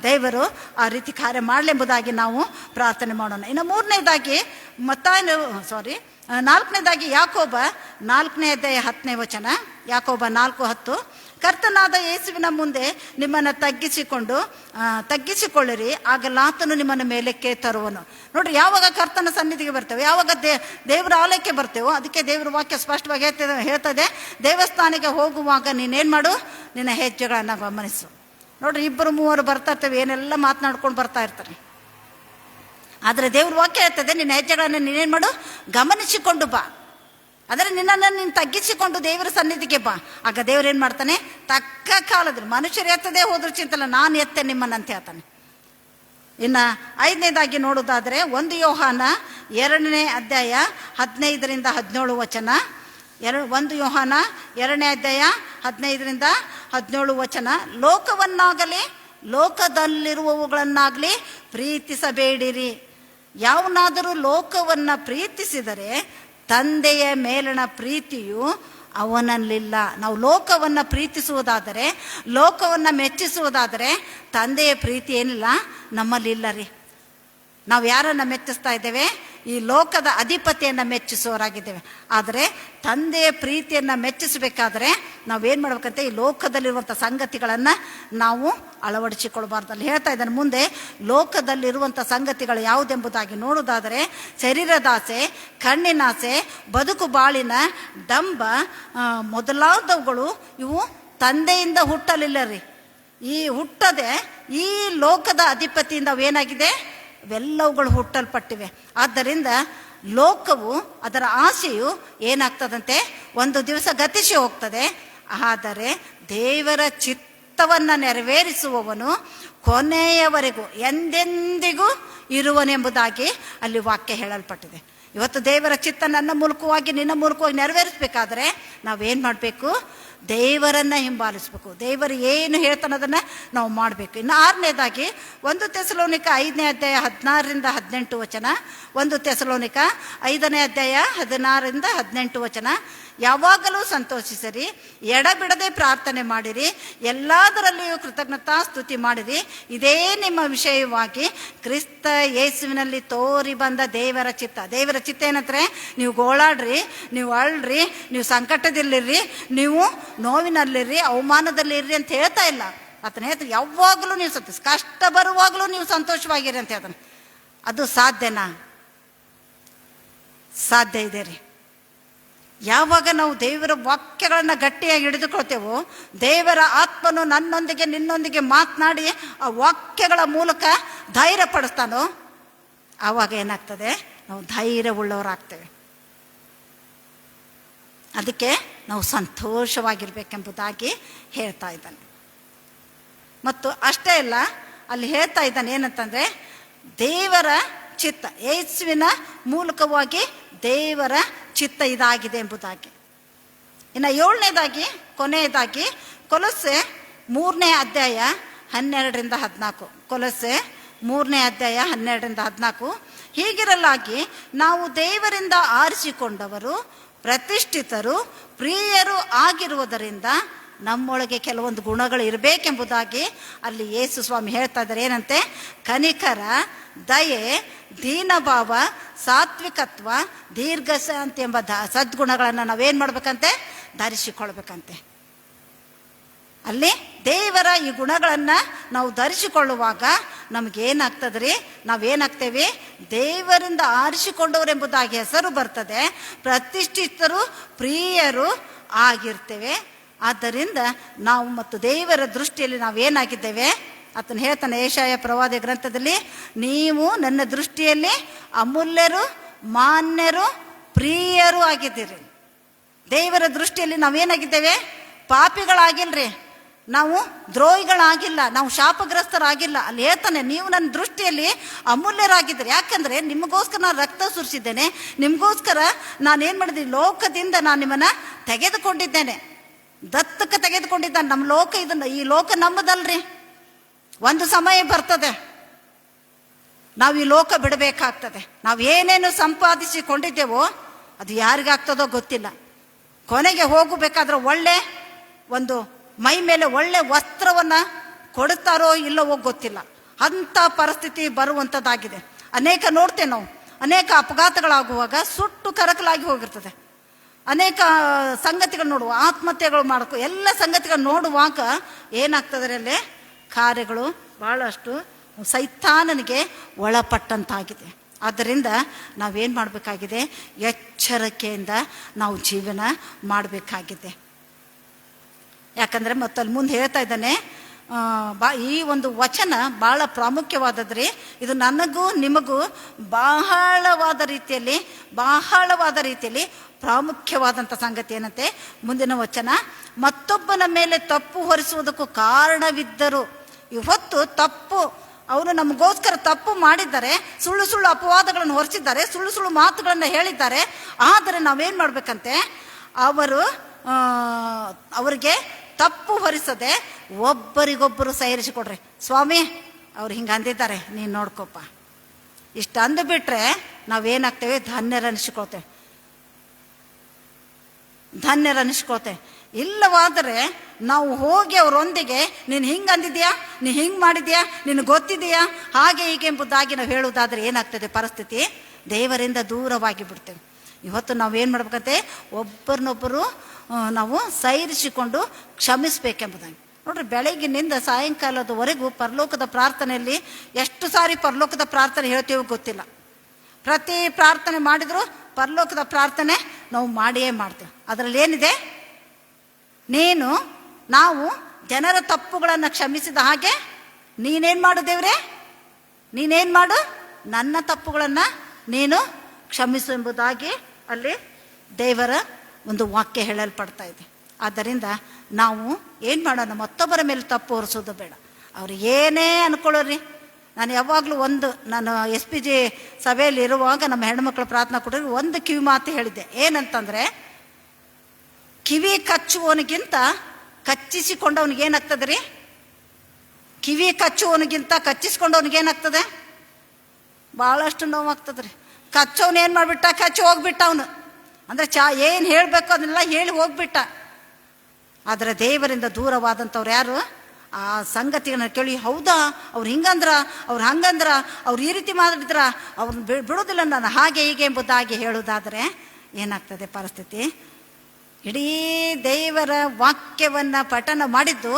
ದೇವರು ಆ ರೀತಿ ಕಾರ್ಯ ಮಾಡಲೆಂಬುದಾಗಿ ನಾವು ಪ್ರಾರ್ಥನೆ ಮಾಡೋಣ. ಇನ್ನು ಮೂರನೇದಾಗಿ ನಾಲ್ಕನೇದಾಗಿ ಯಾಕೋಬ 4ನೇ ಅಧ್ಯಾಯ 10ನೇ ವಚನ, ಯಾಕೋಬ 4:10, ಕರ್ತನಾದ ಯೇಸುವಿನ ಮುಂದೆ ನಿಮ್ಮನ್ನು ತಗ್ಗಿಸಿಕೊಳ್ಳಿರಿ, ಆಗ ಆತನು ನಿಮ್ಮನ್ನು ಮೇಲಕ್ಕೆ ತರುವನು. ನೋಡ್ರಿ, ಯಾವಾಗ ಕರ್ತನ ಸನ್ನಿಧಿಗೆ ಬರ್ತೇವೆ, ಯಾವಾಗ ದೇವರ ಆಲಯಕ್ಕೆ ಬರ್ತೇವೋ, ಅದಕ್ಕೆ ದೇವರ ವಾಕ್ಯ ಸ್ಪಷ್ಟವಾಗಿ ಹೇಳ್ತದೆ, ದೇವಸ್ಥಾನಕ್ಕೆ ಹೋಗುವಾಗ ನೀನೇನು ಮಾಡು, ನಿನ್ನ ಹೆಜ್ಜೆಗಳನ್ನು ಗಮನಿಸು. ನೋಡ್ರಿ, 2-3 ಬರ್ತಾ ಇರ್ತೇವೆ, ಏನೆಲ್ಲ ಮಾತನಾಡ್ಕೊಂಡು ಬರ್ತಾ ಇರ್ತಾರೆ. ಆದರೆ ದೇವ್ರ ವಾಕ್ಯ ಹೇಳ್ತದೆ, ನಿನ್ನ ಹೆಜ್ಜೆಗಳನ್ನು ನೀನೇನು ಮಾಡು, ಗಮನಿಸಿಕೊಂಡು ಬಾ. ಆದರೆ ನಿನ್ನನ್ನು ನೀನು ತಗ್ಗಿಸಿಕೊಂಡು ದೇವರ ಸನ್ನಿಧಿಗೆ ಬಾ. ಆಗ ದೇವ್ರು ಏನು ಮಾಡ್ತಾನೆ, ತಕ್ಕ ಕಾಲದಲ್ಲಿ ಮನುಷ್ಯರು ಎತ್ತದೇ ಹೋದ್ರೂ ಚಿಂತಲ್ಲ, ನಾನು ಎತ್ತೆ ನಿಮ್ಮನ್ನು ಅಂತ ಹೇಳ್ತಾನೆ. ಇನ್ನು 5ನೇದಾಗಿ ನೋಡೋದಾದರೆ 1 ಯೋಹಾನ 2ನೇ ಅಧ್ಯಾಯ 15ರಿಂದ 17 ವಚನ. 1 ಯೋಹಾನ 2ನೇ ಅಧ್ಯಾಯ 15ರಿಂದ 17 ವಚನ. ಲೋಕವನ್ನಾಗಲಿ ಲೋಕದಲ್ಲಿರುವವುಗಳನ್ನಾಗಲಿ ಪ್ರೀತಿಸಬೇಡಿರಿ. ಯಾವನಾದರೂ ಲೋಕವನ್ನು ಪ್ರೀತಿಸಿದರೆ ತಂದೆಯ ಮೇಲಣ ಪ್ರೀತಿಯು ಅವನಲ್ಲಿಲ್ಲ. ನಾವು ಲೋಕವನ್ನು ಪ್ರೀತಿಸುವುದಾದರೆ, ಲೋಕವನ್ನು ಮೆಚ್ಚಿಸುವುದಾದರೆ ತಂದೆಯ ಪ್ರೀತಿ ಏನಿಲ್ಲ, ನಮ್ಮಲ್ಲಿಲ್ಲ ರೀ. ನಾವು ಯಾರನ್ನು ಮೆಚ್ಚಿಸ್ತಾ ಇದ್ದೇವೆ, ಈ ಲೋಕದ ಅಧಿಪತಿಯನ್ನು ಮೆಚ್ಚಿಸುವವರಾಗಿದ್ದೇವೆ. ಆದರೆ ತಂದೆಯ ಪ್ರೀತಿಯನ್ನು ಮೆಚ್ಚಿಸಬೇಕಾದ್ರೆ ನಾವೇನು ಮಾಡ್ಬೇಕಂತ, ಈ ಲೋಕದಲ್ಲಿರುವಂಥ ಸಂಗತಿಗಳನ್ನು ನಾವು ಅಳವಡಿಸಿಕೊಳ್ಬಾರ್ದು. ಅಲ್ಲಿ ಹೇಳ್ತಾ ಇದ್ದಾನೆ ಮುಂದೆ, ಲೋಕದಲ್ಲಿರುವಂಥ ಸಂಗತಿಗಳು ಯಾವುದೆಂಬುದಾಗಿ ನೋಡೋದಾದರೆ ಶರೀರದಾಸೆ, ಕಣ್ಣಿನಾಸೆ, ಬದುಕು ಬಾಳಿನ ಡಂಬ ಮೊದಲಾದವುಗಳು ಇವು ತಂದೆಯಿಂದ ಹುಟ್ಟಲಿಲ್ಲ ರೀ. ಈ ಹುಟ್ಟದೆ ಈ ಲೋಕದ ಅಧಿಪತಿಯಿಂದ ಅವೇನಾಗಿದೆ, ಇವೆಲ್ಲವುಗಳು ಹುಟ್ಟಲ್ಪಟ್ಟಿವೆ. ಆದ್ದರಿಂದ ಲೋಕವು, ಅದರ ಆಸೆಯು ಏನಾಗ್ತದಂತೆ, ಒಂದು ದಿವಸ ಗತಿಸಿ ಹೋಗ್ತದೆ. ಆದರೆ ದೇವರ ಚಿತ್ತವನ್ನು ನೆರವೇರಿಸುವವನು ಕೊನೆಯವರೆಗೂ ಎಂದೆಂದಿಗೂ ಇರುವನೆಂಬುದಾಗಿ ಅಲ್ಲಿ ವಾಕ್ಯ ಹೇಳಲ್ಪಟ್ಟಿದೆ. ಇವತ್ತು ದೇವರ ಚಿತ್ತ ನನ್ನ ಮೂಲಕವಾಗಿ, ನಿನ್ನ ಮೂಲಕವಾಗಿ ನೆರವೇರಿಸಬೇಕಾದ್ರೆ ನಾವೇನು ಮಾಡಬೇಕು, ದೇವರನ್ನು ಹಿಂಬಾಲಿಸಬೇಕು. ದೇವರು ಏನು ಹೇಳ್ತಾನೋದನ್ನು ನಾವು ಮಾಡಬೇಕು. ಇನ್ನು 6ನೇದಾಗಿ 1 ಥೆಸಲೋನಿಕ 5ನೇ ಅಧ್ಯಾಯ 16ರಿಂದ 18 ವಚನ. 1 ಥೆಸಲೋನಿಕ 5ನೇ ಅಧ್ಯಾಯ 16ರಿಂದ 18 ವಚನ. ಯಾವಾಗಲೂ ಸಂತೋಷಿಸಿರಿ, ಎಡಬಿಡದೆ ಪ್ರಾರ್ಥನೆ ಮಾಡಿರಿ, ಎಲ್ಲದರಲ್ಲಿಯೂ ಕೃತಜ್ಞತಾ ಸ್ತುತಿ ಮಾಡಿರಿ. ಇದೇ ನಿಮ್ಮ ವಿಷಯವಾಗಿ ಕ್ರಿಸ್ತ ಯೇಸುವಿನಲ್ಲಿ ತೋರಿ ಬಂದ ದೇವರ ಚಿತ್ತ. ದೇವರ ಚಿತ್ತ ಏನಂದ್ರೆ, ನೀವು ಗೋಳಾಡ್ರಿ, ನೀವು ಅಳ್ರಿ, ನೀವು ಸಂಕಟದಲ್ಲಿರ್ರಿ, ನೀವು ನೋವಿನಲ್ಲಿರ್ರಿ, ಅವಮಾನದಲ್ಲಿರ್ರಿ ಅಂತ ಹೇಳ್ತಾ ಇಲ್ಲ. ಆತನ ಹೇಳ್ತಾರೆ ಯಾವಾಗಲೂ ನೀವು ಕಷ್ಟ ಬರುವಾಗಲೂ ನೀವು ಸಂತೋಷವಾಗಿರಿ ಅಂತ ಹೇಳ್ತಾನೆ. ಅದು ಸಾಧ್ಯನಾ? ಸಾಧ್ಯ ಇದೆ ರೀ. ಯಾವಾಗ ನಾವು ದೇವರ ವಾಕ್ಯಗಳನ್ನು ಗಟ್ಟಿಯಾಗಿ ಹಿಡಿದುಕೊಳ್ತೇವೋ, ದೇವರ ಆತ್ಮನು ನನ್ನೊಂದಿಗೆ ನಿನ್ನೊಂದಿಗೆ ಮಾತನಾಡಿ ಆ ವಾಕ್ಯಗಳ ಮೂಲಕ ಧೈರ್ಯ ಪಡಿಸ್ತಾನೋ, ಆವಾಗ ಏನಾಗ್ತದೆ, ನಾವು ಧೈರ್ಯವುಳ್ಳವರಾಗ್ತೇವೆ. ಅದಕ್ಕೆ ನಾವು ಸಂತೋಷವಾಗಿರ್ಬೇಕೆಂಬುದಾಗಿ ಹೇಳ್ತಾ ಇದ್ದಾನೆ. ಮತ್ತು ಅಷ್ಟೇ ಅಲ್ಲ, ಅಲ್ಲಿ ಹೇಳ್ತಾ ಇದ್ದಾನೆ ಏನಂತಂದರೆ, ದೇವರ ಚಿತ್ತ, ಯೇಸುವಿನ ಮೂಲಕವಾಗಿ ದೇವರ ಚಿತ್ತ ಇದಾಗಿದೆ ಎಂಬುದಾಗಿ. ಇನ್ನು 7ನೇದಾಗಿ ಕೊನೆಯದಾಗಿ ಕೊಲೊಸ್ಸೆ 3ನೇ ಅಧ್ಯಾಯ 12-14. ಕೊಲೊಸ್ಸೆ 3ನೇ ಅಧ್ಯಾಯ 12-14. ಹೀಗಿರಲಾಗಿ ನಾವು ದೇವರಿಂದ ಆರಿಸಿಕೊಂಡವರು, ಪ್ರತಿಷ್ಠಿತರು, ಪ್ರಿಯರು ಆಗಿರುವುದರಿಂದ ನಮ್ಮೊಳಗೆ ಕೆಲವೊಂದು ಗುಣಗಳು ಇರಬೇಕೆಂಬುದಾಗಿ ಅಲ್ಲಿ ಯೇಸು ಸ್ವಾಮಿ ಹೇಳ್ತಾ ಇದ್ದಾರೆ. ಏನಂತೆ? ಕನಿಕರ, ದಯೆ, ದೀನಭಾವ, ಸಾತ್ವಿಕತ್ವ, ದೀರ್ಘಶಾಂತಿ ಎಂಬ ಸದ್ಗುಣಗಳನ್ನು ನಾವೇನು ಮಾಡ್ಬೇಕಂತೆ? ಧರಿಸಿಕೊಳ್ಬೇಕಂತೆ. ಅಲ್ಲಿ ದೇವರ ಈ ಗುಣಗಳನ್ನು ನಾವು ಧರಿಸಿಕೊಳ್ಳುವಾಗ ನಮಗೇನಾಗ್ತದೆ ರೀ? ನಾವೇನಾಗ್ತೇವೆ? ದೇವರಿಂದ ಆರಿಸಿಕೊಂಡವರೆಂಬುದಾಗಿ ಹೆಸರು ಬರ್ತದೆ, ಪ್ರತಿಷ್ಠಿತರು, ಪ್ರಿಯರು ಆಗಿರ್ತೇವೆ. ಆದ್ದರಿಂದ ನಾವು ಮತ್ತು ದೇವರ ದೃಷ್ಟಿಯಲ್ಲಿ ನಾವೇನಾಗಿದ್ದೇವೆ? ಆತನು ಹೇಳ್ತಾನೆ ಯೆಶಾಯ ಪ್ರವಾದಿ ಗ್ರಂಥದಲ್ಲಿ, ನೀವು ನನ್ನ ದೃಷ್ಟಿಯಲ್ಲಿ ಅಮೂಲ್ಯರು, ಮಾನ್ಯರು, ಪ್ರಿಯರು ಆಗಿದ್ದೀರಿ. ದೇವರ ದೃಷ್ಟಿಯಲ್ಲಿ ನಾವೇನಾಗಿದ್ದೇವೆ? ಪಾಪಿಗಳಾಗಿಲ್ರಿ, ನಾವು ದ್ರೋಹಿಗಳಾಗಿಲ್ಲ, ನಾವು ಶಾಪಗ್ರಸ್ತರಾಗಿಲ್ಲ. ಅಲ್ಲಿ ಹೇಳ್ತಾನೆ, ನೀವು ನನ್ನ ದೃಷ್ಟಿಯಲ್ಲಿ ಅಮೂಲ್ಯರಾಗಿದ್ದೀರಿ. ಯಾಕಂದರೆ ನಿಮಗೋಸ್ಕರ ನಾನು ರಕ್ತ ಸುರಿಸಿದ್ದೇನೆ, ನಿಮಗೋಸ್ಕರ ನಾನೇನು ಮಾಡಿದ್ದೀನಿ? ಲೋಕದಿಂದ ನಾನು ನಿಮ್ಮನ್ನು ತೆಗೆದುಕೊಂಡಿದ್ದೇನೆ, ದತ್ತಕ್ಕೆ ತೆಗೆದುಕೊಂಡಿದ್ದಾನೆ. ನಮ್ಮ ಲೋಕ ಇದನ್ನು, ಈ ಲೋಕ ನಮ್ಮದಲ್ರಿ. ಒಂದು ಸಮಯ ಬರ್ತದೆ, ನಾವು ಈ ಲೋಕ ಬಿಡಬೇಕಾಗ್ತದೆ. ನಾವು ಏನೇನು ಸಂಪಾದಿಸಿಕೊಂಡಿದ್ದೇವೋ ಅದು ಯಾರಿಗಾಗ್ತದೋ ಗೊತ್ತಿಲ್ಲ. ಕೊನೆಗೆ ಹೋಗಬೇಕಾದ್ರೆ ಒಳ್ಳೆ ಒಂದು ಮೈ ಮೇಲೆ ಒಳ್ಳೆ ವಸ್ತ್ರವನ್ನು ಕೊಡುತ್ತಾರೋ ಇಲ್ಲವೋ ಗೊತ್ತಿಲ್ಲ. ಅಂಥ ಪರಿಸ್ಥಿತಿ ಬರುವಂಥದ್ದಾಗಿದೆ. ಅನೇಕ ನೋಡ್ತೇವೆ ನಾವು, ಅನೇಕ ಅಪಘಾತಗಳಾಗುವಾಗ ಸುಟ್ಟು ಕರಕಲಾಗಿ ಹೋಗಿರ್ತದೆ. ಅನೇಕ ಸಂಗತಿಗಳು ನೋಡುವ, ಆತ್ಮಹತ್ಯೆಗಳು ಮಾಡ್ಕೊ, ಎಲ್ಲ ಸಂಗತಿಗಳು ನೋಡುವಾಗ ಏನಾಗ್ತದೆ? ಅಲ್ಲೇ ಕಾರ್ಯಗಳು ಬಹಳಷ್ಟು ಸೈತಾನನಿಗೆ ಒಳಪಟ್ಟಂತಾಗಿದೆ. ಆದ್ದರಿಂದ ನಾವೇನು ಮಾಡಬೇಕಾಗಿದೆ? ಎಚ್ಚರಿಕೆಯಿಂದ ನಾವು ಜೀವನ ಮಾಡಬೇಕಾಗಿದೆ. ಯಾಕಂದರೆ ಮತ್ತಲ್ಲಿ ಮುಂದೆ ಹೇಳ್ತಾ ಇದ್ದಾನೆ, ಈ ಒಂದು ವಚನ ಭಾಳ ಪ್ರಾಮುಖ್ಯವಾದದ್ರಿ. ಇದು ನನಗೂ ನಿಮಗೂ ಬಹಳವಾದ ರೀತಿಯಲ್ಲಿ ಪ್ರಾಮುಖ್ಯವಾದಂಥ ಸಂಗತಿ. ಏನಂತೆ? ಮುಂದಿನ ವಚನ, ಮತ್ತೊಬ್ಬನ ಮೇಲೆ ತಪ್ಪು ಹೊರಿಸುವುದಕ್ಕೂ ಕಾರಣವಿದ್ದರು. ಇವತ್ತು ತಪ್ಪು, ಅವರು ನಮಗೋಸ್ಕರ ತಪ್ಪು ಮಾಡಿದ್ದಾರೆ, ಸುಳ್ಳು ಅಪವಾದಗಳನ್ನು ಹೊರಿಸಿದ್ದಾರೆ, ಸುಳ್ಳು ಮಾತುಗಳನ್ನು ಹೇಳಿದ್ದಾರೆ. ಆದರೆ ನಾವೇನು ಮಾಡಬೇಕಂತೆ? ಅವರಿಗೆ ತಪ್ಪು ಹೊರಿಸದೆ ಒಬ್ಬರಿಗೊಬ್ಬರು ಸಹಿರಿಸಿಕೊಡ್ರಿ. ಸ್ವಾಮಿ ಅವ್ರು ಹಿಂಗೆ ಅಂದಿದ್ದಾರೆ, ನೀನು ನೋಡ್ಕೊಪ್ಪ, ಇಷ್ಟು ಅಂದುಬಿಟ್ರೆ ನಾವೇನಾಗ್ತೇವೆ? ಧನ್ಯರನಿಸ್ಕೊಳ್ತೇವೆ. ಇಲ್ಲವಾದರೆ ನಾವು ಹೋಗಿ ಅವರೊಂದಿಗೆ, ನೀನು ಹಿಂಗೆ ಅಂದಿದ್ಯಾ, ನೀನು ಹಿಂಗೆ ಮಾಡಿದ್ಯಾ, ನಿನಗೆ ಗೊತ್ತಿದೆಯಾ, ಹಾಗೆ ಹೀಗೆ ಎಂಬುದಾಗಿ ನಾವು ಹೇಳುವುದಾದರೆ ಏನಾಗ್ತದೆ ಪರಿಸ್ಥಿತಿ? ದೇವರಿಂದ ದೂರವಾಗಿ ಬಿಡ್ತೇವೆ. ಇವತ್ತು ನಾವೇನು ಮಾಡ್ಬೇಕಂತೆ? ಒಬ್ಬರನ್ನೊಬ್ಬರು ನಾವು ಸೈರಿಸಿಕೊಂಡು ಕ್ಷಮಿಸಬೇಕೆಂಬುದಾಗಿ. ನೋಡ್ರಿ, ಬೆಳಗಿನಿಂದ ಸಾಯಂಕಾಲದವರೆಗೂ ಪರಲೋಕದ ಪ್ರಾರ್ಥನೆಯಲ್ಲಿ ಎಷ್ಟು ಸಾರಿ ಪರಲೋಕದ ಪ್ರಾರ್ಥನೆ ಹೇಳ್ತೀವೋ ಗೊತ್ತಿಲ್ಲ. ಪ್ರತಿ ಪ್ರಾರ್ಥನೆ ಮಾಡಿದರೂ ಪರಲೋಕದ ಪ್ರಾರ್ಥನೆ ನಾವು ಮಾಡಿಯೇ ಮಾಡ್ತೇವೆ. ಅದರಲ್ಲಿ ಏನಿದೆ? ನಾವು ಜನರ ತಪ್ಪುಗಳನ್ನು ಕ್ಷಮಿಸಿದ ಹಾಗೆ ನೀನೇನು ಮಾಡು ದೇವ್ರೆ, ನೀನೇನು ಮಾಡು, ನನ್ನ ತಪ್ಪುಗಳನ್ನು ನೀನು ಕ್ಷಮಿಸು ಎಂಬುದಾಗಿ ಅಲ್ಲಿ ದೇವರ ಒಂದು ವಾಕ್ಯ ಹೇಳಲ್ಪಡ್ತಾ ಇದೆ. ಆದ್ದರಿಂದ ನಾವು ಏನು ಮಾಡೋಣ? ಮತ್ತೊಬ್ಬರ ಮೇಲೆ ತಪ್ಪು ಹೊರಿಸೋದು ಬೇಡ. ಅವ್ರು ಏನೇ ಅನ್ಕೊಳ್ಳೋರಿ. ನಾನು ಯಾವಾಗಲೂ ನಾನು SPG ಸಭೆಯಲ್ಲಿ ಇರುವಾಗ ನಮ್ಮ ಹೆಣ್ಮಕ್ಳು ಪ್ರಾರ್ಥನಾ ಕೊಟ್ಟರೆ ಒಂದು ಕಿವಿ ಮಾತು ಹೇಳಿದ್ದೆ. ಏನಂತಂದರೆ, ಕಿವಿ ಕಚ್ಚುವವನಿಗಿಂತ ಕಚ್ಚಿಸಿಕೊಂಡವನಿಗೇನಾಗ್ತದೆ ರೀ? ಕಿವಿ ಕಚ್ಚುವವನಿಗಿಂತ ಕಚ್ಚಿಸ್ಕೊಂಡವನಿಗೇನಾಗ್ತದೆ? ಭಾಳಷ್ಟು ನೋವಾಗ್ತದೆ ರೀ. ಕಚ್ಚೋನು ಏನು ಮಾಡಿಬಿಟ್ಟ? ಕಚ್ಚಿ ಹೋಗ್ಬಿಟ್ಟ ಅವನು. ಅಂದರೆ ಏನು ಹೇಳಬೇಕು ಅದನ್ನೆಲ್ಲ ಹೇಳಿ ಹೋಗ್ಬಿಟ್ಟ. ಆದರೆ ದೇವರಿಂದ ದೂರವಾದಂಥವ್ರು ಯಾರು? ಆ ಸಂಗತಿಗಳನ್ನ ಕೇಳಿ, ಹೌದಾ ಅವ್ರು ಹಿಂಗಂದ್ರ, ಅವ್ರು ಹಂಗಂದ್ರ, ಅವ್ರು ಈ ರೀತಿ ಮಾಡಿದ್ರ, ಅವ್ರನ್ನ ಬಿಡೋದಿಲ್ಲ ನಾನು, ಹಾಗೆ ಹೀಗೆ ಎಂಬುದಾಗಿ ಹೇಳುವುದಾದರೆ ಏನಾಗ್ತದೆ ಪರಿಸ್ಥಿತಿ? ಇಡೀ ದೇವರ ವಾಕ್ಯವನ್ನು ಪಠನ ಮಾಡಿದ್ದು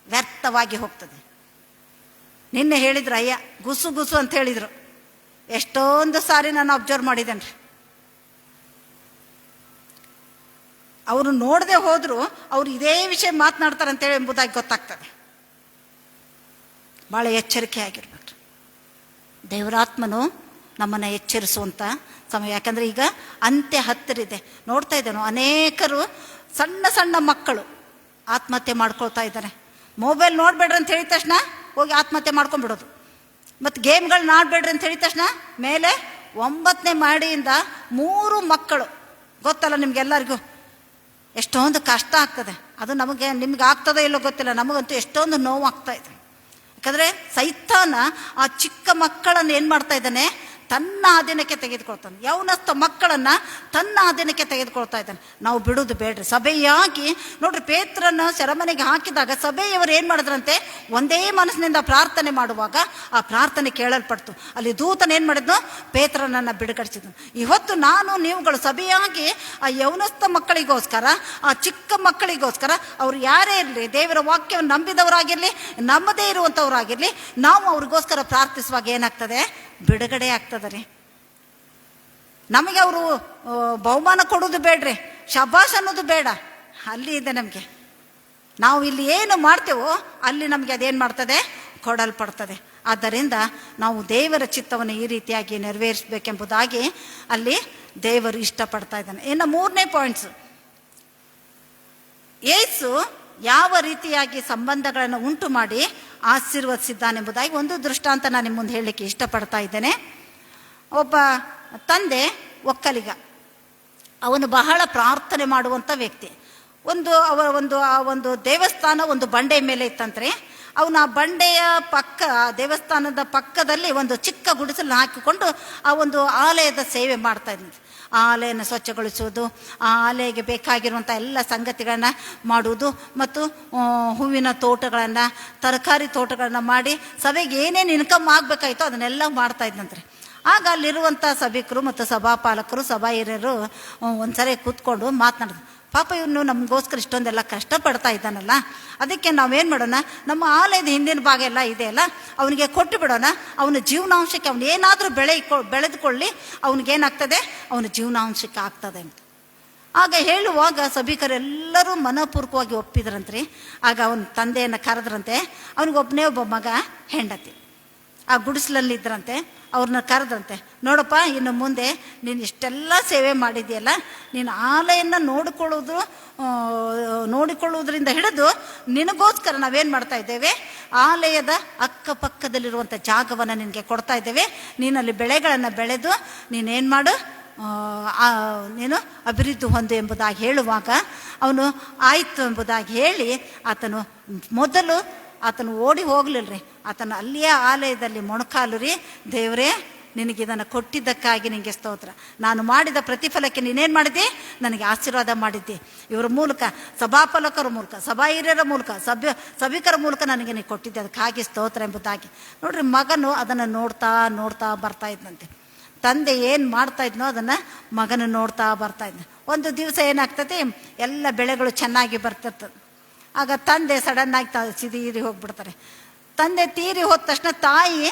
ವ್ಯರ್ಥವಾಗಿ ಹೋಗ್ತದೆ. ನಿನ್ನೆ ಹೇಳಿದ್ರು, ಅಯ್ಯ ಗುಸು ಗುಸು ಅಂತ ಹೇಳಿದರು. ಎಷ್ಟೊಂದು ಸಾರಿ ನಾನು ಅಬ್ಸರ್ವ್ ಮಾಡಿದ್ದೇನೆ ರೀ. ಅವರು ನೋಡದೆ ಹೋದರೂ ಅವರು ಇದೇ ವಿಷಯ ಮಾತನಾಡ್ತಾರಂತೇಳಿ ಎಂಬುದಾಗಿ ಗೊತ್ತಾಗ್ತದೆ. ಭಾಳ ಎಚ್ಚರಿಕೆ ಆಗಿರ್ಬೇಕು. ದೇವರಾತ್ಮನು ನಮ್ಮನ್ನು ಎಚ್ಚರಿಸುವಂಥ ಸಮಯ. ಯಾಕಂದರೆ ಈಗ ಅಂತ್ಯ ಹತ್ತಿರಿದೆ. ನೋಡ್ತಾ ಇದ್ದೇನೆ ಅನೇಕರು ಸಣ್ಣ ಸಣ್ಣ ಮಕ್ಕಳು ಆತ್ಮಹತ್ಯೆ ಮಾಡ್ಕೊಳ್ತಾ ಇದ್ದಾರೆ. ಮೊಬೈಲ್ ನೋಡಬೇಡ್ರಿ ಅಂತ ಹೇಳಿದ ತಕ್ಷಣ ಹೋಗಿ ಆತ್ಮಹತ್ಯೆ ಮಾಡ್ಕೊಂಡ್ಬಿಡೋದು. ಮತ್ತು ಗೇಮ್ಗಳನ್ನ ಆಡಬೇಡ್ರಿ ಅಂತ ಹೇಳಿದ ತಕ್ಷಣ ಮೇಲೆ 9ನೇ ಮಹಡಿಯಿಂದ 3 ಮಕ್ಕಳು. ಗೊತ್ತಲ್ಲ ನಿಮ್ಗೆಲ್ಲರಿಗೂ ಎಷ್ಟೊಂದು ಕಷ್ಟ ಆಗ್ತದೆ. ಅದು ನಿಮ್ಗೆ ಆಗ್ತದೋ ಇಲ್ಲೋ ಗೊತ್ತಿಲ್ಲ, ನಮಗಂತೂ ಎಷ್ಟೊಂದು ನೋವು ಆಗ್ತಾ ಇದೆ. ಯಾಕಂದರೆ ಸೈತಾನ ಆ ಚಿಕ್ಕ ಮಕ್ಕಳನ್ನು ಏನು ಮಾಡ್ತಾ ಇದ್ದಾನೆ, ತನ್ನ ಅಧೀನಕ್ಕೆ ತೆಗೆದುಕೊಳ್ತಾನೆ. ಯೌವನಸ್ಥ ಮಕ್ಕಳನ್ನು ತನ್ನ ಅಧೀನಕ್ಕೆ ತೆಗೆದುಕೊಳ್ತಾ ಇದ್ದಾನೆ. ನಾವು ಬಿಡೋದು ಬೇಡ್ರಿ. ಸಭೆಯಾಗಿ ನೋಡ್ರಿ, ಪೇತ್ರನ ಸೆರೆಮನೆಗೆ ಹಾಕಿದಾಗ ಸಭೆಯವರು ಏನು ಮಾಡಿದ್ರಂತೆ, ಒಂದೇ ಮನಸ್ಸಿನಿಂದ ಪ್ರಾರ್ಥನೆ ಮಾಡುವಾಗ ಆ ಪ್ರಾರ್ಥನೆ ಕೇಳಲ್ಪಡ್ತು. ಅಲ್ಲಿ ದೂತನ ಏನು ಮಾಡಿದ್ನು, ಪೇತ್ರನನ್ನು ಬಿಡುಗಡಿಸಿದ್ನು. ಇವತ್ತು ನಾನು ನೀವುಗಳು ಸಭೆಯಾಗಿ ಆ ಯೌವನಸ್ಥ ಮಕ್ಕಳಿಗೋಸ್ಕರ, ಆ ಚಿಕ್ಕ ಮಕ್ಕಳಿಗೋಸ್ಕರ, ಅವ್ರು ಯಾರೇ ಇರಲಿ, ದೇವರ ವಾಕ್ಯವನ್ನು ನಂಬಿದವರಾಗಿರಲಿ ನಂಬದೇ ಇರುವಂಥವರಾಗಿರಲಿ, ನಾವು ಅವ್ರಿಗೋಸ್ಕರ ಪ್ರಾರ್ಥಿಸುವಾಗ ಏನಾಗ್ತದೆ, ಬಿಡುಗಡೆ ಆಗ್ತದೆ ರೀ. ನಮಗೆ ಅವರು ಬಹುಮಾನ ಕೊಡೋದು ಬೇಡ್ರಿ, ಶಬಾಷ್ ಅನ್ನೋದು ಬೇಡ. ಅಲ್ಲಿ ಇದೆ ನಮಗೆ, ನಾವು ಇಲ್ಲಿ ಏನು ಮಾಡ್ತೇವೋ ಅಲ್ಲಿ ನಮಗೆ ಅದೇನು ಮಾಡ್ತದೆ, ಕೊಡಲ್ಪಡ್ತದೆ. ಆದ್ದರಿಂದ ನಾವು ದೇವರ ಚಿತ್ತವನ್ನು ಈ ರೀತಿಯಾಗಿ ನೆರವೇರಿಸಬೇಕೆಂಬುದಾಗಿ ಅಲ್ಲಿ ದೇವರು ಇಷ್ಟಪಡ್ತಾ ಇದ್ದಾನೆ. ಇನ್ನು 3ನೇ ಪಾಯಿಂಟ್ಸು, ಯೇಸು ಯಾವ ರೀತಿಯಾಗಿ ಸಂಬಂಧಗಳನ್ನು ಉಂಟು ಮಾಡಿ ಆಶೀರ್ವದಿಸಿದ್ದಾನೆಂಬುದಾಗಿ ಒಂದು ದೃಷ್ಟಾಂತ ನಾನು ನಿಮ್ಮ ಮುಂದೆ ಹೇಳಲಿಕ್ಕೆ ಇಷ್ಟಪಡ್ತಾ ಇದ್ದೇನೆ. ಒಬ್ಬ ತಂದೆ ಒಕ್ಕಲಿಗ, ಅವನು ಬಹಳ ಪ್ರಾರ್ಥನೆ ಮಾಡುವಂಥ ವ್ಯಕ್ತಿ. ಒಂದು ದೇವಸ್ಥಾನ ಒಂದು ಬಂಡೆ ಮೇಲೆ ಇತ್ತಂದ್ರೆ, ಅವನು ಆ ಬಂಡೆಯ ದೇವಸ್ಥಾನದ ಪಕ್ಕದಲ್ಲಿ ಒಂದು ಚಿಕ್ಕ ಗುಡಿಸಲು ಹಾಕಿಕೊಂಡು ಆ ಒಂದು ಆಲಯದ ಸೇವೆ ಮಾಡ್ತಾ ಇದ್ದ. ಆ ಆಲಯನ ಸ್ವಚ್ಛಗೊಳಿಸುವುದು, ಆ ಆಲಯಕ್ಕೆ ಬೇಕಾಗಿರುವಂಥ ಎಲ್ಲ ಸಂಗತಿಗಳನ್ನು ಮಾಡುವುದು, ಮತ್ತು ಹೂವಿನ ತೋಟಗಳನ್ನು, ತರಕಾರಿ ತೋಟಗಳನ್ನು ಮಾಡಿ ಸಭೆಗೆ ಏನೇನು ಇನ್ಕಮ್ ಆಗಬೇಕಾಯ್ತೋ ಅದನ್ನೆಲ್ಲ ಮಾಡ್ತಾ ಇದ್ದಂತೆ. ಆಗ ಅಲ್ಲಿರುವಂಥ ಸಭಿಕರು ಮತ್ತು ಸಭಾಪಾಲಕರು, ಸಭಾ ಹಿರಿಯರು ಒಂದ್ಸರಿ ಕೂತ್ಕೊಂಡು ಮಾತನಾಡಿದ್ರು. ಪಾಪ ಇವನು ನಮಗೋಸ್ಕರ ಇಷ್ಟೊಂದೆಲ್ಲ ಕಷ್ಟಪಡ್ತಾ ಇದ್ದಾನಲ್ಲ, ಅದಕ್ಕೆ ನಾವೇನು ಮಾಡೋಣ, ನಮ್ಮ ಆಲಯದ ಹಿಂದಿನ ಭಾಗ ಎಲ್ಲ ಇದೆಯಲ್ಲ, ಅವನಿಗೆ ಕೊಟ್ಟು ಬಿಡೋಣ. ಅವನ ಜೀವನಾಂಶಕ್ಕೆ ಅವನು ಏನಾದರೂ ಬೆಳೆದುಕೊಳ್ಳಿ, ಅವನಿಗೇನಾಗ್ತದೆ, ಅವನ ಜೀವನಾಂಶಕ್ಕೆ ಆಗ್ತದೆ ಅಂತ. ಆಗ ಹೇಳುವಾಗ ಸಭಿಕರೆಲ್ಲರೂ ಮನಪೂರ್ವಕವಾಗಿ ಒಪ್ಪಿದ್ರಂತ್ರಿ. ಆಗ ಅವನ ತಂದೆಯನ್ನು ಕರೆದ್ರಂತೆ. ಅವನಿಗೊಬ್ಬನೇ ಒಬ್ಬ ಮಗ, ಹೆಂಡತಿ ಆ ಗುಡಿಸಲಲ್ಲಿದ್ದರಂತೆ. ಅವ್ರನ್ನ ಕರೆದಂತೆ, ನೋಡಪ್ಪ, ಇನ್ನು ಮುಂದೆ ನೀನು ಇಷ್ಟೆಲ್ಲ ಸೇವೆ ಮಾಡಿದೆಯಲ್ಲ, ನೀನು ಆಲಯನ ನೋಡಿಕೊಳ್ಳುವುದರಿಂದ ಹಿಡಿದು ನಿನಗೋಸ್ಕರ ನಾವೇನು ಮಾಡ್ತಾ ಇದ್ದೇವೆ, ಆಲಯದ ಅಕ್ಕಪಕ್ಕದಲ್ಲಿರುವಂಥ ಜಾಗವನ್ನು ನಿನಗೆ ಕೊಡ್ತಾ ಇದ್ದೇವೆ. ನೀನಲ್ಲಿ ಬೆಳೆಗಳನ್ನು ಬೆಳೆದು ನೀನೇನು ಮಾಡು, ನೀನು ಅಭಿವೃದ್ಧಿ ಹೊಂದು ಎಂಬುದಾಗಿ ಹೇಳುವಾಗ ಅವನು ಆಯಿತು ಎಂಬುದಾಗಿ ಹೇಳಿ ಆತನು ಓಡಿ ಹೋಗ್ಲಿಲ್ರಿ. ಆತನು ಅಲ್ಲಿಯೇ ಆಲಯದಲ್ಲಿ ಮೊಣಕಾಲು ರೀ, ದೇವರೇ ನಿನಗಿದನ್ನು ಕೊಟ್ಟಿದ್ದಕ್ಕಾಗಿ ನಿನಗೆ ಸ್ತೋತ್ರ. ನಾನು ಮಾಡಿದ ಪ್ರತಿಫಲಕ್ಕೆ ನೀನೇನು ಮಾಡಿದ್ದೆ, ನನಗೆ ಆಶೀರ್ವಾದ ಮಾಡಿದ್ದೆ. ಇವರ ಮೂಲಕ, ಸಭಾಪಾಲಕರ ಮೂಲಕ, ಸಭಾ ಹಿರಿಯರ ಮೂಲಕ, ಸಭಿಕರ ಮೂಲಕ ನನಗೆ ನೀನು ಕೊಟ್ಟಿದ್ದೆ, ಅದಕ್ಕಾಗಿ ಸ್ತೋತ್ರ ಎಂಬುದಾಗಿ. ನೋಡ್ರಿ, ಮಗನು ಅದನ್ನು ನೋಡ್ತಾ ಬರ್ತಾ ಇದ್ದಂತೆ. ತಂದೆ ಏನು ಮಾಡ್ತಾ ಇದ್ನೋ ಅದನ್ನು ಮಗನು ನೋಡ್ತಾ ಬರ್ತಾ ಇದ್ದ. ಒಂದು ದಿವಸ ಏನಾಗ್ತದೆ, ಎಲ್ಲ ಬೆಳೆಗಳು ಚೆನ್ನಾಗಿ ಬರ್ತಿರ್ತದೆ. ಆಗ ತಂದೆ ಸಡನ್ನಾಗಿ ತೀರಿ ಹೋಗ್ಬಿಡ್ತಾರೆ. ತಂದೆ ತೀರಿ ಹೋದ ತಕ್ಷಣ ತಾಯಿ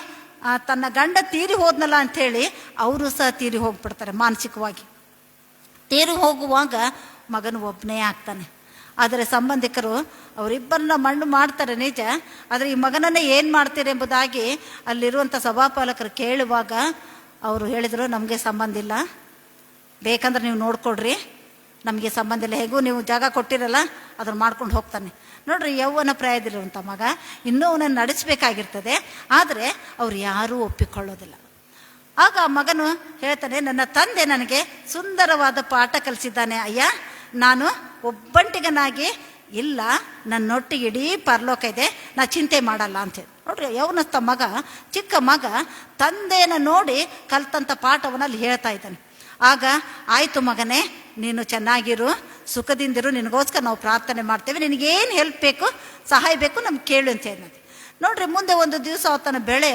ತನ್ನ ಗಂಡ ತೀರಿ ಹೋದ್ನಲ್ಲ ಅಂಥೇಳಿ ಅವರು ಸಹ ತೀರಿ ಹೋಗ್ಬಿಡ್ತಾರೆ. ಮಾನಸಿಕವಾಗಿ ತೀರಿ ಹೋಗುವಾಗ ಮಗನು ಒಬ್ಬನೇ ಆಗ್ತಾನೆ. ಆದರೆ ಸಂಬಂಧಿಕರು ಅವರಿಬ್ಬರನ್ನ ಮಣ್ಣು ಮಾಡ್ತಾರೆ ನಿಜ, ಆದರೆ ಈ ಮಗನನ್ನೇ ಏನು ಮಾಡ್ತೀರಿ ಎಂಬುದಾಗಿ ಅಲ್ಲಿರುವಂಥ ಸಭಾಪಾಲಕರು ಕೇಳುವಾಗ ಅವರು ಹೇಳಿದರು, ನಮಗೆ ಸಂಬಂಧ ಇಲ್ಲ, ಬೇಕಂದ್ರೆ ನೀವು ನೋಡ್ಕೊಡ್ರಿ, ನಮಗೆ ಸಂಬಂಧ ಇಲ್ಲ, ಹೇಗೂ ನೀವು ಜಾಗ ಕೊಟ್ಟಿರಲ್ಲ, ಅದನ್ನು ಮಾಡ್ಕೊಂಡು ಹೋಗ್ತಾನೆ. ನೋಡ್ರಿ, ಯೌವನ ಪ್ರಾಯದಲ್ಲಿರುವಂಥ ಮಗ, ಇನ್ನೂ ಅವನನ್ನು ನಡೆಸಬೇಕಾಗಿರ್ತದೆ, ಆದರೆ ಅವ್ರು ಯಾರೂ ಒಪ್ಪಿಕೊಳ್ಳೋದಿಲ್ಲ. ಆಗ ಆ ಮಗನು ಹೇಳ್ತಾನೆ, ನನ್ನ ತಂದೆ ನನಗೆ ಸುಂದರವಾದ ಪಾಠ ಕಲಿಸಿದ್ದಾನೆ ಅಯ್ಯ, ನಾನು ಒಬ್ಬಂಟಿಗನಾಗಿ ಇಲ್ಲ, ನನ್ನೊಟ್ಟಿಗೆ ಇಡೀ ಪರಲೋಕ ಇದೆ, ನಾ ಚಿಂತೆ ಮಾಡಲ್ಲ ಅಂತೇಳಿ. ನೋಡ್ರಿ, ಯೌವನಸ್ಥ ಮಗ, ಚಿಕ್ಕ ಮಗ, ತಂದೆಯನ್ನು ನೋಡಿ ಕಲ್ತಂಥ ಪಾಠವನ್ನು ಅಲ್ಲಿ ಹೇಳ್ತಾ ಇದ್ದಾನೆ. ಆಗ ಆಯಿತು ಮಗನೇ, ನೀನು ಚೆನ್ನಾಗಿರು, ಸುಖದಿಂದಿರು, ನಿನಗೋಸ್ಕರ ನಾವು ಪ್ರಾರ್ಥನೆ ಮಾಡ್ತೇವೆ, ನಿನಗೇನು ಹೆಲ್ಪ್ ಬೇಕು, ಸಹಾಯ ಬೇಕು, ನಮ್ಗೆ ಕೇಳು ಅಂತ ಹೇಳಿದಂತೆ. ನೋಡ್ರಿ, ಮುಂದೆ ಒಂದು ದಿವಸ ಆತನ ಬೆಳೆ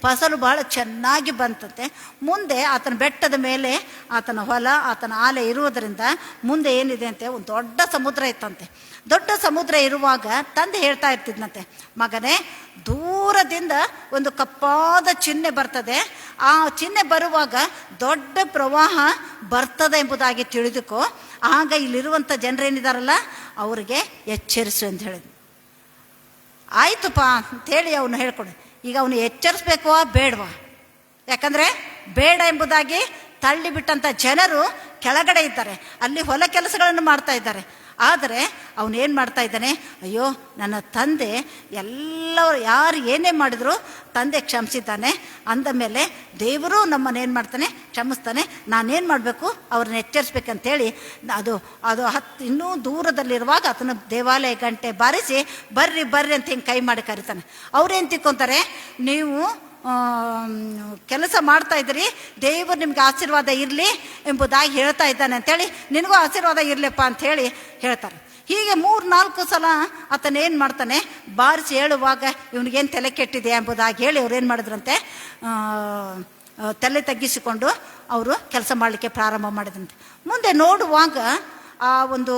ಫಸಲು ಬಹಳ ಚೆನ್ನಾಗಿ ಬಂತಂತೆ. ಮುಂದೆ ಆತನ ಬೆಟ್ಟದ ಮೇಲೆ ಆತನ ಹೊಲ, ಆತನ ಆಲೆ ಇರುವುದರಿಂದ ಮುಂದೆ ಏನಿದೆ ಅಂತೆ, ಒಂದು ದೊಡ್ಡ ಸಮುದ್ರ ಇತ್ತಂತೆ. ದೊಡ್ಡ ಸಮುದ್ರ ಇರುವಾಗ ತಂದೆ ಹೇಳ್ತಾ ಇರ್ತಿದ್ನಂತೆ, ಮಗನೇ, ದೂರದಿಂದ ಒಂದು ಕಪ್ಪಾದ ಚಿಹ್ನೆ ಬರ್ತದೆ, ಆ ಚಿಹ್ನೆ ಬರುವಾಗ ದೊಡ್ಡ ಪ್ರವಾಹ ಬರ್ತದೆ ಎಂಬುದಾಗಿ ತಿಳಿದುಕೋ, ಆಗ ಇಲ್ಲಿರುವಂಥ ಜನರೇನಿದಾರಲ್ಲ ಅವರಿಗೆ ಎಚ್ಚರಿಸು ಅಂತ ಹೇಳಿದ್ನು. ಆಯ್ತುಪ್ಪ ಅಂಥೇಳಿ ಅವನು ಹೇಳ್ಕೊಡು. ಈಗ ಅವನು ಎಚ್ಚರಿಸ್ಬೇಕೋ ಬೇಡವಾ? ಯಾಕಂದರೆ ಬೇಡ ಎಂಬುದಾಗಿ ತಳ್ಳಿಬಿಟ್ಟಂಥ ಜನರು ಕೆಳಗಡೆ ಇದ್ದಾರೆ, ಅಲ್ಲಿ ಹೊಲ ಕೆಲಸಗಳನ್ನು ಮಾಡ್ತಾ ಇದ್ದಾರೆ. ಆದರೆ ಅವನೇನು ಮಾಡ್ತಾ ಇದ್ದಾನೆ, ಅಯ್ಯೋ ನನ್ನ ತಂದೆ ಎಲ್ಲರೂ ಯಾರು ಏನೇ ಮಾಡಿದ್ರು ತಂದೆ ಕ್ಷಮಿಸಿದ್ದಾನೆ ಅಂದ ಮೇಲೆ ದೇವರು ನಮ್ಮನ್ನೇನು ಮಾಡ್ತಾನೆ, ಕ್ಷಮಿಸ್ತಾನೆ. ನಾನೇನು ಮಾಡಬೇಕು, ಅವ್ರನ್ನ ಎಚ್ಚರಿಸ್ಬೇಕಂತೇಳಿ ಅದು ಅದು ಇನ್ನೂ ದೂರದಲ್ಲಿರುವಾಗ ಆತನ ದೇವಾಲಯ ಗಂಟೆ ಬಾರಿಸಿ ಬರ್ರಿ ಬರ್ರಿ ಅಂತ ಹಿಂಗೆ ಕೈ ಮಾಡಿ ಕರೀತಾನೆ. ಅವ್ರೇನು ತಿಳ್ಕೊತಾರೆ, ನೀವು ಕೆಲಸ ಮಾಡ್ತಾ ಇದ್ದೀರಿ, ದೇವರು ನಿಮ್ಗೆ ಆಶೀರ್ವಾದ ಇರಲಿ ಎಂಬುದಾಗಿ ಹೇಳ್ತಾ ಇದ್ದಾನೆ ಅಂತೇಳಿ ನಿನಗೂ ಆಶೀರ್ವಾದ ಇರಲಿಪ್ಪ ಅಂಥೇಳಿ ಹೇಳ್ತಾರೆ. ಹೀಗೆ 3-4 ಸಲ ಆತನೇನು ಮಾಡ್ತಾನೆ, ಬಾರಿಸಿ ಹೇಳುವಾಗ ಇವನಿಗೇನು ತಲೆ ಕೆಟ್ಟಿದೆ ಎಂಬುದಾಗಿ ಹೇಳಿ ಅವ್ರು ಏನು ಮಾಡಿದ್ರಂತೆ, ತಲೆ ತಗ್ಗಿಸಿಕೊಂಡು ಅವರು ಕೆಲಸ ಮಾಡಲಿಕ್ಕೆ ಪ್ರಾರಂಭ ಮಾಡಿದಂತೆ. ಮುಂದೆ ನೋಡುವಾಗ ಆ ಒಂದು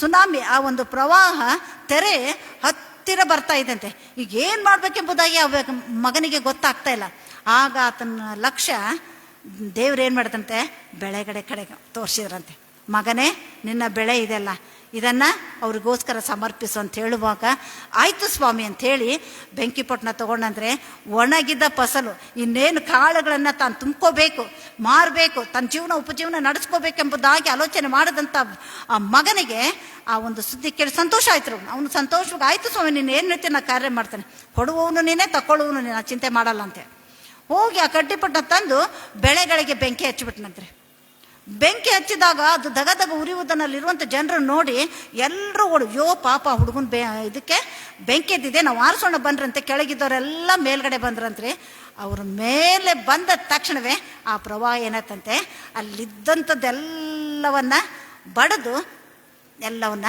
ಸುನಾಮಿ, ಆ ಒಂದು ಪ್ರವಾಹ ತೆರೆ ಹತ್ತಿರ ಬರ್ತಾ ಇದ್ದಂತೆ. ಈಗ ಏನು ಮಾಡಬೇಕೆಂಬುದಾಗಿ ಮಗನಿಗೆ ಗೊತ್ತಾಗ್ತಾ ಇಲ್ಲ. ಆಗ ಆತನ ಲಕ್ಷ್ಯ ದೇವ್ರೇನು ಮಾಡಿದಂತೆ, ಬೆಳೆಗಡೆ ಕಡೆಗೆ ತೋರಿಸಿದ್ರಂತೆ. ಮಗನೇ, ನಿನ್ನ ಬೆಳೆ ಇದೆಲ್ಲ, ಇದನ್ನು ಅವ್ರಿಗೋಸ್ಕರ ಸಮರ್ಪಿಸು ಅಂತ ಹೇಳುವಾಗ ಆಯಿತು ಸ್ವಾಮಿ ಅಂಥೇಳಿ ಬೆಂಕಿಪೊಟ್ಟಣ ತೊಗೊಂಡಂದರೆ ಒಣಗಿದ ಫಸಲು, ಇನ್ನೇನು ಕಾಳುಗಳನ್ನು ತಾನು ತುಂಬ್ಕೋಬೇಕು, ಮಾರಬೇಕು, ತನ್ನ ಜೀವನ ಉಪಜೀವನ ನಡೆಸ್ಕೋಬೇಕೆಂಬುದಾಗಿ ಆಲೋಚನೆ ಮಾಡಿದಂಥ ಆ ಮಗನಿಗೆ ಆ ಒಂದು ಸುದ್ದಿ ಕೇಳಿ ಸಂತೋಷ ಆಯ್ತು. ಅವನು ಸಂತೋಷವಾಗಿ ಆಯಿತು ಸ್ವಾಮಿ, ನೀನು ಏನು ರೀತಿ ನಾ ಕಾರ್ಯ ಮಾಡ್ತಾನೆ, ಕೊಡುವವನು ನೀನೇ, ತಗೊಳ್ಳುವನು ನೀನು, ಚಿಂತೆ ಮಾಡಲ್ಲ ಅಂತೆ ಹೋಗಿ ಆ ಕಡ್ಡಿಪಟ್ಟಣ ತಂದು ಬೆಳೆಗಳಿಗೆ ಬೆಂಕಿ ಹಚ್ಚಿಬಿಟ್ನಂತೆ. ಬೆಂಕಿ ಹಚ್ಚಿದಾಗ ಅದು ದಗದಗ ಉರಿಯುವುದನ್ನಲ್ಲಿರುವಂಥ ಜನರು ನೋಡಿ ಎಲ್ಲರೂ ಯೋ ಪಾಪ ಹುಡುಗನ ಇದಕ್ಕೆ ಬೆಂಕಿ ಎದ್ದಿದೆ, ನಾವು ಆರಿಸೋಣ ಬಂದ್ರಂತೆ. ಕೆಳಗಿದ್ದವರೆಲ್ಲ ಮೇಲ್ಗಡೆ ಬಂದ್ರಂತ್ರಿ. ಅವ್ರ ಮೇಲೆ ಬಂದ ತಕ್ಷಣವೇ ಆ ಪ್ರವಾಹ ಏನಾಯ್ತಂತೆ, ಅಲ್ಲಿದ್ದಂಥದ್ದೆಲ್ಲವನ್ನ ಬಡಿದು ಎಲ್ಲವನ್ನ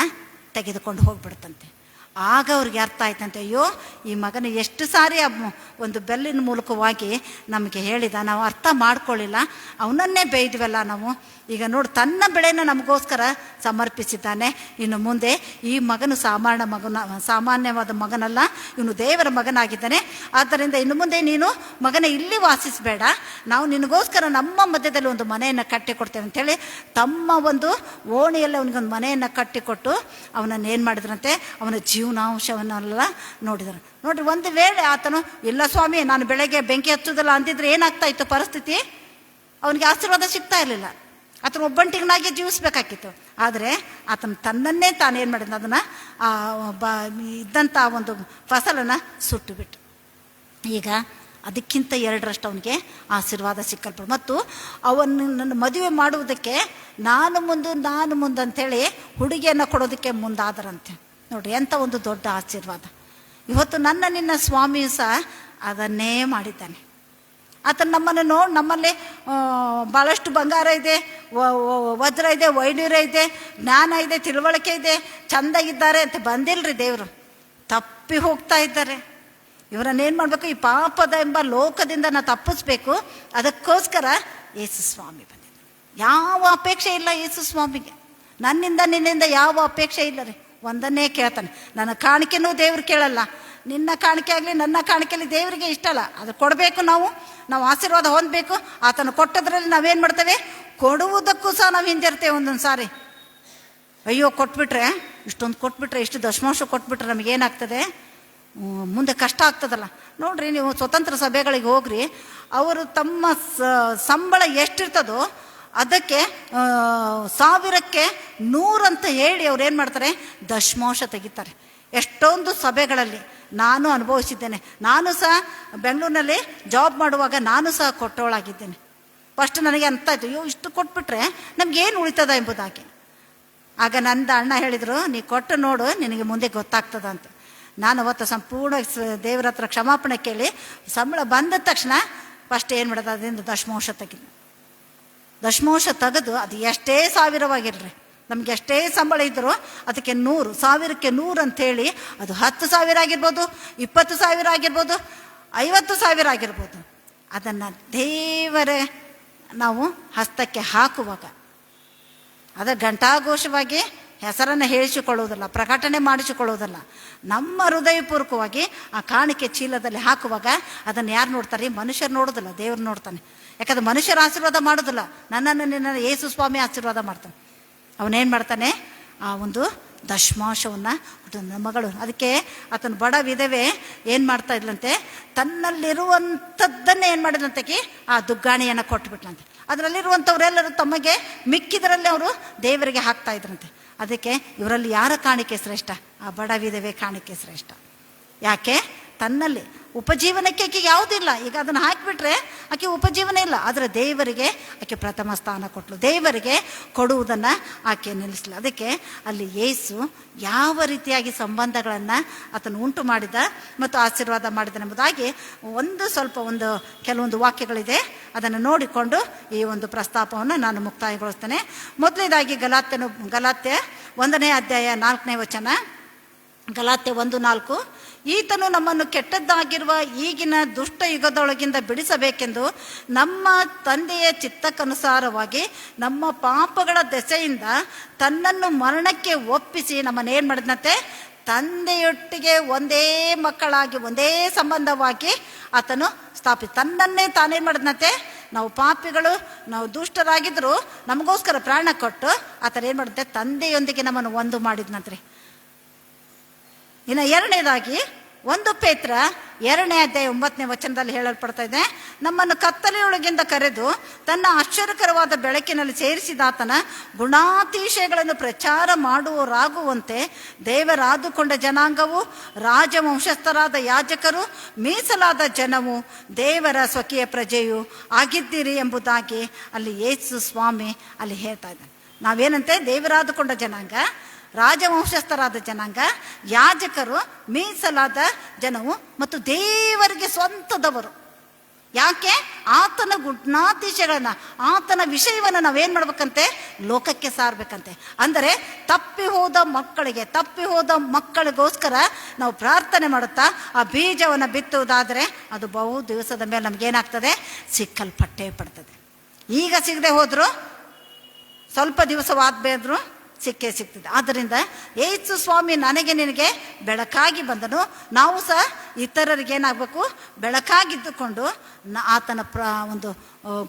ತೆಗೆದುಕೊಂಡು ಹೋಗ್ಬಿಡ್ತಂತೆ. ಆಗ ಅವ್ರಿಗೆ ಅರ್ಥ ಆಯ್ತಂತೆ, ಅಯ್ಯೋ ಈ ಮಗನ ಎಷ್ಟು ಸಾರಿ ಒಂದು ಬೆಲ್ಲಿನ ಮೂಲಕವಾಗಿ ನಮಗೆ ಹೇಳಿದ, ನಾವು ಅರ್ಥ ಮಾಡ್ಕೊಳ್ಳಿಲ್ಲ, ಅವನನ್ನೇ ಬೈದ್ವಲ್ಲ ನಾವು. ಈಗ ನೋಡಿ ತನ್ನ ಬೆಳೆನ ನಮಗೋಸ್ಕರ ಸಮರ್ಪಿಸಿದ್ದಾನೆ. ಇನ್ನು ಮುಂದೆ ಈ ಮಗನು ಸಾಮಾನ್ಯವಾದ ಮಗನಲ್ಲ, ಇವನು ದೇವರ ಮಗನಾಗಿದ್ದಾನೆ. ಆದ್ದರಿಂದ ಇನ್ನು ಮುಂದೆ ನೀನು ಮಗನ ಇಲ್ಲಿ ವಾಸಿಸಬೇಡ, ನಾವು ನಿನಗೋಸ್ಕರ ನಮ್ಮ ಮಧ್ಯದಲ್ಲಿ ಒಂದು ಮನೆಯನ್ನು ಕಟ್ಟಿಕೊಡ್ತೇವೆ ಅಂಥೇಳಿ ತಮ್ಮ ಒಂದು ಓಣಿಯಲ್ಲಿ ಅವನಿಗೊಂದು ಮನೆಯನ್ನು ಕಟ್ಟಿಕೊಟ್ಟು ಅವನನ್ನು ಏನು ಮಾಡಿದ್ರಂತೆ, ಅವನ ಜೀವನಾಂಶವನ್ನೆಲ್ಲ ನೋಡಿದರು. ನೋಡ್ರಿ, ಒಂದು ವೇಳೆ ಆತನು ಇಲ್ಲ ಸ್ವಾಮಿ ನಾನು ಬೆಳಗ್ಗೆ ಬೆಂಕಿ ಹಚ್ಚೋದಿಲ್ಲ ಅಂದಿದ್ರೆ ಏನಾಗ್ತಾ ಇತ್ತು ಪರಿಸ್ಥಿತಿ, ಅವನಿಗೆ ಆಶೀರ್ವಾದ ಸಿಗ್ತಾ ಇರಲಿಲ್ಲ, ಆತನ ಒಬ್ಬಂಟಿಗನಾಗಿ ಜೀವಿಸ್ಬೇಕಾಗಿತ್ತು. ಆದರೆ ಆತನ ತನ್ನನ್ನೇ ತಾನೇನು ಮಾಡಿದ, ಅದನ್ನು ಇದ್ದಂಥ ಒಂದು ಫಸಲನ್ನು ಸುಟ್ಟು ಬಿಟ್ಟು ಈಗ ಅದಕ್ಕಿಂತ 2ರಷ್ಟು ಅವನಿಗೆ ಆಶೀರ್ವಾದ ಸಿಕ್ಕಲ್ಪಡು. ಮತ್ತು ಅವನನ್ನು ಮದುವೆ ಮಾಡುವುದಕ್ಕೆ ನಾನು ಮುಂದೆ ಅಂಥೇಳಿ ಹುಡುಗಿಯನ್ನು ಕೊಡೋದಕ್ಕೆ ಮುಂದಾದರಂತೆ. ನೋಡ್ರಿ ಎಂಥ ಒಂದು ದೊಡ್ಡ ಆಶೀರ್ವಾದ. ಇವತ್ತು ನಿನ್ನ ಸ್ವಾಮಿಯು ಸಹ ಅದನ್ನೇ ಮಾಡಿದ್ದಾನೆ. ಆತನ ನಮ್ಮನ್ನು ನೋಡಿ, ನಮ್ಮಲ್ಲಿ ಭಾಳಷ್ಟು ಬಂಗಾರ ಇದೆ, ವಜ್ರ ಇದೆ, ವೈಡೂರ್ಯ ಇದೆ, ಜ್ಞಾನ ಇದೆ, ತಿಳುವಳಿಕೆ ಇದೆ, ಚೆಂದಾಗಿದ್ದಾರೆ ಅಂತ ಬಂದಿಲ್ಲರಿ ದೇವರು. ತಪ್ಪಿ ಹೋಗ್ತಾ ಇದ್ದಾರೆ. ಇವರನ್ನೇನು ಮಾಡಬೇಕು, ಈ ಪಾಪದ ಎಂಬ ಲೋಕದಿಂದ ನಾವು ತಪ್ಪಿಸ್ಬೇಕು. ಅದಕ್ಕೋಸ್ಕರ ಯೇಸು ಸ್ವಾಮಿ ಬಂದಿದ್ದರು. ಯಾವ ಅಪೇಕ್ಷೆ ಇಲ್ಲ ಯೇಸು ಸ್ವಾಮಿಗೆ, ನನ್ನಿಂದ ನಿನ್ನಿಂದ ಯಾವ ಅಪೇಕ್ಷೆ ಇಲ್ಲ ರೀ. ಒಂದನ್ನೇ ಕೇಳ್ತಾನೆ, ನನ್ನ ಕಾಣಿಕೆನೂ ದೇವ್ರು ಕೇಳಲ್ಲ, ನಿನ್ನ ಕಾಣಿಕೆ ಆಗಲಿ ನನ್ನ ಕಾಣಿಕೆಯಲ್ಲಿ ದೇವರಿಗೆ ಇಷ್ಟ ಅಲ್ಲ. ಅದು ಕೊಡಬೇಕು, ನಾವು ಆಶೀರ್ವಾದ ಹೊಂದಬೇಕು. ಆತನು ಕೊಟ್ಟದ್ರಲ್ಲಿ ನಾವೇನು ಮಾಡ್ತೇವೆ, ಕೊಡುವುದಕ್ಕೂ ಸಹ ನಾವು ಹಿಂದಿರ್ತೇವೆ. ಒಂದೊಂದು ಸಾರಿ ಅಯ್ಯೋ ಕೊಟ್ಬಿಟ್ರೆ, ಇಷ್ಟೊಂದು ಕೊಟ್ಬಿಟ್ರೆ, ಇಷ್ಟು ದಶಮಾಂಶ ಕೊಟ್ಬಿಟ್ರೆ ನಮಗೇನಾಗ್ತದೆ, ಮುಂದೆ ಕಷ್ಟ ಆಗ್ತದಲ್ಲ. ನೋಡ್ರಿ, ನೀವು ಸ್ವತಂತ್ರ ಸಭೆಗಳಿಗೆ ಹೋಗ್ರಿ, ಅವರು ತಮ್ಮ ಸಂಬಳ ಎಷ್ಟಿರ್ತದೋ ಅದಕ್ಕೆ 1000ಕ್ಕೆ 100 ಅಂತ ಹೇಳಿ ಅವ್ರು ಏನು ಮಾಡ್ತಾರೆ, ದಶಮಾಂಶ ತೆಗಿತಾರೆ. ಎಷ್ಟೊಂದು ಸಭೆಗಳಲ್ಲಿ ನಾನು ಅನುಭವಿಸಿದ್ದೇನೆ. ನಾನು ಸಹ ಬೆಂಗಳೂರಿನಲ್ಲಿ ಜಾಬ್ ಮಾಡುವಾಗ ನಾನು ಸಹ ಕೊಟ್ಟವಳಾಗಿದ್ದೇನೆ. ಫಸ್ಟ್ ನನಗೆ ಅಂತ ಆಯಿತು, ಅಯ್ಯೋ ಇಷ್ಟು ಕೊಟ್ಬಿಟ್ರೆ ನಮಗೇನು ಉಳಿತದ ಎಂಬುದಾಗಿ. ಆಗ ನನ್ನ ಅಣ್ಣ ಹೇಳಿದರು, ನೀ ಕೊಟ್ಟು ನೋಡು, ನಿನಗೆ ಮುಂದೆ ಗೊತ್ತಾಗ್ತದ ಅಂತ. ನಾನು ಅವತ್ತು ಸಂಪೂರ್ಣ ದೇವರ ಹತ್ರ ಕ್ಷಮಾಪಣೆ ಕೇಳಿ ಸಂಬಳ ಬಂದ ತಕ್ಷಣ ಫಸ್ಟ್ ಏನು ಮಾಡೋದು, ಅದರಿಂದ ದಶಮಾಂಶ ತೆಗೆದು ಅದು ಎಷ್ಟೇ ಸಾವಿರವಾಗಿರ್ರಿ, ನಮ್ಗೆ ಎಷ್ಟೇ ಸಂಬಳ ಇದ್ದರೂ ಅದಕ್ಕೆ 100, 1000ಕ್ಕೆ 100 ಅಂಥೇಳಿ, ಅದು 10,000 ಆಗಿರ್ಬೋದು, 20,000 ಆಗಿರ್ಬೋದು, 50,000 ಆಗಿರ್ಬೋದು, ಅದನ್ನು ದೇವರ ನಾವು ಹಸ್ತಕ್ಕೆ ಹಾಕುವಾಗ ಅದು ಘಂಟಾಘೋಷವಾಗಿ ಹೆಸರನ್ನು ಹೇಳಿಸಿಕೊಳ್ಳುವುದಲ್ಲ, ಪ್ರಕಟಣೆ ಮಾಡಿಸಿಕೊಳ್ಳುವುದಲ್ಲ, ನಮ್ಮ ಹೃದಯಪೂರ್ವಕವಾಗಿ ಆ ಕಾಣಿಕೆ ಚೀಲದಲ್ಲಿ ಹಾಕುವಾಗ ಅದನ್ನು ಯಾರು ನೋಡ್ತಾರೆ, ಮನುಷ್ಯರು ನೋಡೋದಿಲ್ಲ, ದೇವ್ರು ನೋಡ್ತಾನೆ. ಯಾಕಂದ್ರೆ ಮನುಷ್ಯರ ಆಶೀರ್ವಾದ ಮಾಡೋದಿಲ್ಲ, ನಿನ್ನನ್ನು ಯೇಸು ಸ್ವಾಮಿ ಆಶೀರ್ವಾದ ಮಾಡ್ತಾನೆ. ಅವನೇನು ಮಾಡ್ತಾನೆ, ಆ ಒಂದು ದಶಮಾಂಶವನ್ನು ನನ್ನ ಮಗಳು. ಅದಕ್ಕೆ ಆತನ ಬಡ ವಿಧವೆ ಏನು ಮಾಡ್ತಾ ಇದ್ಲಂತೆ, ತನ್ನಲ್ಲಿರುವಂಥದ್ದನ್ನೇ ಏನು ಮಾಡಿದ್ಲಂತೆ, ಆ ದುಗ್ಗಾಣಿಯನ್ನು ಕೊಟ್ಟುಬಿಟ್ಲಂತೆ. ಅದರಲ್ಲಿರುವಂಥವರೆಲ್ಲರೂ ತಮಗೆ ಮಿಕ್ಕಿದರಲ್ಲಿ ಅವರು ದೇವರಿಗೆ ಹಾಕ್ತಾ ಇದ್ರಂತೆ. ಅದಕ್ಕೆ ಇವರಲ್ಲಿ ಯಾರ ಕಾಣಿಕೆ ಶ್ರೇಷ್ಠ? ಆ ಬಡ ವಿಧವೆ ಕಾಣಿಕೆ ಶ್ರೇಷ್ಠ. ಯಾಕೆ? ತನ್ನಲ್ಲಿ ಉಪಜೀವನಕ್ಕೆ ಆಕೆ ಯಾವುದಿಲ್ಲ. ಈಗ ಅದನ್ನು ಹಾಕಿಬಿಟ್ರೆ ಆಕೆ ಉಪಜೀವನ ಇಲ್ಲ. ಆದರೆ ದೇವರಿಗೆ ಆಕೆ ಪ್ರಥಮ ಸ್ಥಾನ ಕೊಟ್ಟಳು. ದೇವರಿಗೆ ಕೊಡುವುದನ್ನು ಆಕೆ ನಿಲ್ಲಿಸಲಿಲ್ಲ. ಅದಕ್ಕೆ ಅಲ್ಲಿ ಯೇಸು ಯಾವ ರೀತಿಯಾಗಿ ಸಂಬಂಧಗಳನ್ನು ಆತನು ಉಂಟು ಮಾಡಿದ ಮತ್ತು ಆಶೀರ್ವಾದ ಮಾಡಿದನೆಂಬುದಾಗಿ ಒಂದು ಕೆಲವೊಂದು ವಾಕ್ಯಗಳಿದೆ. ಅದನ್ನು ನೋಡಿಕೊಂಡು ಈ ಒಂದು ಪ್ರಸ್ತಾಪವನ್ನು ನಾನು ಮುಕ್ತಾಯಗೊಳಿಸ್ತೇನೆ. ಮೊದಲನೇದಾಗಿ ಗಲಾತ್ಯ 1ನೇ ಅಧ್ಯಾಯ 4ನೇ ವಚನ. ಗಲಾತ್ಯ 1:4. ಈತನು ನಮ್ಮನ್ನು ಕೆಟ್ಟದ್ದಾಗಿರುವ ಈಗಿನ ದುಷ್ಟ ಯುಗದೊಳಗಿಂದ ಬಿಡಿಸಬೇಕೆಂದು ನಮ್ಮ ತಂದೆಯ ಚಿತ್ತಕ್ಕನುಸಾರವಾಗಿ ನಮ್ಮ ಪಾಪಗಳ ದೆಸೆಯಿಂದ ತನ್ನನ್ನು ಮರಣಕ್ಕೆ ಒಪ್ಪಿಸಿ ನಮ್ಮನ್ನೇನು ಮಾಡಿದಂತೆ, ತಂದೆಯೊಟ್ಟಿಗೆ ಒಂದೇ ಮಕ್ಕಳಾಗಿ ಒಂದೇ ಸಂಬಂಧವಾಗಿ ಆತನು ತನ್ನನ್ನೇ ತಾನೇನು ಮಾಡಿದಂತೆ, ನಾವು ಪಾಪಿಗಳು, ನಾವು ದುಷ್ಟರಾಗಿದ್ದರೂ ನಮಗೋಸ್ಕರ ಪ್ರಾಣ ಕೊಟ್ಟು ಆತನ ಏನು ಮಾಡಿದಂತೆ, ತಂದೆಯೊಂದಿಗೆ ನಮ್ಮನ್ನು ಒಂದು ಮಾಡಿದ್ನಂತ್ರಿ. ಇನ್ನು ಎರಡನೇದಾಗಿ 1 ಪೇತ್ರ 2ನೇ ಅಧ್ಯಾಯ 9ನೇ ವಚನದಲ್ಲಿ ಹೇಳಲ್ಪಡ್ತಾ ಇದೆ, ನಮ್ಮನ್ನು ಕತ್ತಲೆಯೊಳಗಿಂದ ಕರೆದು ತನ್ನ ಆಶ್ಚರ್ಯಕರವಾದ ಬೆಳಕಿನಲ್ಲಿ ಸೇರಿಸಿದಾತನ ಗುಣಾತಿಶಯಗಳನ್ನು ಪ್ರಚಾರ ಮಾಡುವವರಾಗುವಂತೆ ದೇವರಾದುಕೊಂಡ ಜನಾಂಗವು, ರಾಜವಂಶಸ್ಥರಾದ ಯಾಜಕರು, ಮೀಸಲಾದ ಜನವು, ದೇವರ ಸ್ವಕೀಯ ಪ್ರಜೆಯು ಆಗಿದ್ದೀರಿ ಎಂಬುದಾಗಿ ಅಲ್ಲಿ ಯೇಸು ಸ್ವಾಮಿ ಅಲ್ಲಿ ಹೇಳ್ತಾ ಇದ್ದಾನೆ. ನಾವೇನಂತೆ, ದೇವರಾದುಕೊಂಡ ಜನಾಂಗ, ರಾಜವಂಶಸ್ಥರಾದ ಜನಾಂಗ, ಯಾಜಕರು, ಮೀಸಲಾದ ಜನವು ಮತ್ತು ದೇವರಿಗೆ ಸ್ವಂತದವರು. ಯಾಕೆ? ಆತನ ಗುಣಾತಿಶಯಗಳನ್ನ, ಆತನ ವಿಷಯವನ್ನು ನಾವೇನು ಮಾಡ್ಬೇಕಂತೆ, ಲೋಕಕ್ಕೆ ಸಾರಬೇಕಂತೆ. ಅಂದರೆ ತಪ್ಪಿ ಹೋದ ಮಕ್ಕಳಿಗೋಸ್ಕರ ನಾವು ಪ್ರಾರ್ಥನೆ ಮಾಡುತ್ತಾ ಆ ಬೀಜವನ್ನು ಬಿತ್ತುವುದಾದರೆ ಅದು ಬಹು ದಿವಸದ ಮೇಲೆ ನಮಗೇನಾಗ್ತದೆ, ಸಿಕ್ಕಲ್ಪಟ್ಟೇ ಪಡ್ತದೆ. ಈಗ ಸಿಗದೆ ಹೋದ್ರು, ಸ್ವಲ್ಪ ದಿವಸವಾದ್ಬೇದ್ರು ಸಿಕ್ಕೇ ಸಿಗ್ತದೆ. ಆದ್ದರಿಂದ ಯೇಸು ಸ್ವಾಮಿ ನನಗೆ ನಿನಗೆ ಬೆಳಕಾಗಿ ಬಂದನು. ನಾವು ಸಹ ಇತರರಿಗೆ ಏನಾಗಬೇಕು, ಬೆಳಕಾಗಿದ್ದುಕೊಂಡು ಆತನ ಒಂದು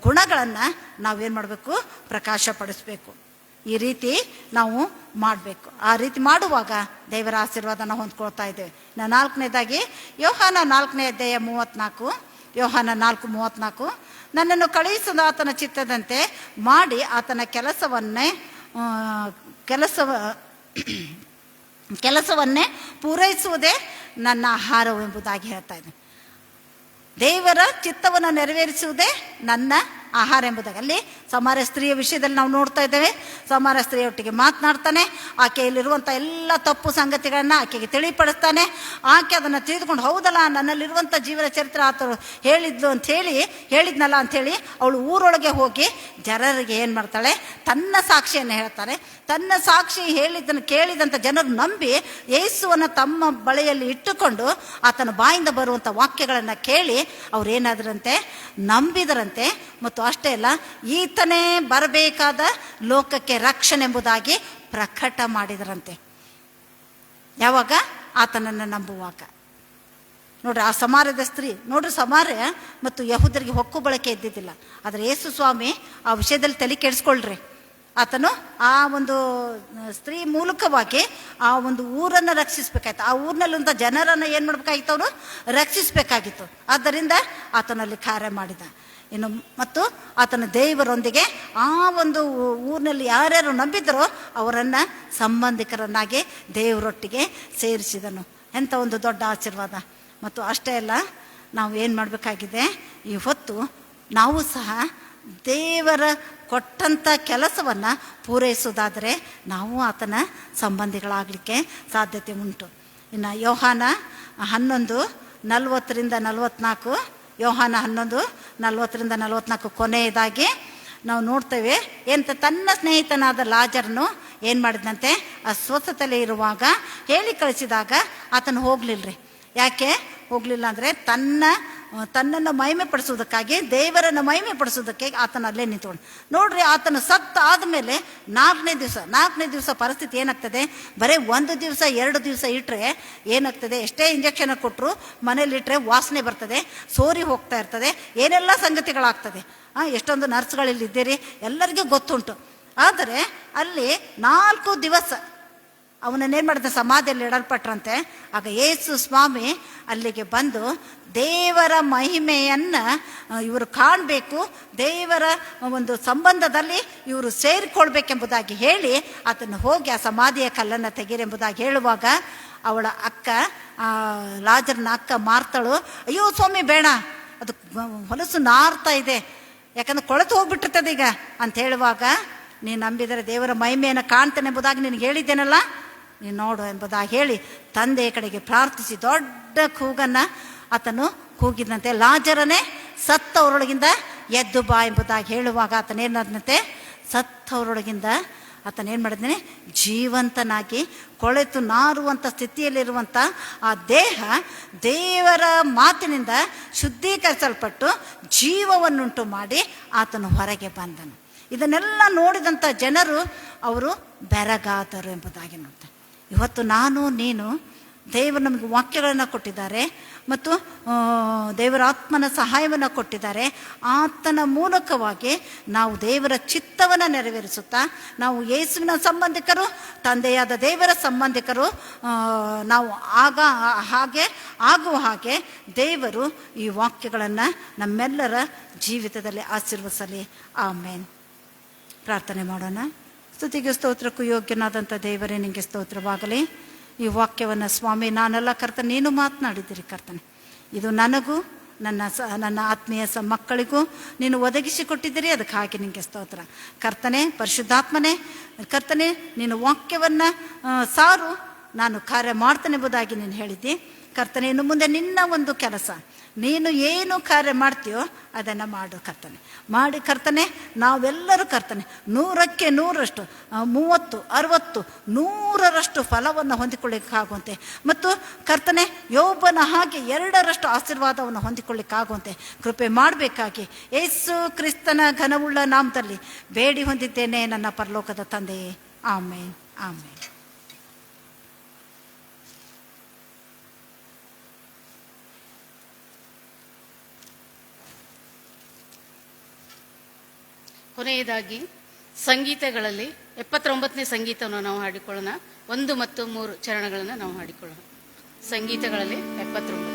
ಗುಣಗಳನ್ನು ನಾವೇನು ಮಾಡಬೇಕು, ಪ್ರಕಾಶಪಡಿಸಬೇಕು. ಈ ರೀತಿ ನಾವು ಮಾಡಬೇಕು. ಆ ರೀತಿ ಮಾಡುವಾಗ ದೇವರ ಆಶೀರ್ವಾದ ನಾವು ಹೊಂದ್ಕೊಳ್ತಾ ಇದ್ದೇವೆ. 4ನೇದಾಗಿ ಯೋಹಾನ 4ನೇ ಅಧ್ಯಾಯ 34. ಯೋಹಾನ 4:34. ನನ್ನನ್ನು ಕಳುಹಿಸಿದ ಆತನ ಚಿತ್ತದಂತೆ ಮಾಡಿ ಆತನ ಕೆಲಸವನ್ನೇ ಪೂರೈಸುವುದೇ ನನ್ನ ಆಹಾರವೆಂಬುದಾಗಿ ಹೇಳ್ತಾ ಇದೆ. ದೇವರ ಚಿತ್ತವನ್ನು ನೆರವೇರಿಸುವುದೇ ನನ್ನ ಆಹಾರ ಎಂಬುದಾಗಿ. ಅಲ್ಲಿ ಸಮಾರ್ಯ ಸ್ತ್ರೀಯ ವಿಷಯದಲ್ಲಿ ನಾವು ನೋಡ್ತಾ ಇದ್ದೇವೆ. ಸಮಾರ್ಯ ಸ್ತ್ರೀಯೊಟ್ಟಿಗೆ ಮಾತನಾಡ್ತಾನೆ, ಆಕೆಯಲ್ಲಿರುವಂಥ ಎಲ್ಲ ತಪ್ಪು ಸಂಗತಿಗಳನ್ನು ಆಕೆಗೆ ತಿಳಿಪಡಿಸ್ತಾನೆ. ಆಕೆ ಅದನ್ನು ತಿಳಿದುಕೊಂಡು, ಹೌದಲ್ಲ, ನನ್ನಲ್ಲಿರುವಂಥ ಜೀವನ ಚರಿತ್ರೆ ಆತರು ಹೇಳಿದ್ನಲ್ಲ ಅಂಥೇಳಿ ಅವಳು ಊರೊಳಗೆ ಹೋಗಿ ಜನರಿಗೆ ಏನು ಮಾಡ್ತಾಳೆ, ತನ್ನ ಸಾಕ್ಷಿಯನ್ನು ಹೇಳ್ತಾನೆ. ತನ್ನ ಸಾಕ್ಷಿ ಕೇಳಿದಂಥ ಜನರು ನಂಬಿ ಯೇಸುವನ್ನು ತಮ್ಮ ಬಳಿಯಲ್ಲಿ ಇಟ್ಟುಕೊಂಡು ಆತನ ಬಾಯಿಂದ ಬರುವಂಥ ವಾಕ್ಯಗಳನ್ನು ಕೇಳಿ ಅವರೇನಾದ್ರಂತೆ, ನಂಬಿದರಂತೆ. ಮತ್ತು ಅಷ್ಟೇ ಅಲ್ಲ, ಈತನೇ ಬರಬೇಕಾದ ಲೋಕಕ್ಕೆ ರಕ್ಷಣೆ ಎಂಬುದಾಗಿ ಪ್ರಕಟ ಮಾಡಿದರಂತೆ. ಯಾವಾಗ? ಆತನನ್ನು ನಂಬುವಾಗ. ನೋಡ್ರಿ, ಆ ಸಮಾರ್ಯದ ಸ್ತ್ರೀ ನೋಡ್ರಿ, ಸಮಾರ್ಯ ಮತ್ತು ಯಹೂದರಿಗೆ ಹೊಕ್ಕು ಬಳಕೆ ಇದ್ದಿದ್ದಿಲ್ಲ. ಆದರೆ ಯೇಸು ಸ್ವಾಮಿ ಆ ವಿಷಯದಲ್ಲಿ ತಲೆ ಕೆಡಿಸ್ಕೊಳ್ರಿ. ಆತನು ಆ ಒಂದು ಸ್ತ್ರೀ ಮೂಲಕವಾಗಿ ಆ ಒಂದು ಊರನ್ನು ರಕ್ಷಿಸಬೇಕಾಯ್ತು. ಆ ಊರಿನಲ್ಲಿಂದ ಜನರನ್ನು ಏನು ಮಾಡಬೇಕಾಗಿತ್ತು, ಅವರು ರಕ್ಷಿಸಬೇಕಾಗಿತ್ತು. ಆದ್ದರಿಂದ ಆತನಲ್ಲಿ ಕಾರ್ಯ ಮಾಡಿದ. ಇನ್ನು ಮತ್ತು ಆತನ ದೇವರೊಂದಿಗೆ ಆ ಒಂದು ಊರಿನಲ್ಲಿ ಯಾರ್ಯಾರು ನಂಬಿದರೋ ಅವರನ್ನು ಸಂಬಂಧಿಕರನ್ನಾಗಿ ದೇವರೊಟ್ಟಿಗೆ ಸೇರಿಸಿದನು. ಎಂಥ ಒಂದು ದೊಡ್ಡ ಆಶೀರ್ವಾದ. ಮತ್ತು ಅಷ್ಟೇ ಅಲ್ಲ, ನಾವು ಏನು ಮಾಡಬೇಕಾಗಿದೆ, ಈ ಹೊತ್ತು ನಾವು ಸಹ ದೇವರ ಕೊಟ್ಟಂಥ ಕೆಲಸವನ್ನು ಪೂರೈಸೋದಾದರೆ ನಾವು ಆತನ ಸಂಬಂಧಿಗಳಾಗಲಿಕ್ಕೆ ಸಾಧ್ಯತೆ ಉಂಟು. ಇನ್ನು ಯೋಹಾನ 11:40-44, ಯೋಹಾನ 11:40-44 ಕೊನೆಯದಾಗಿ ನಾವು ನೋಡ್ತೇವೆ. ಎಂತ ತನ್ನ ಸ್ನೇಹಿತನಾದ ಲಾಜರನು ಏನು ಮಾಡಿದಂತೆ, ಅಸ್ವಸ್ಥತೆಯಲ್ಲಿ ಇರುವಾಗ ಹೇಳಿ ಕಳಿಸಿದಾಗ ಆತನು ಹೋಗ್ಲಿಲ್ಲರಿ. ಯಾಕೆ ಹೋಗಲಿಲ್ಲ ಅಂದರೆ ತನ್ನನ್ನು ಮಹಿಮೆ ಪಡಿಸೋದಕ್ಕಾಗಿ, ದೇವರನ್ನು ಮಹಿಮೆ ಪಡಿಸೋದಕ್ಕೆ ಆತನ ಅಲ್ಲೇ ನಿಂತ್ಕೊಂಡು. ನೋಡ್ರಿ, ಆತನು ಸತ್ತ ಆದಮೇಲೆ 4ನೇ ದಿವಸ ಪರಿಸ್ಥಿತಿ ಏನಾಗ್ತದೆ, ಬರೀ 1 ದಿವಸ 2 ದಿವಸ ಇಟ್ಟರೆ ಏನಾಗ್ತದೆ, ಎಷ್ಟೇ ಇಂಜೆಕ್ಷನ್ ಕೊಟ್ಟರು ಮನೇಲಿಟ್ಟರೆ ವಾಸನೆ ಬರ್ತದೆ, ಸೋರಿ ಹೋಗ್ತಾ ಇರ್ತದೆ, ಏನೆಲ್ಲ ಸಂಗತಿಗಳಾಗ್ತದೆ. ಎಷ್ಟೊಂದು ನರ್ಸ್ಗಳಿಲ್ಲಿದ್ದೀರಿ, ಎಲ್ಲರಿಗೂ ಗೊತ್ತುಂಟು. ಆದರೆ ಅಲ್ಲಿ 4 ದಿವಸ ಅವನನ್ನೇನು ಮಾಡಿದ, ಸಮಾಧಿಯಲ್ಲಿ ಇಡಲ್ಪಟ್ರಂತೆ. ಆಗ ಯೇಸು ಸ್ವಾಮಿ ಅಲ್ಲಿಗೆ ಬಂದು ದೇವರ ಮಹಿಮೆಯನ್ನು ಇವರು ಕಾಣಬೇಕು, ದೇವರ ಒಂದು ಸಂಬಂಧದಲ್ಲಿ ಇವರು ಸೇರಿಕೊಳ್ಬೇಕೆಂಬುದಾಗಿ ಹೇಳಿ ಆತನು ಹೋಗಿ ಆ ಸಮಾಧಿಯ ಕಲ್ಲನ್ನು ತೆಗೀರೆಂಬುದಾಗಿ ಹೇಳುವಾಗ ಅವಳ ಅಕ್ಕ, ಲಾಜರನ ಅಕ್ಕ ಮಾರ್ತಳು, ಅಯ್ಯೋ ಸ್ವಾಮಿ ಬೇಡ, ಅದು ಹೊಲಸು ನಾರ್ತಾ ಇದೆ, ಯಾಕಂದ್ರೆ ಕೊಳೆತು ಹೋಗ್ಬಿಟ್ಟಿರ್ತದೆ ಈಗ ಅಂತ ಹೇಳುವಾಗ, ನೀನು ನಂಬಿದರೆ ದೇವರ ಮಹಿಮೆಯನ್ನು ಕಾಣ್ತೇನೆ ಎಂಬುದಾಗಿ ನಿನಗೆ ಹೇಳಿದ್ದೇನಲ್ಲ, ನೀನು ನೋಡು ಎಂಬುದಾಗಿ ಹೇಳಿ ತಂದೆಯ ಕಡೆಗೆ ಪ್ರಾರ್ಥಿಸಿ ದೊಡ್ಡ ಕೂಗನ್ನು ಆತನು ಕೂಗಿದಂತೆ, ಲಾಜರನೇ ಸತ್ತವರೊಳಗಿಂದ ಎದ್ದು ಬಾ ಎಂಬುದಾಗಿ ಹೇಳುವಾಗ ಆತನೇನಂತೆ, ಸತ್ತವರೊಳಗಿಂದ ಆತನೇನು ಮಾಡಿದ್ದಾನೆ, ಜೀವಂತನಾಗಿ ಕೊಳೆತು ನಾರುವಂಥ ಸ್ಥಿತಿಯಲ್ಲಿರುವಂಥ ಆ ದೇಹ ದೇವರ ಮಾತಿನಿಂದ ಶುದ್ಧೀಕರಿಸಲ್ಪಟ್ಟು ಜೀವವನ್ನುಂಟು ಮಾಡಿ ಆತನು ಹೊರಗೆ ಬಂದನು. ಇದನ್ನೆಲ್ಲ ನೋಡಿದಂಥ ಜನರು ಅವರು ಬೆರಗಾದರು ಎಂಬುದಾಗಿ ನೋಡ್ತಾರೆ. ಇವತ್ತು ನಾನು ನೀನು ದೇವರು ನಮಗೆ ವಾಕ್ಯಗಳನ್ನು ಕೊಟ್ಟಿದ್ದಾರೆ ಮತ್ತು ದೇವರ ಆತ್ಮನ ಸಹಾಯವನ್ನು ಕೊಟ್ಟಿದ್ದಾರೆ. ಆತನ ಮೂಲಕವಾಗಿ ನಾವು ದೇವರ ಚಿತ್ತವನ್ನು ನೆರವೇರಿಸುತ್ತಾ ನಾವು ಯೇಸುವಿನ ಸಂಬಂಧಿಕರು, ತಂದೆಯಾದ ದೇವರ ಸಂಬಂಧಿಕರು ನಾವು ಆಗುವ ಹಾಗೆ ದೇವರು ಈ ವಾಕ್ಯಗಳನ್ನು ನಮ್ಮೆಲ್ಲರ ಜೀವಿತದಲ್ಲಿ ಆಶೀರ್ವದಿಸಲಿ. ಆಮೇನ್. ಪ್ರಾರ್ಥನೆ ಮಾಡೋಣ. ಸ್ತುತಿಗೆ ಸ್ತೋತ್ರಕ್ಕೂ ಯೋಗ್ಯನಾದಂಥ ದೇವರೇ, ನಿಮಗೆ ಸ್ತೋತ್ರವಾಗಲಿ. ಈ ವಾಕ್ಯವನ್ನು ಸ್ವಾಮಿ ನಾನೆಲ್ಲ ಕರ್ತನೆ ನೀನು ಮಾತನಾಡಿದ್ದೀರಿ ಕರ್ತನೆ. ಇದು ನನಗೂ ನನ್ನ ಆತ್ಮೀಯ ಮಕ್ಕಳಿಗೂ ನೀನು ಒದಗಿಸಿಕೊಟ್ಟಿದ್ದೀರಿ, ಅದಕ್ಕಾಗಿ ನಿನಗೆ ಸ್ತೋತ್ರ ಕರ್ತನೆ. ಪರಿಶುದ್ಧಾತ್ಮನೇ ಕರ್ತನೆ, ನೀನು ವಾಕ್ಯವನ್ನು ಸಾರು, ನಾನು ಕಾರ್ಯ ಮಾಡ್ತೇನೆ ಎಂಬುದಾಗಿ ನೀನು ಹೇಳಿದ್ದಿ ಕರ್ತನೆ. ಇನ್ನು ಮುಂದೆ ನಿನ್ನ ಒಂದು ಕೆಲಸ, ನೀನು ಏನು ಕಾರ್ಯ ಮಾಡ್ತೀಯೋ ಅದನ್ನು ಮಾಡು ಕರ್ತನೆ. ಮಾಡಿ ಕರ್ತನೆ, ನಾವೆಲ್ಲರೂ ಕರ್ತನೆ 100ಕ್ಕೆ 100ರಷ್ಟು 30, 60, 100ರಷ್ಟು ಫಲವನ್ನು ಹೊಂದಿಕೊಳ್ಳಿಕ್ಕಾಗುವಂತೆ ಮತ್ತು ಕರ್ತನೆ ಯೋಬನ ಹಾಗೆ 2ರಷ್ಟು ಆಶೀರ್ವಾದವನ್ನು ಹೊಂದಿಕೊಳ್ಳಿಕ್ಕಾಗುವಂತೆ ಕೃಪೆ ಮಾಡಬೇಕಾಗಿ ಯೇಸು ಕ್ರಿಸ್ತನ ಘನವುಳ್ಳ ನಾಮದಲ್ಲಿ ಬೇಡಿ ಹೊಂದಿದ್ದೇನೆ ನನ್ನ ಪರಲೋಕದ ತಂದೆಯೇ. ಆಮೇನ್, ಆಮೇನ್. ಕೊನೆಯದಾಗಿ ಸಂಗೀತಗಳಲ್ಲಿ 79ನೇ ಸಂಗೀತವನ್ನು ನಾವು ಹಾಡಿಕೊಳ್ಳೋಣ. 1 ಮತ್ತು 3 ಚರಣಗಳನ್ನು ನಾವು ಹಾಡಿಕೊಳ್ಳೋಣ. ಸಂಗೀತಗಳಲ್ಲಿ 79.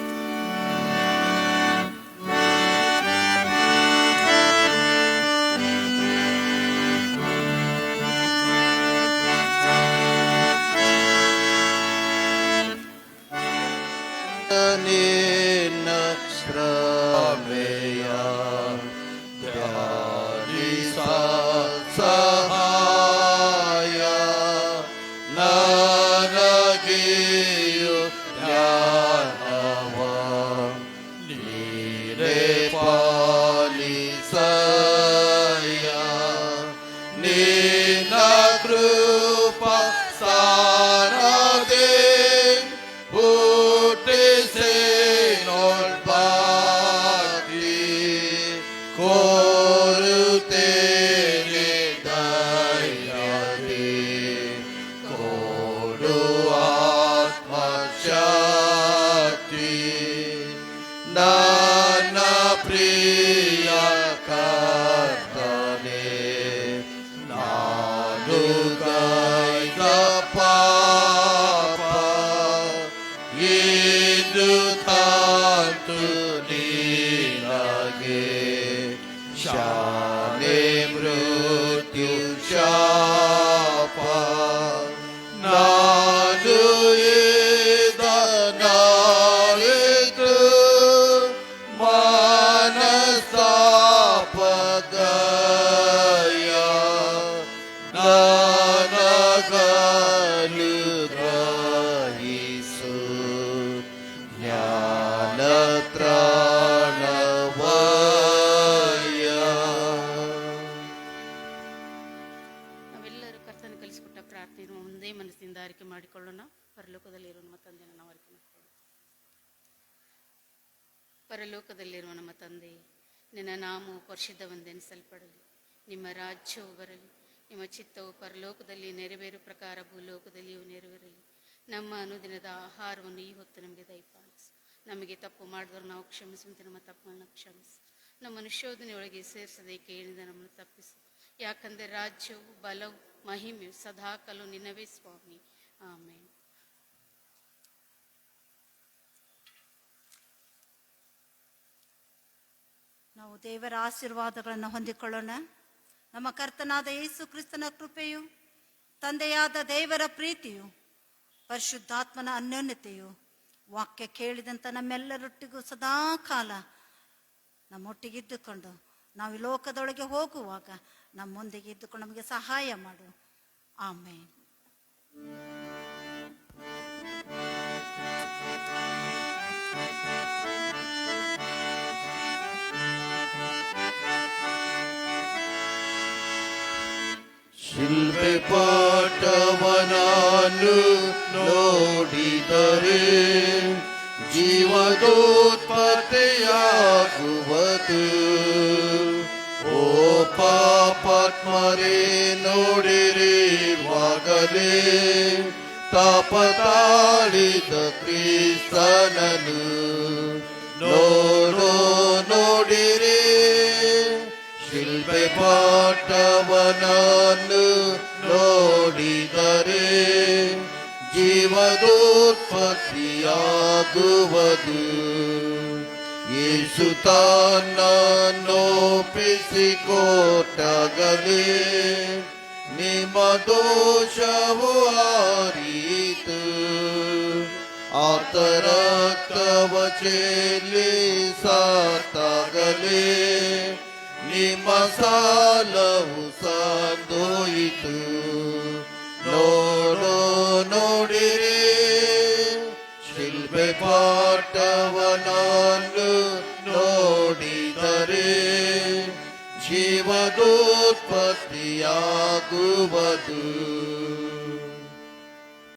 ಪರಲೋಕದಲ್ಲಿರುವ ನಮ್ಮ ತಂದೆ, ನಿನ್ನ ನಾಮವು ಪರಿಶುದ್ಧವೆಂದೆನಿಸಲ್ಪಡಲಿ. ನಿಮ್ಮ ರಾಜ್ಯವು ಬರಲಿ. ನಿಮ್ಮ ಚಿತ್ತವು ಪರಲೋಕದಲ್ಲಿ ನೆರವೇರು ಪ್ರಕಾರ ಭೂಲೋಕದಲ್ಲಿಯೂ ನೆರವೇರಲಿ. ನಮ್ಮ ಅನುದಿನದ ಆಹಾರವನ್ನು ಈ ಹೊತ್ತು ನಮಗೆ ದಯಪಾಲಿಸು. ನಮಗೆ ತಪ್ಪು ಮಾಡಿದವರು ನಾವು ಕ್ಷಮಿಸುವಂತೆ ನಮ್ಮ ತಪ್ಪನ್ನು ಕ್ಷಮಿಸು. ನಮ್ಮನ್ನು ಶೋಧನೆಯೊಳಗೆ ಸೇರಿಸದೆ ಕೇಳಿದ ನಮ್ಮನ್ನು ತಪ್ಪಿಸು. ಯಾಕಂದರೆ ರಾಜ್ಯವು, ಬಲವು, ಮಹಿಮೆಯು ಸದಾಕಾಲವು ನಿನ್ನವೇ ಸ್ವಾಮಿ. ಆಮೇನ್. ನಾವು ದೇವರ ಆಶೀರ್ವಾದಗಳನ್ನು ಹೊಂದಿಕೊಳ್ಳೋಣ. ನಮ್ಮ ಕರ್ತನಾದ ಯೇಸು ಕ್ರಿಸ್ತನ ಕೃಪೆಯು, ತಂದೆಯಾದ ದೇವರ ಪ್ರೀತಿಯು, ಪರಿಶುದ್ಧಾತ್ಮನ ಅನ್ಯೋನ್ಯತೆಯು, ವಾಕ್ಯ ಕೇಳಿದಂಥ ನಮ್ಮೆಲ್ಲರೊಟ್ಟಿಗೂ ಸದಾ ಕಾಲ ನಮ್ಮೊಟ್ಟಿಗೆ ಇದ್ದುಕೊಂಡು ನಾವು ಈ ಲೋಕದೊಳಗೆ ಹೋಗುವಾಗ ನಮ್ಮೊಂದಿಗೆ ಇದ್ದುಕೊಂಡು ನಮಗೆ ಸಹಾಯ ಮಾಡು. ಆಮೇನ್. ಶಿಲ್ಪೆ ಪಾಠವನಾನು ನೋಡಿದರೆ ಜೀವದೋತ್ಪತ್ತಿಯಾಗುವುದು. ಓ ಪಾಪಾತ್ಮರೇ, ನೋಡಿರುವಾಗಲೇ ತಾಪ ತಾಳಿದ ಕ್ರಿಸ್ತನನು ನೋಡಿರಿ. ಶಿಲ್ಪೆ ಪಾಠವನನ್ನು ನೋಡಿದರೆ ಜೀವದೋತ್ಪತ್ತಿಯಾಗುವುದು. ಯೇಸು ತನ್ನನ್ನೊಪ್ಪಿಸಿಕೊಟ್ಟಾಗಲೇ ನಿಮ್ಮ ದೋಷವು ಆರಿತು. ಆತ ರಕ್ತವ ಚೆಲ್ಲಿ ಸಾತಾಗಲೇ ನಿಮ್ಮ ಸಾಲವು ಸಂದೋಯಿತು. ನೋಡಿರಿ, ಶಿಲ್ಪೆ ಪಾಠವನನ್ನು ನೋಡಿದರೆ ಜೀವದೋತ್ಪತ್ತಿಯಾಗುವುದು.